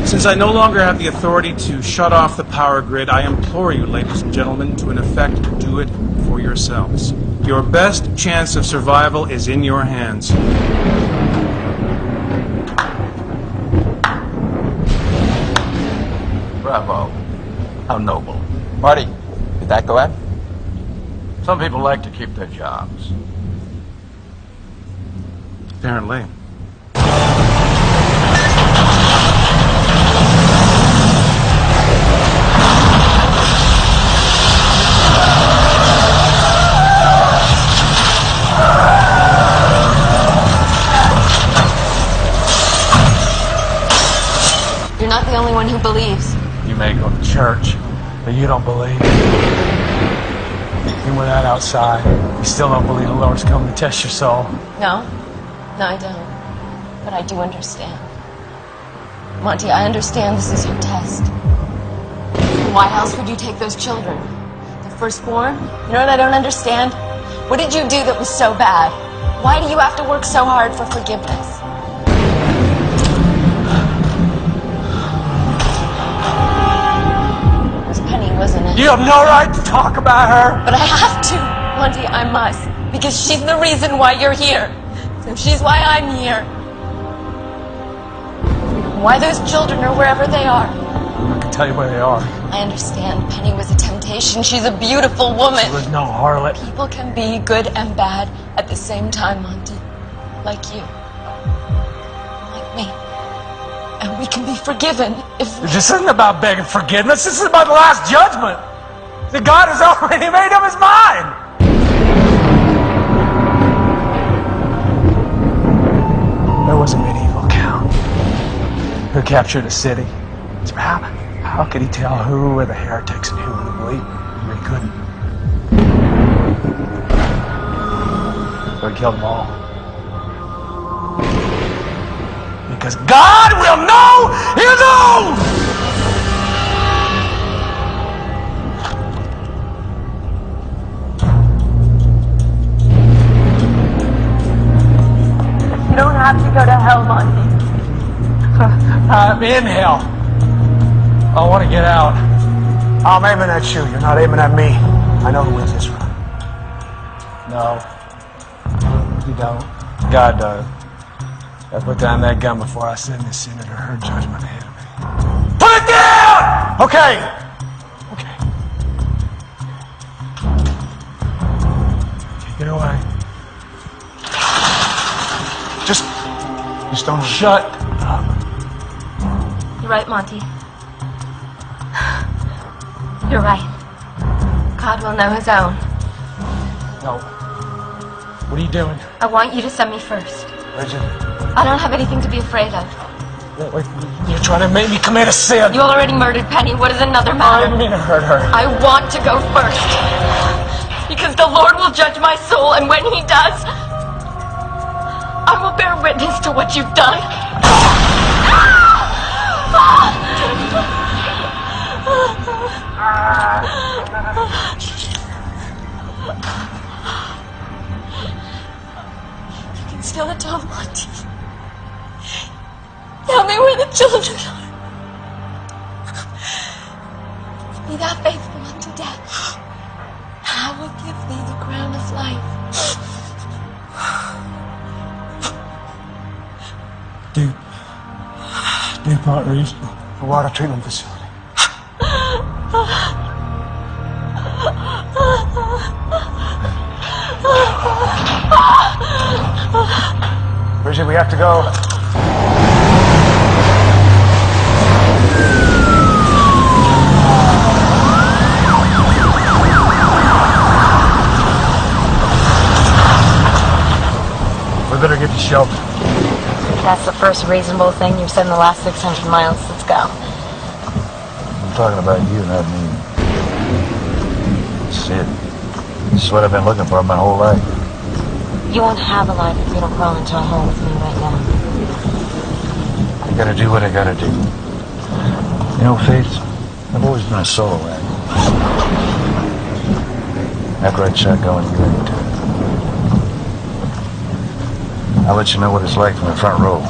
since I no longer have the authority to shut off the power grid, I implore you, ladies and gentlemen, to in effect do it for yourselves. Your best chance of survival is in your hands. Bravo. How noble. Marty, did that go out? Some people like to keep their jobs. Apparently. You're not the only one who believes. You may go to church, but you don't believe. Even with that outside, you still don't believe the Lord's coming to test your soul. No, I don't. But I do understand. Monty, I understand this is your test. Why else would you take those children? The firstborn? You know what I don't understand? What did you do that was so bad? Why do you have to work so hard for forgiveness? It was Penny, wasn't it? You have no right to talk about her. But I have to, Monty, I must. Because she's the reason why you're here. So she's why I'm here. Why those children are wherever they are. I can tell you where they are. I understand Penny was a temptation. She's a beautiful woman. She was no harlot. People can be good and bad at the same time, Monty. Like you. Like me. And we can be forgiven if we... This isn't about begging forgiveness. This is about the last judgment. The God has already made up his mind. There was a medieval count who captured a city. So how could he tell who were the heretics and who were the believers? He couldn't. So he killed them all. Because God will know his own! You don't have to go to hell, Monty. I'm in hell. I want to get out. I'm aiming at you. You're not aiming at me. I know who wins this run. No. You don't. God does. I put down that gun before I send this sinner to her judgment ahead of me. Put it down! Okay. Okay. Take it away. Just don't shut up. You're right, Monty. You're right. God will know his own. No. What are you doing? I want you to send me first. Bridget. I don't have anything to be afraid of. Wait, you're trying to make me commit a sin. You already murdered Penny. What is another matter? I didn't mean to hurt her. I want to go first. Because the Lord will judge my soul, and when he does, I will bear witness to what you've done. You can still atone, Monty. Tell me where the children are. Be that faithful unto death, and I will give thee the crown of life. Deep arteries, a water treatment facility. Bridget, we have to go. We better get to shelter. That's the first reasonable thing you've said in the last 600 miles. Let's go. I'm talking about you, not me. That's it. This is what I've been looking for my whole life. You won't have a life if you don't crawl into a hole with me right now. I gotta do what I gotta do. You know, Faith, I've always been a solo act. After I check going, you're into it. I'll let you know what it's like from the front row.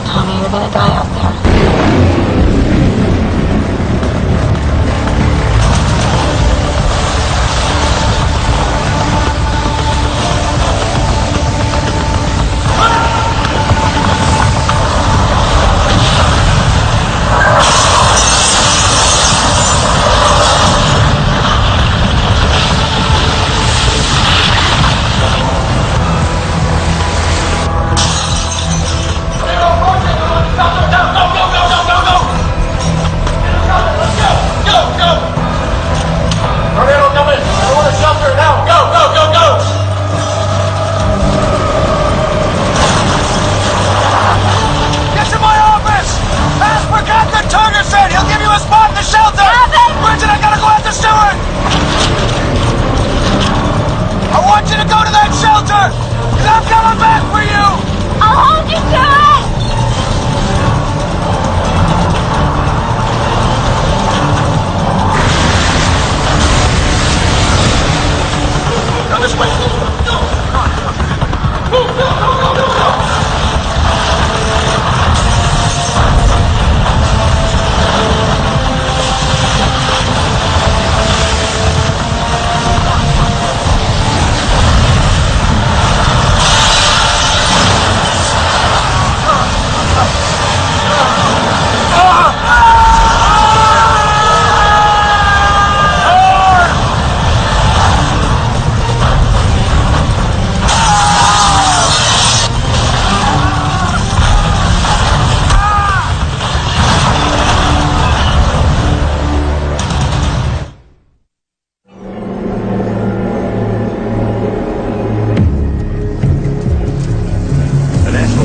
Tommy, you're gonna die out there.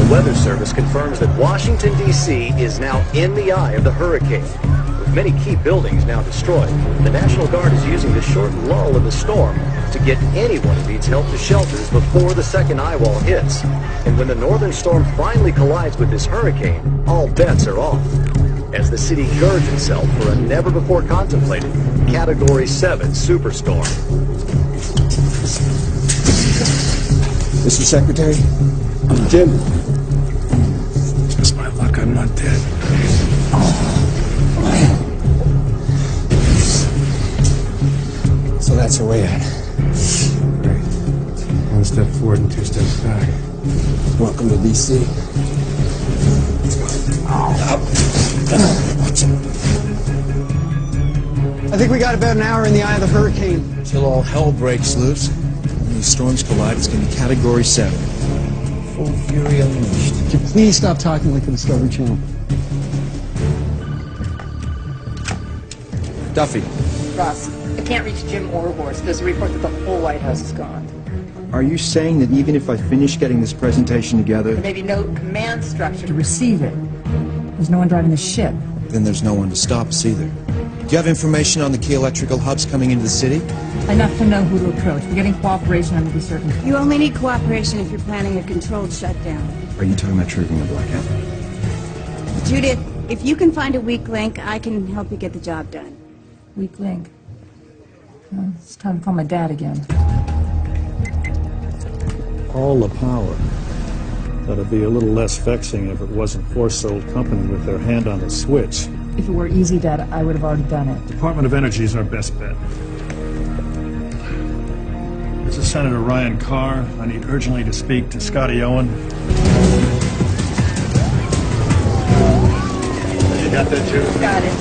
Weather Service confirms that Washington, D.C. is now in the eye of the hurricane. With many key buildings now destroyed, the National Guard is using the short lull in the storm to get anyone who needs help to shelters before the second eye wall hits. And when the northern storm finally collides with this hurricane, all bets are off, as the city girds itself for a never-before-contemplated Category 7 superstorm. Mr. Secretary? Jim. Just my luck, I'm not dead. So that's where we're at. Great. One step forward and two steps back. Welcome to D.C. I think we got about an hour in the eye of the hurricane. Till all hell breaks loose. When these storms collide, it's going to be Category 7. Full fury unleashed. Could you please stop talking like the Discovery Channel? Duffy, Ross, I can't reach Jim or Horst. There's a report that the whole White House is gone. are you saying that even if I finish getting this presentation together, There may be no command structure to receive it. There's no one driving the ship. then there's no one to stop us either? Do you have information on the key electrical hubs coming into the city? Enough to know who to approach. We're getting cooperation under these circumstances. You only need cooperation if you're planning a controlled shutdown. Are you talking about triggering a blackout? Judith, if you can find a weak link, I can help you get the job done. Weak link. Well, it's time to call my dad again. All the power. That'd be a little less vexing if it wasn't Force-sold company with their hand on the switch. If it were easy, Dad, I would have already done it. Department of Energy is our best bet. This is Senator Ryan Carr. I need urgently to speak to Scotty Owen. You got that, too? Got it.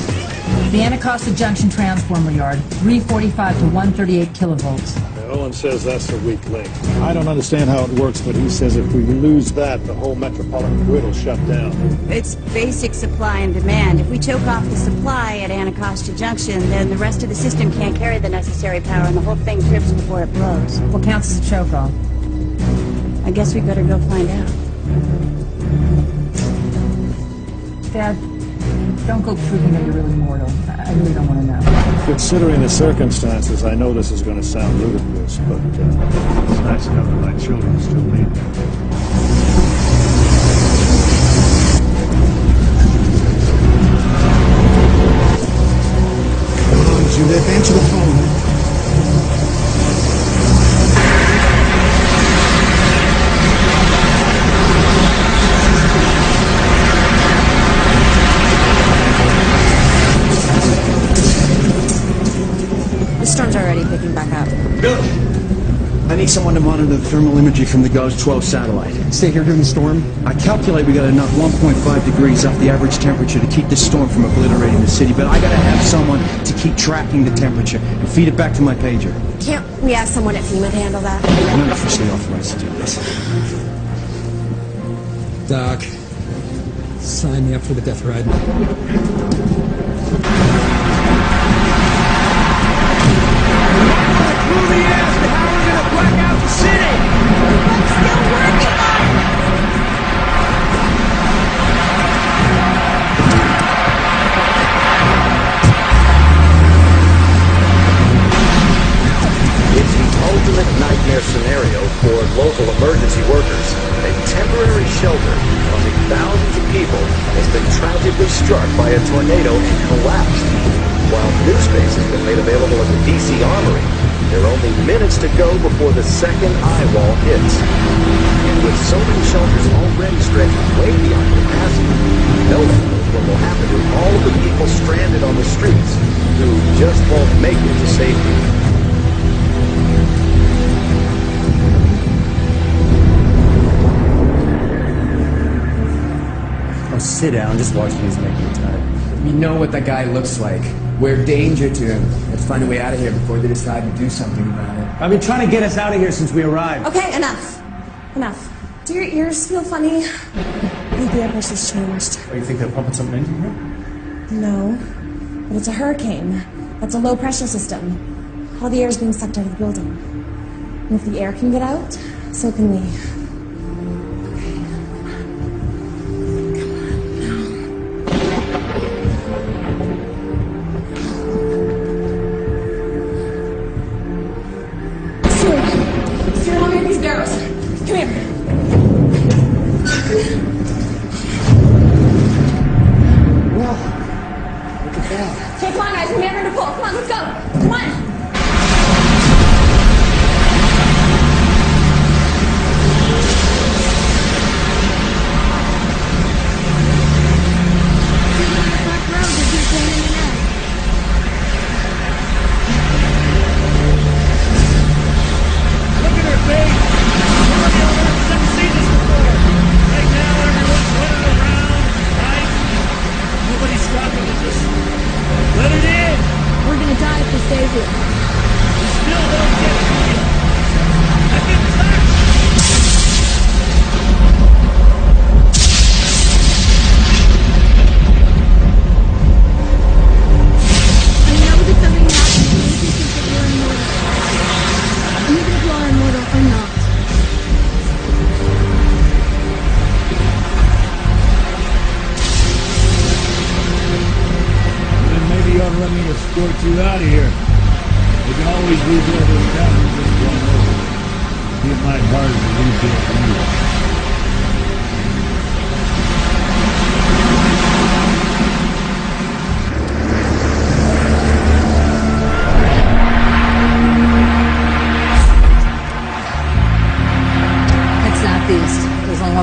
The Anacostia Junction transformer yard, 345 to 138 kilovolts. Owen says that's the weak link. I don't understand how it works, but he says if we lose that, the whole metropolitan grid will shut down. It's basic supply and demand. If we choke off the supply at Anacostia Junction, then the rest of the system can't carry the necessary power and the whole thing trips before it blows. What counts as a choke-off? I guess we better go find out. Dad, don't go proving that you're really mortal. I really don't want to know. Considering the circumstances, I know this is going to sound ludicrous, but it's nice to know that my children still need me. Come on, Judith, answer the phone. The storm's already picking back up. Billy! I need someone to monitor the thermal imagery from the Gauss 12 satellite. Stay here during the storm? I calculate we got enough 1.5 degrees off the average temperature to keep this storm from obliterating the city, but I gotta have someone to keep tracking the temperature and feed it back to my pager. Can't we ask someone at FEMA to handle that? I'm not officially authorized to do this. Doc, sign me up for the death ride. Scenario for local emergency workers. A temporary shelter causing thousands of people has been tragically struck by a tornado and collapsed. While new space has been made available at the D.C. Armory, there are only minutes to go before the second eye wall hits. And with so many shelters already stretched way beyond capacity, no one knows what will happen to all of the people stranded on the streets who just won't make it to safety. Sit down, just watch these making me tired. We know what that guy looks like. We're danger to him. Let's find a way out of here before they decide to do something about it. I've been trying to get us out of here since we arrived. Okay, enough. Enough. Do your ears feel funny? I think the air pressure's changed. Oh, you think they're pumping something into here? No, but it's a hurricane. That's a low pressure system. All the air is being sucked out of the building. And if the air can get out, so can we.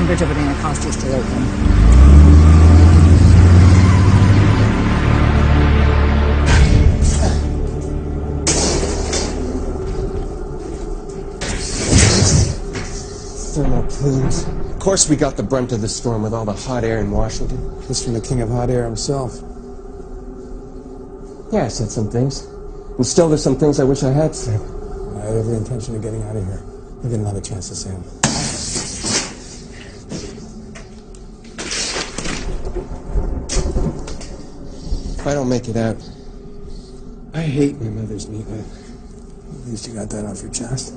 Bridge over to Anacostia is still open. Thermal plumes. Of course we got the brunt of the storm with all the hot air in Washington. This from the king of hot air himself. Yeah, I said some things. And still there's some things I wish I had said. I had every intention of getting out of here. I'll get another chance to say them. If I don't make it out, I hate my mother's meatloaf. At least you got that off your chest.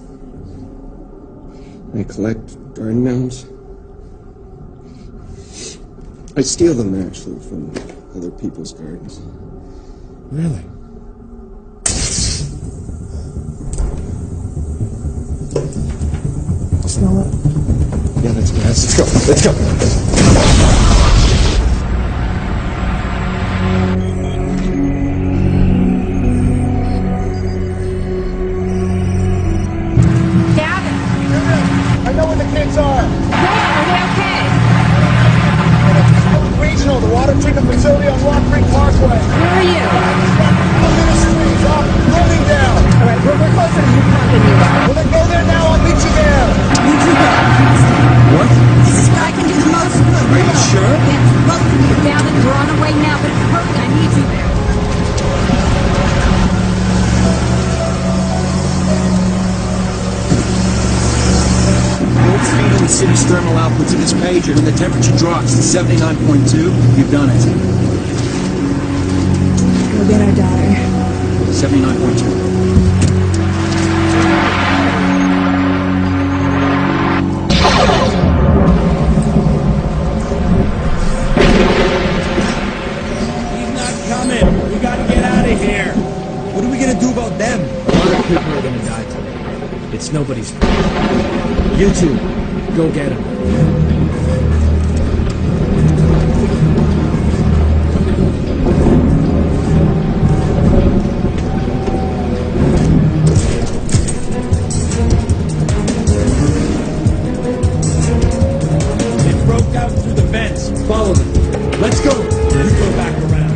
I collect garden gnomes. I steal them, actually, from other people's gardens. Really? Smell it? Yeah, that's good. Let's go. Let's go. I know where the kids are. Are they okay? Regional, the water treatment facility on Rock Creek Parkway. Where are you? Ministries up, running down. All right, we're closer to Yukon than you are. Well, then go there now. I'll meet you there. You two go. What? This guy can do the most good. Are you sure? Yes, both of you. Down and we're on our way now, but it's hurry. I need you there. You're feeding the city's thermal output to this pager, and the temperature drops to 79.2. You've done it. Go get our daughter. 79.2. He's not coming. We gotta get out of here. What are we gonna do about them? A lot of people are gonna die today. It's nobody's fault. You two, go get him. It broke out through the vents. Follow them. Let's go. Let's go back around.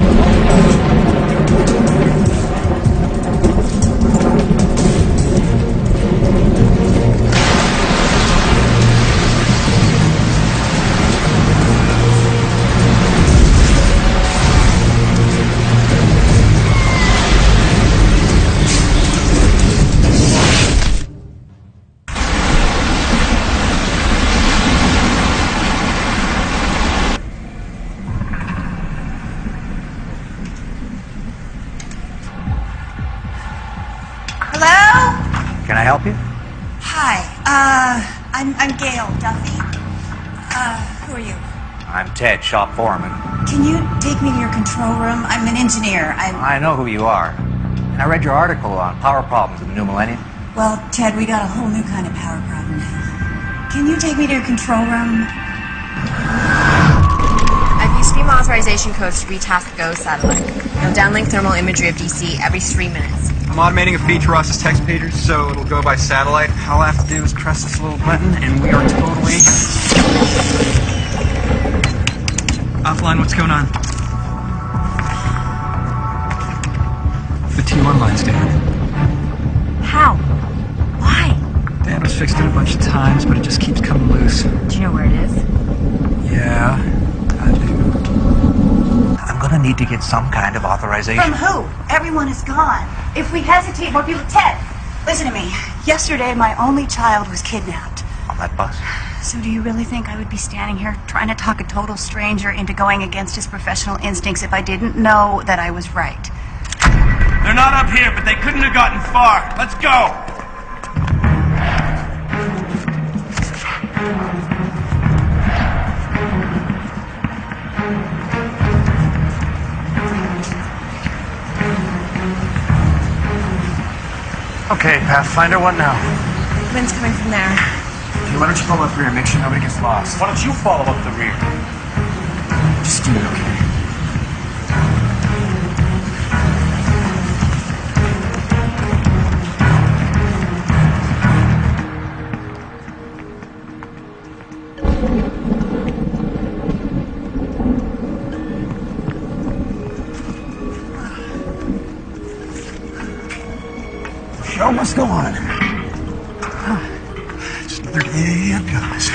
Hello? Can I help you? Hi. I'm Gail Duffy. Who are you? I'm Ted, shop foreman. Can you take me to your control room? I'm an engineer. I know who you are. And I read your article on power problems in the new millennium. Well, Ted, we got a whole new kind of power problem now. Can you take me to your control room? I've used FEMA authorization codes to retask the GO satellite. It'll downlink thermal imagery of DC every 3 minutes. I'm automating a feed to Ross's text pagers, so it'll go by satellite. All I have to do is press this little button, and we are totally offline. What's going on? The T1 line's down. How? Why? Damage fixed it a bunch of times, but it just keeps coming loose. Do you know where it is? Yeah, I do. I'm gonna need to get some kind of authorization. From who? Everyone is gone. If we hesitate, more people... Ted, listen to me. Yesterday, my only child was kidnapped. On that bus? So do you really think I would be standing here trying to talk a total stranger into going against his professional instincts if I didn't know that I was right? They're not up here, but they couldn't have gotten far. Let's go! Okay, Pathfinder, what now? Wind's coming from there. Okay, why don't you follow up the rear? Make sure nobody gets lost. Why don't you follow up the rear? Just do it, okay? Show must go on. Just another day of guys.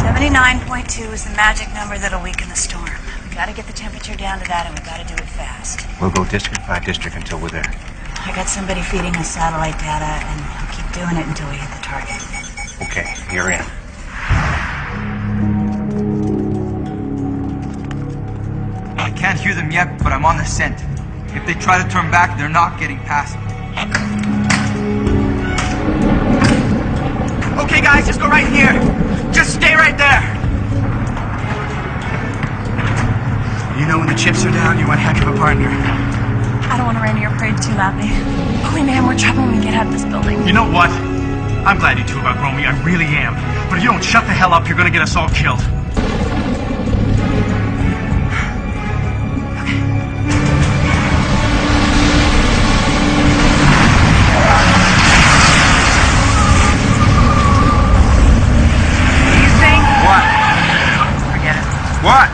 79.2 is the magic number that'll weaken the storm. We Gotta get the temperature down to that, and we gotta do it fast. We'll go district by district until we're there. I got somebody feeding us satellite data, and he'll keep doing it until we hit the target. Okay, you're in. I can't hear them yet, but I'm on the scent. If they try to turn back, they're not getting past me. Okay, guys, just go right here. Just stay right there. You know, when the chips are down, you're one heck of a partner. I don't want to rain your parade too loudly. Holy man, we're trouble when we get out of this building. You know what? I'm glad you two have outgrown me. I really am. But if you don't shut the hell up, you're gonna get us all killed. What?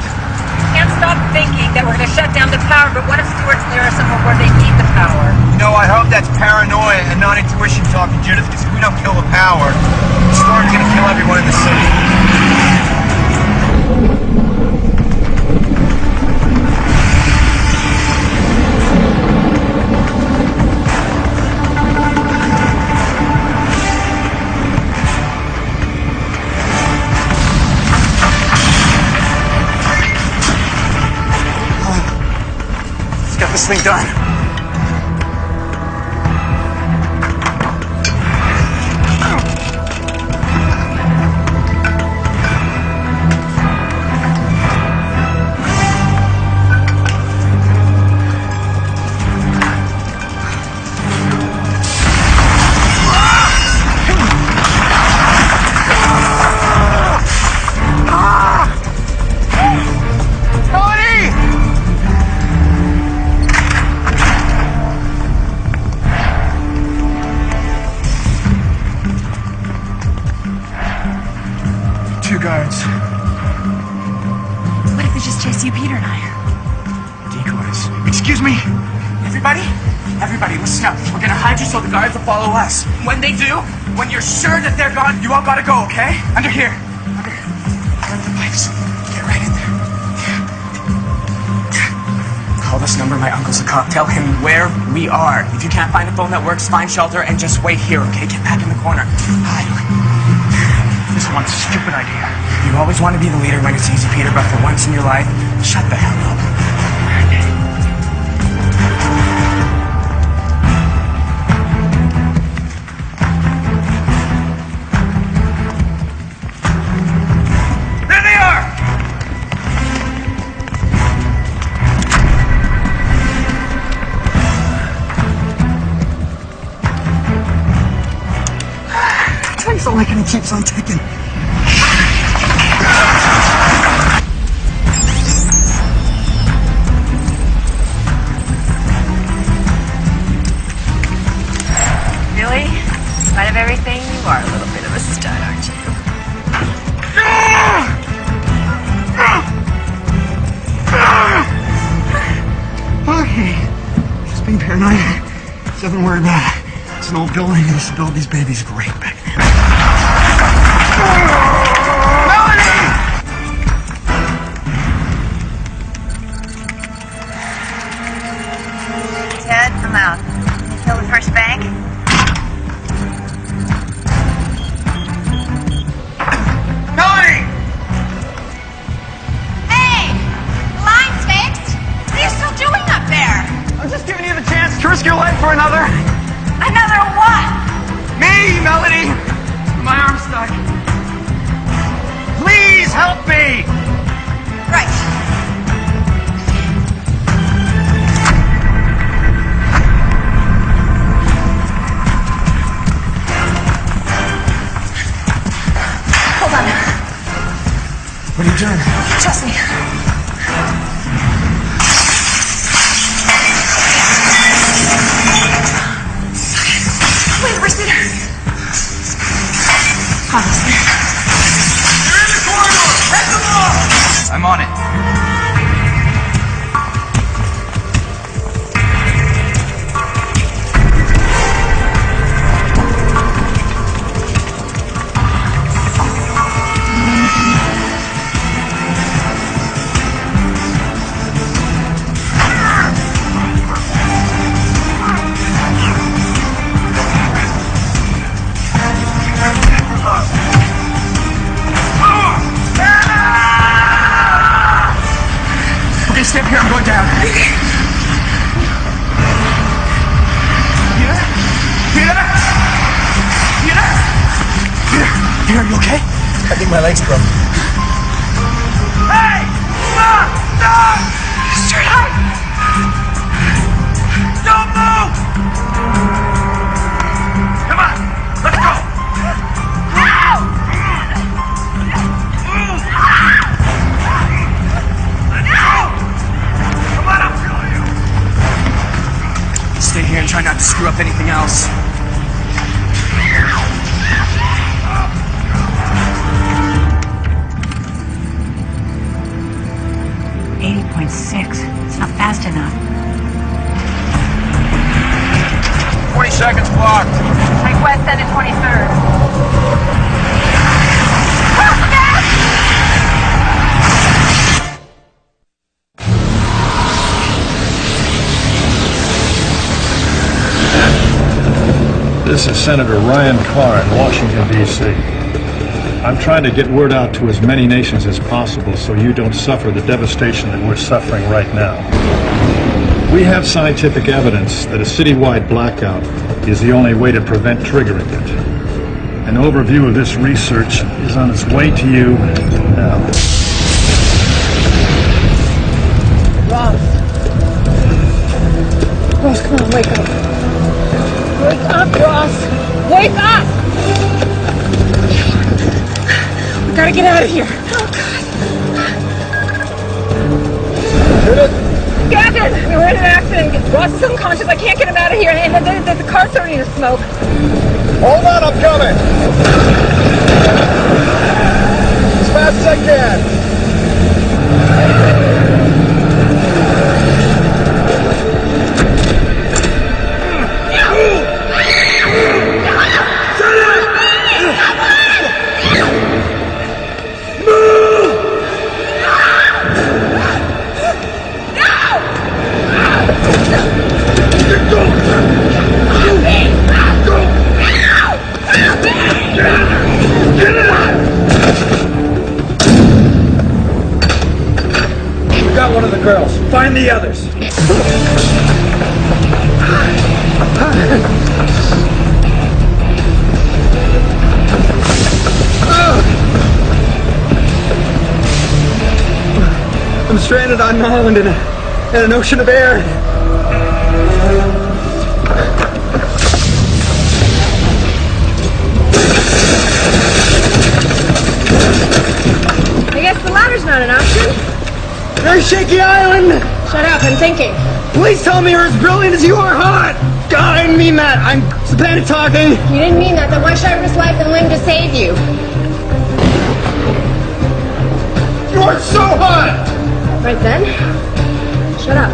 Can't stop thinking that we're going to shut down the power, but what if Stewart's near us somewhere where they need the power? You know, I hope that's paranoia and not intuition talking, Judith, because if we don't kill the power, the storm's gonna kill everyone in the city. Let's get this thing done. Guards. What if they just chase you, Peter and I? Decoys. Excuse me? Everybody? Everybody, listen up. We're gonna hide you so the guards will follow us. When they do, when you're sure that they're gone, you all gotta go, okay? Under here. Under the pipes. Get right in there. Call this number, my uncle's a cop. Tell him where we are. If you can't find a phone that works, find shelter and just wait here, okay? Get back in the corner. Hide. This one's a stupid idea. You always want to be the leader when it's easy, Peter, but for once in your life, shut the hell up. There they are! Time's not like it keeps on ticking. Really? In spite of everything, you are a little bit of a stud, aren't you? Okay. Just being paranoid. Nothing to worry about. It's an old building. They used to build these babies great back then. Ted, I'm out. You kill the first bank? Melanie! Hey! The line's fixed! What are you still doing up there? I'm just giving you the chance to risk your life for another. Another what? Me, Melanie! My arm's stuck. Please help me! Right. Hold on. What are you doing? Trust me. Wait, where's Peter? Honestly. You're in the corridor! Head them off! I'm on it. Here, are you okay? I think my leg's broke. Hey! Stop! Stop! Straight high! Don't move! Come on, let's go! Come on, I'll kill you! Stay here and try not to screw up anything else. 80.6. It's not fast enough. 20 seconds blocked. Request send at 23rd. This is Senator Ryan Carr in Washington, D.C. I'm trying to get word out to as many nations as possible so you don't suffer the devastation that we're suffering right now. We have scientific evidence that a citywide blackout is the only way to prevent triggering it. An overview of this research is on its way to you now. Ross, come on, wake up. Wake up, Ross! Wake up! We gotta get out of here. Oh, God. Captain! We were in an accident. Ross is unconscious. I can't get him out of here. And the car's starting to smoke. Hold on, I'm coming! As fast as I can! We got one of the girls. Find the others. I'm stranded on an island in an ocean of air. I guess the ladder's not an option. Very shaky island. Shut up, I'm thinking. Please tell me you're as brilliant as you are hot. God, I didn't mean that. I'm Savannah talking. You didn't mean that, then why should I risk life and limb to save you? You are so hot. Right then, shut up.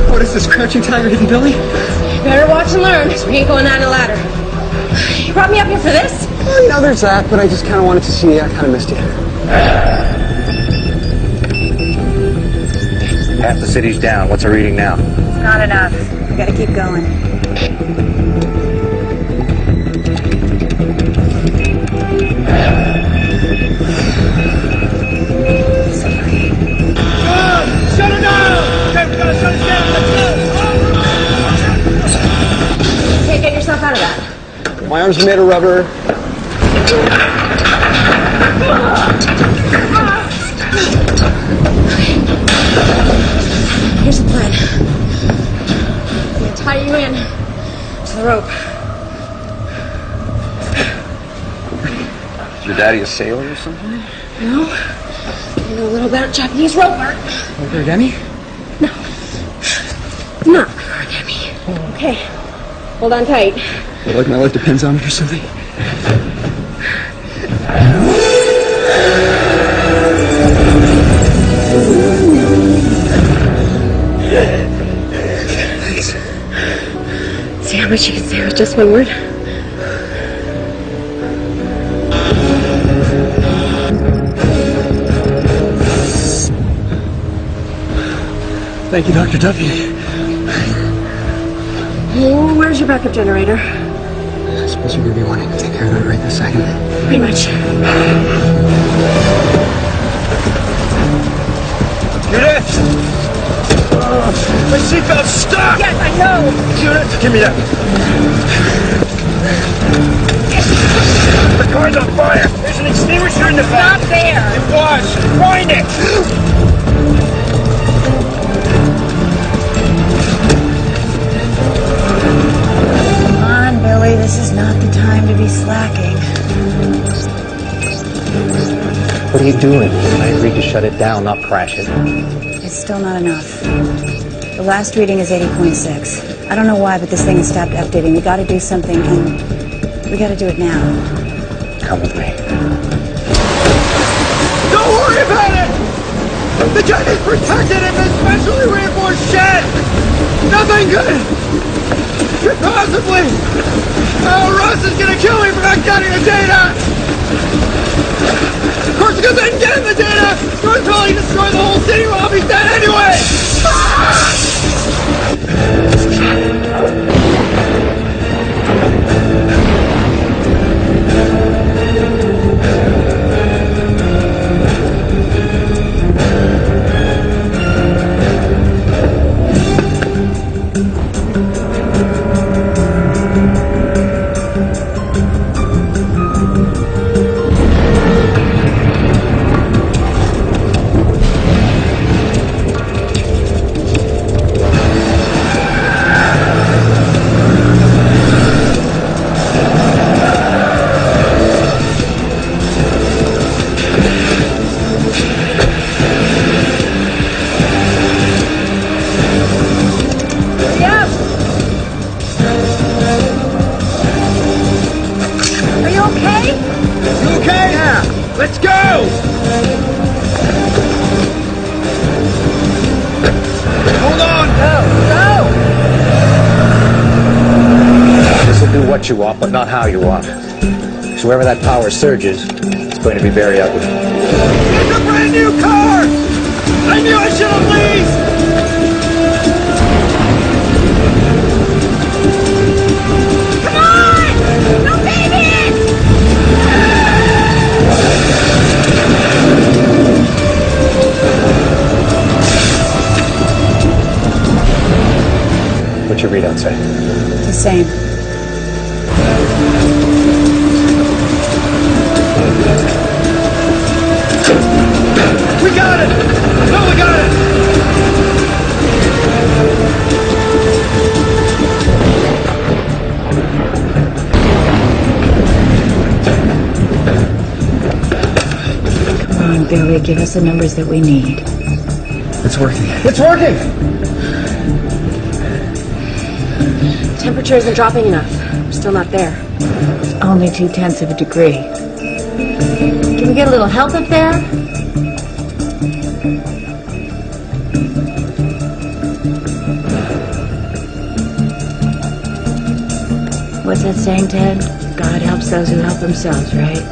What is this, Crouching Tiger, Hidden Billy? You better watch and learn, because we ain't going down the ladder. You brought me up here for this? Well, you know, there's that, but I just kind of wanted to see you. I kind of missed you. Half the city's down. What's the reading now? Not enough. We gotta keep going. Shut it down! Okay, we gotta shut it down. Let's go! You can't get yourself out of that. My arms are made of rubber. Here's the plan. I'm gonna tie you in to the rope. Is your daddy a sailor or something? No? I know a little about Japanese rope art. Like origami? Not origami. Okay. Hold on tight. Well, like my life depends on it or something? Thanks. See how much you can say with just one word? Thank you, Dr. Duffy. Oh, where's your backup generator? I suppose you're going to be wanting to take care of it right this second. Pretty much. Judith! seatbelt. Stop! Yes, I know. Unit, give me that. The car's on fire. There's an extinguisher in the back. Not there. It was. Find it. Come on, Billy. This is not the time to be slacking. What are you doing? I agreed to shut it down, not crash it. It's still not enough. The last reading is 80.6. I don't know why, but this thing has stopped updating. We gotta do something, and we gotta do it now. Come with me. Don't worry about it! The jet is protected in this specially reinforced shed! Nothing good! Could possibly! Oh, Russ is gonna kill me for not getting the data! Of course, because I didn't get him the data! So he's probably destroy the whole city while I'll be dead anyway! Let's go! Hold on! Go! This will do what you want, but not how you want. So wherever that power surges, it's going to be very ugly. It's a brand new car! I knew I should have leased! Come on! No babies! What's your readout say? The same. We got it! No, we got it! Come on, Billy, give us the numbers that we need. It's working. It's working! Temperature isn't dropping enough. We're still not there. It's only 0.2 of a degree. Can we get a little help up there? What's that saying, Ted? God helps those who help themselves, right?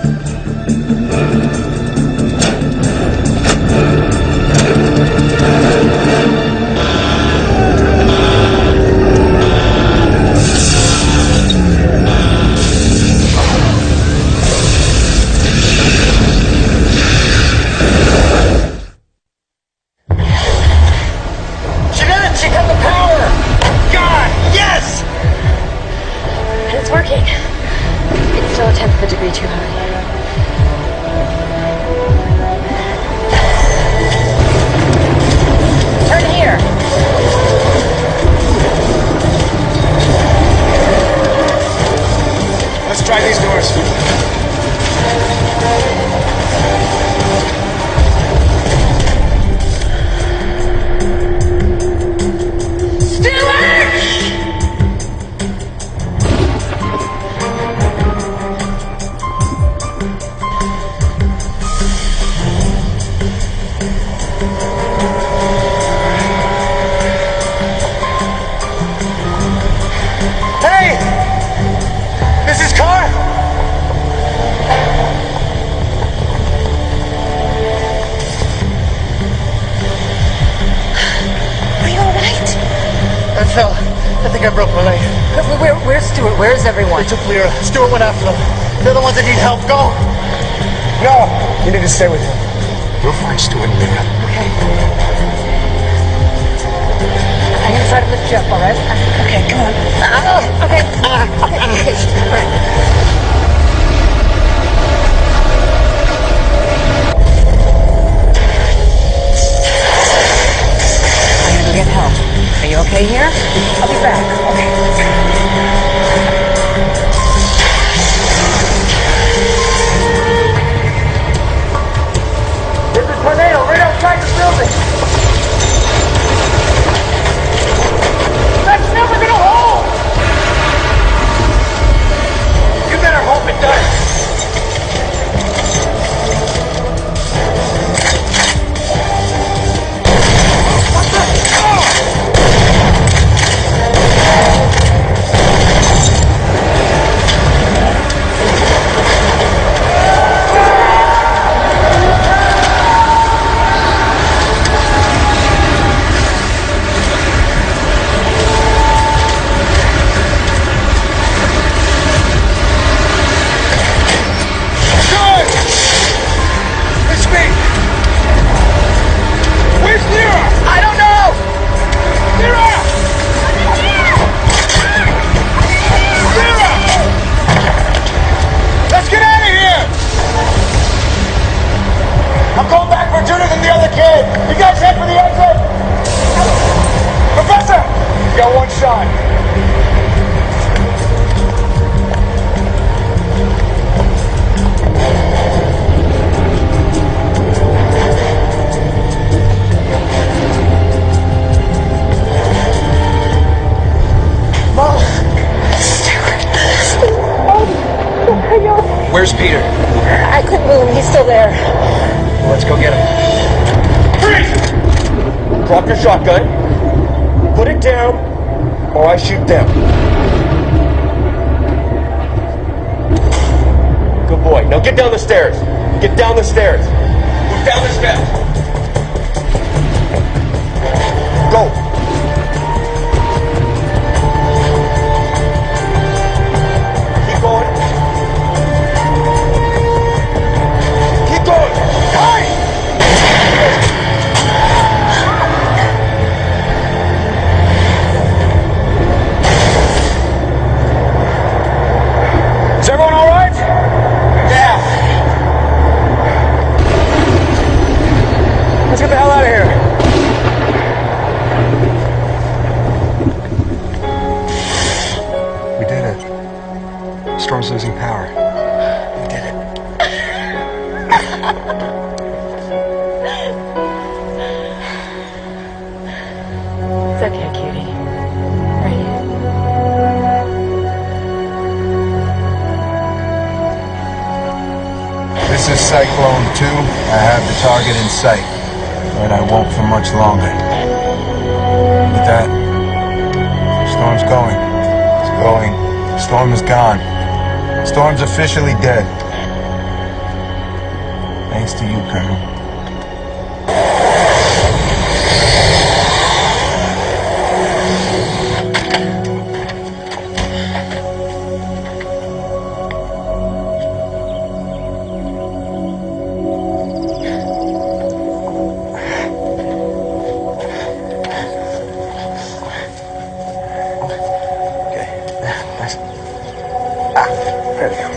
She did it! She cut the power! God, yes! It's working. It's still 1/10 of a degree too high. Turn here. Let's try these doors. Hey! This is Carr! Are you all right? I fell. I think I broke my leg. Where's Stuart? Where's everyone? They took Lyra. Stuart went after them. They're the ones that need help. Go! No! You need to stay with him. We'll find Stuart and Lyra. Okay. I hang inside and lift you up, all right? Okay, come on. Okay. I'm gonna go get help. Are you okay here? I'll be back. Okay. There's a tornado right outside the building. That's never gonna hold. You better hope it does. I'm going back for Judith and the other kid. You guys head for the exit. Professor, you got one shot. Where's Peter? I couldn't move him. He's still there. Let's go get him. Freeze! Drop your shotgun. Put it down, or I shoot them. Good boy. Now get down the stairs. Get down the stairs. Move down the steps. Go. Keep going. Keep going. Hurry! Is everyone all right? Yeah. Let's get the hell out of here. We did it. Storm's losing power. We did it. It's okay, cutie. Right here. This is Cyclone 2. I have the target in sight, but I won't for much longer. With that, Storm's going. It's going. Storm is gone. Storm's officially dead. Thanks to you, Colonel. There we go.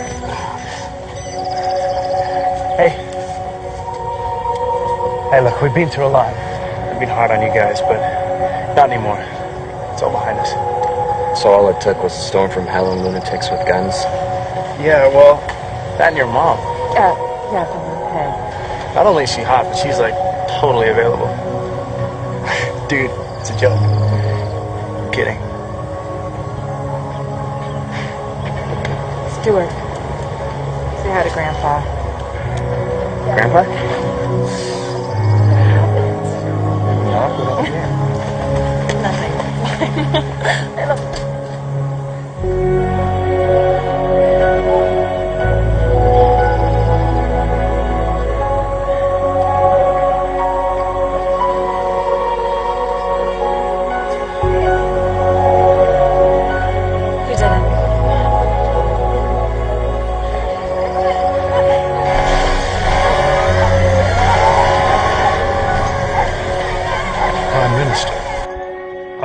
Hey. Hey, look, we've been through a lot. I've been hard on you guys, but not anymore. It's all behind us. So all it took was a storm from hell and lunatics with guns? Yeah, well, that and your mom. Yeah, hey. Not only is she hot, but she's, like, totally available. Dude, it's a joke. I'm kidding. Stuart, say hi to Grandpa. Grandpa? Nothing. I love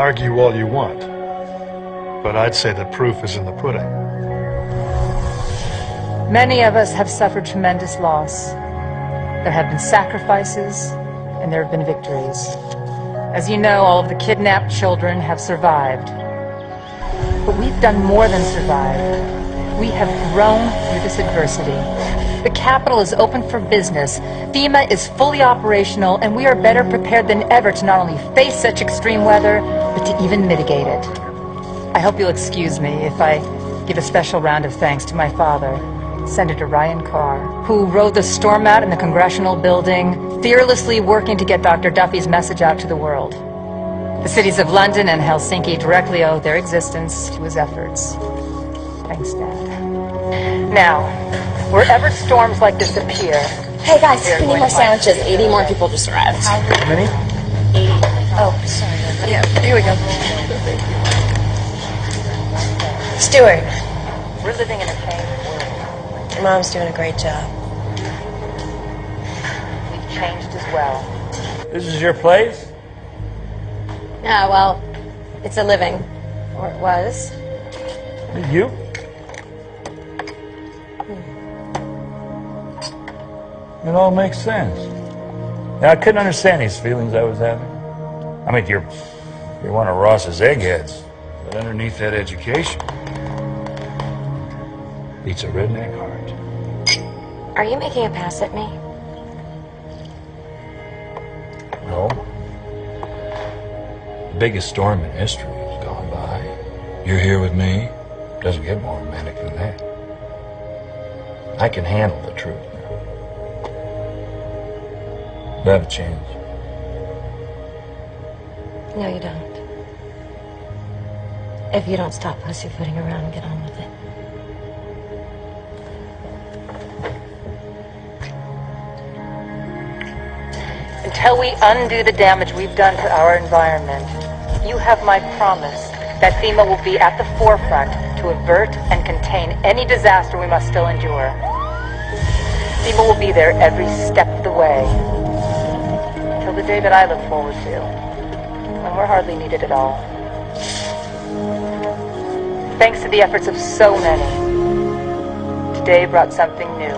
Argue all you want, but I'd say the proof is in the pudding. Many of us have suffered tremendous loss. There have been sacrifices, and there have been victories. As you know, all of the kidnapped children have survived. But we've done more than survive. We have grown through this adversity. The capital is open for business. FEMA is fully operational, and we are better prepared than ever to not only face such extreme weather, but to even mitigate it. I hope you'll excuse me if I give a special round of thanks to my father, Senator Ryan Carr, who rode the storm out in the Congressional Building, fearlessly working to get Dr. Duffy's message out to the world. The cities of London and Helsinki directly owe their existence to his efforts. Thanks, Dad. Now, wherever storms like this appear... Hey guys, we need more sandwiches. 80 more people just arrived. How many? 80. Oh, sorry. Yeah, here we go. Stuart. We're living in a changed world. Your mom's doing a great job. We've changed as well. This is your place? Yeah, well, it's a living. Or it was. You? It all makes sense. Now, I couldn't understand these feelings I was having. I mean, you're one of Ross's eggheads, but underneath that education beats a redneck heart. Are you making a pass at me? No. The biggest storm in history has gone by. You're here with me. Doesn't get more romantic than that. I can handle the truth. Do I have a chance? No, you don't. If you don't stop pussyfooting around and get on with it. Until we undo the damage we've done to our environment, you have my promise that FEMA will be at the forefront to avert and contain any disaster we must still endure. FEMA will be there every step of the way, until the day that I look forward to, when we're hardly needed at all. Thanks to the efforts of so many, today brought something new.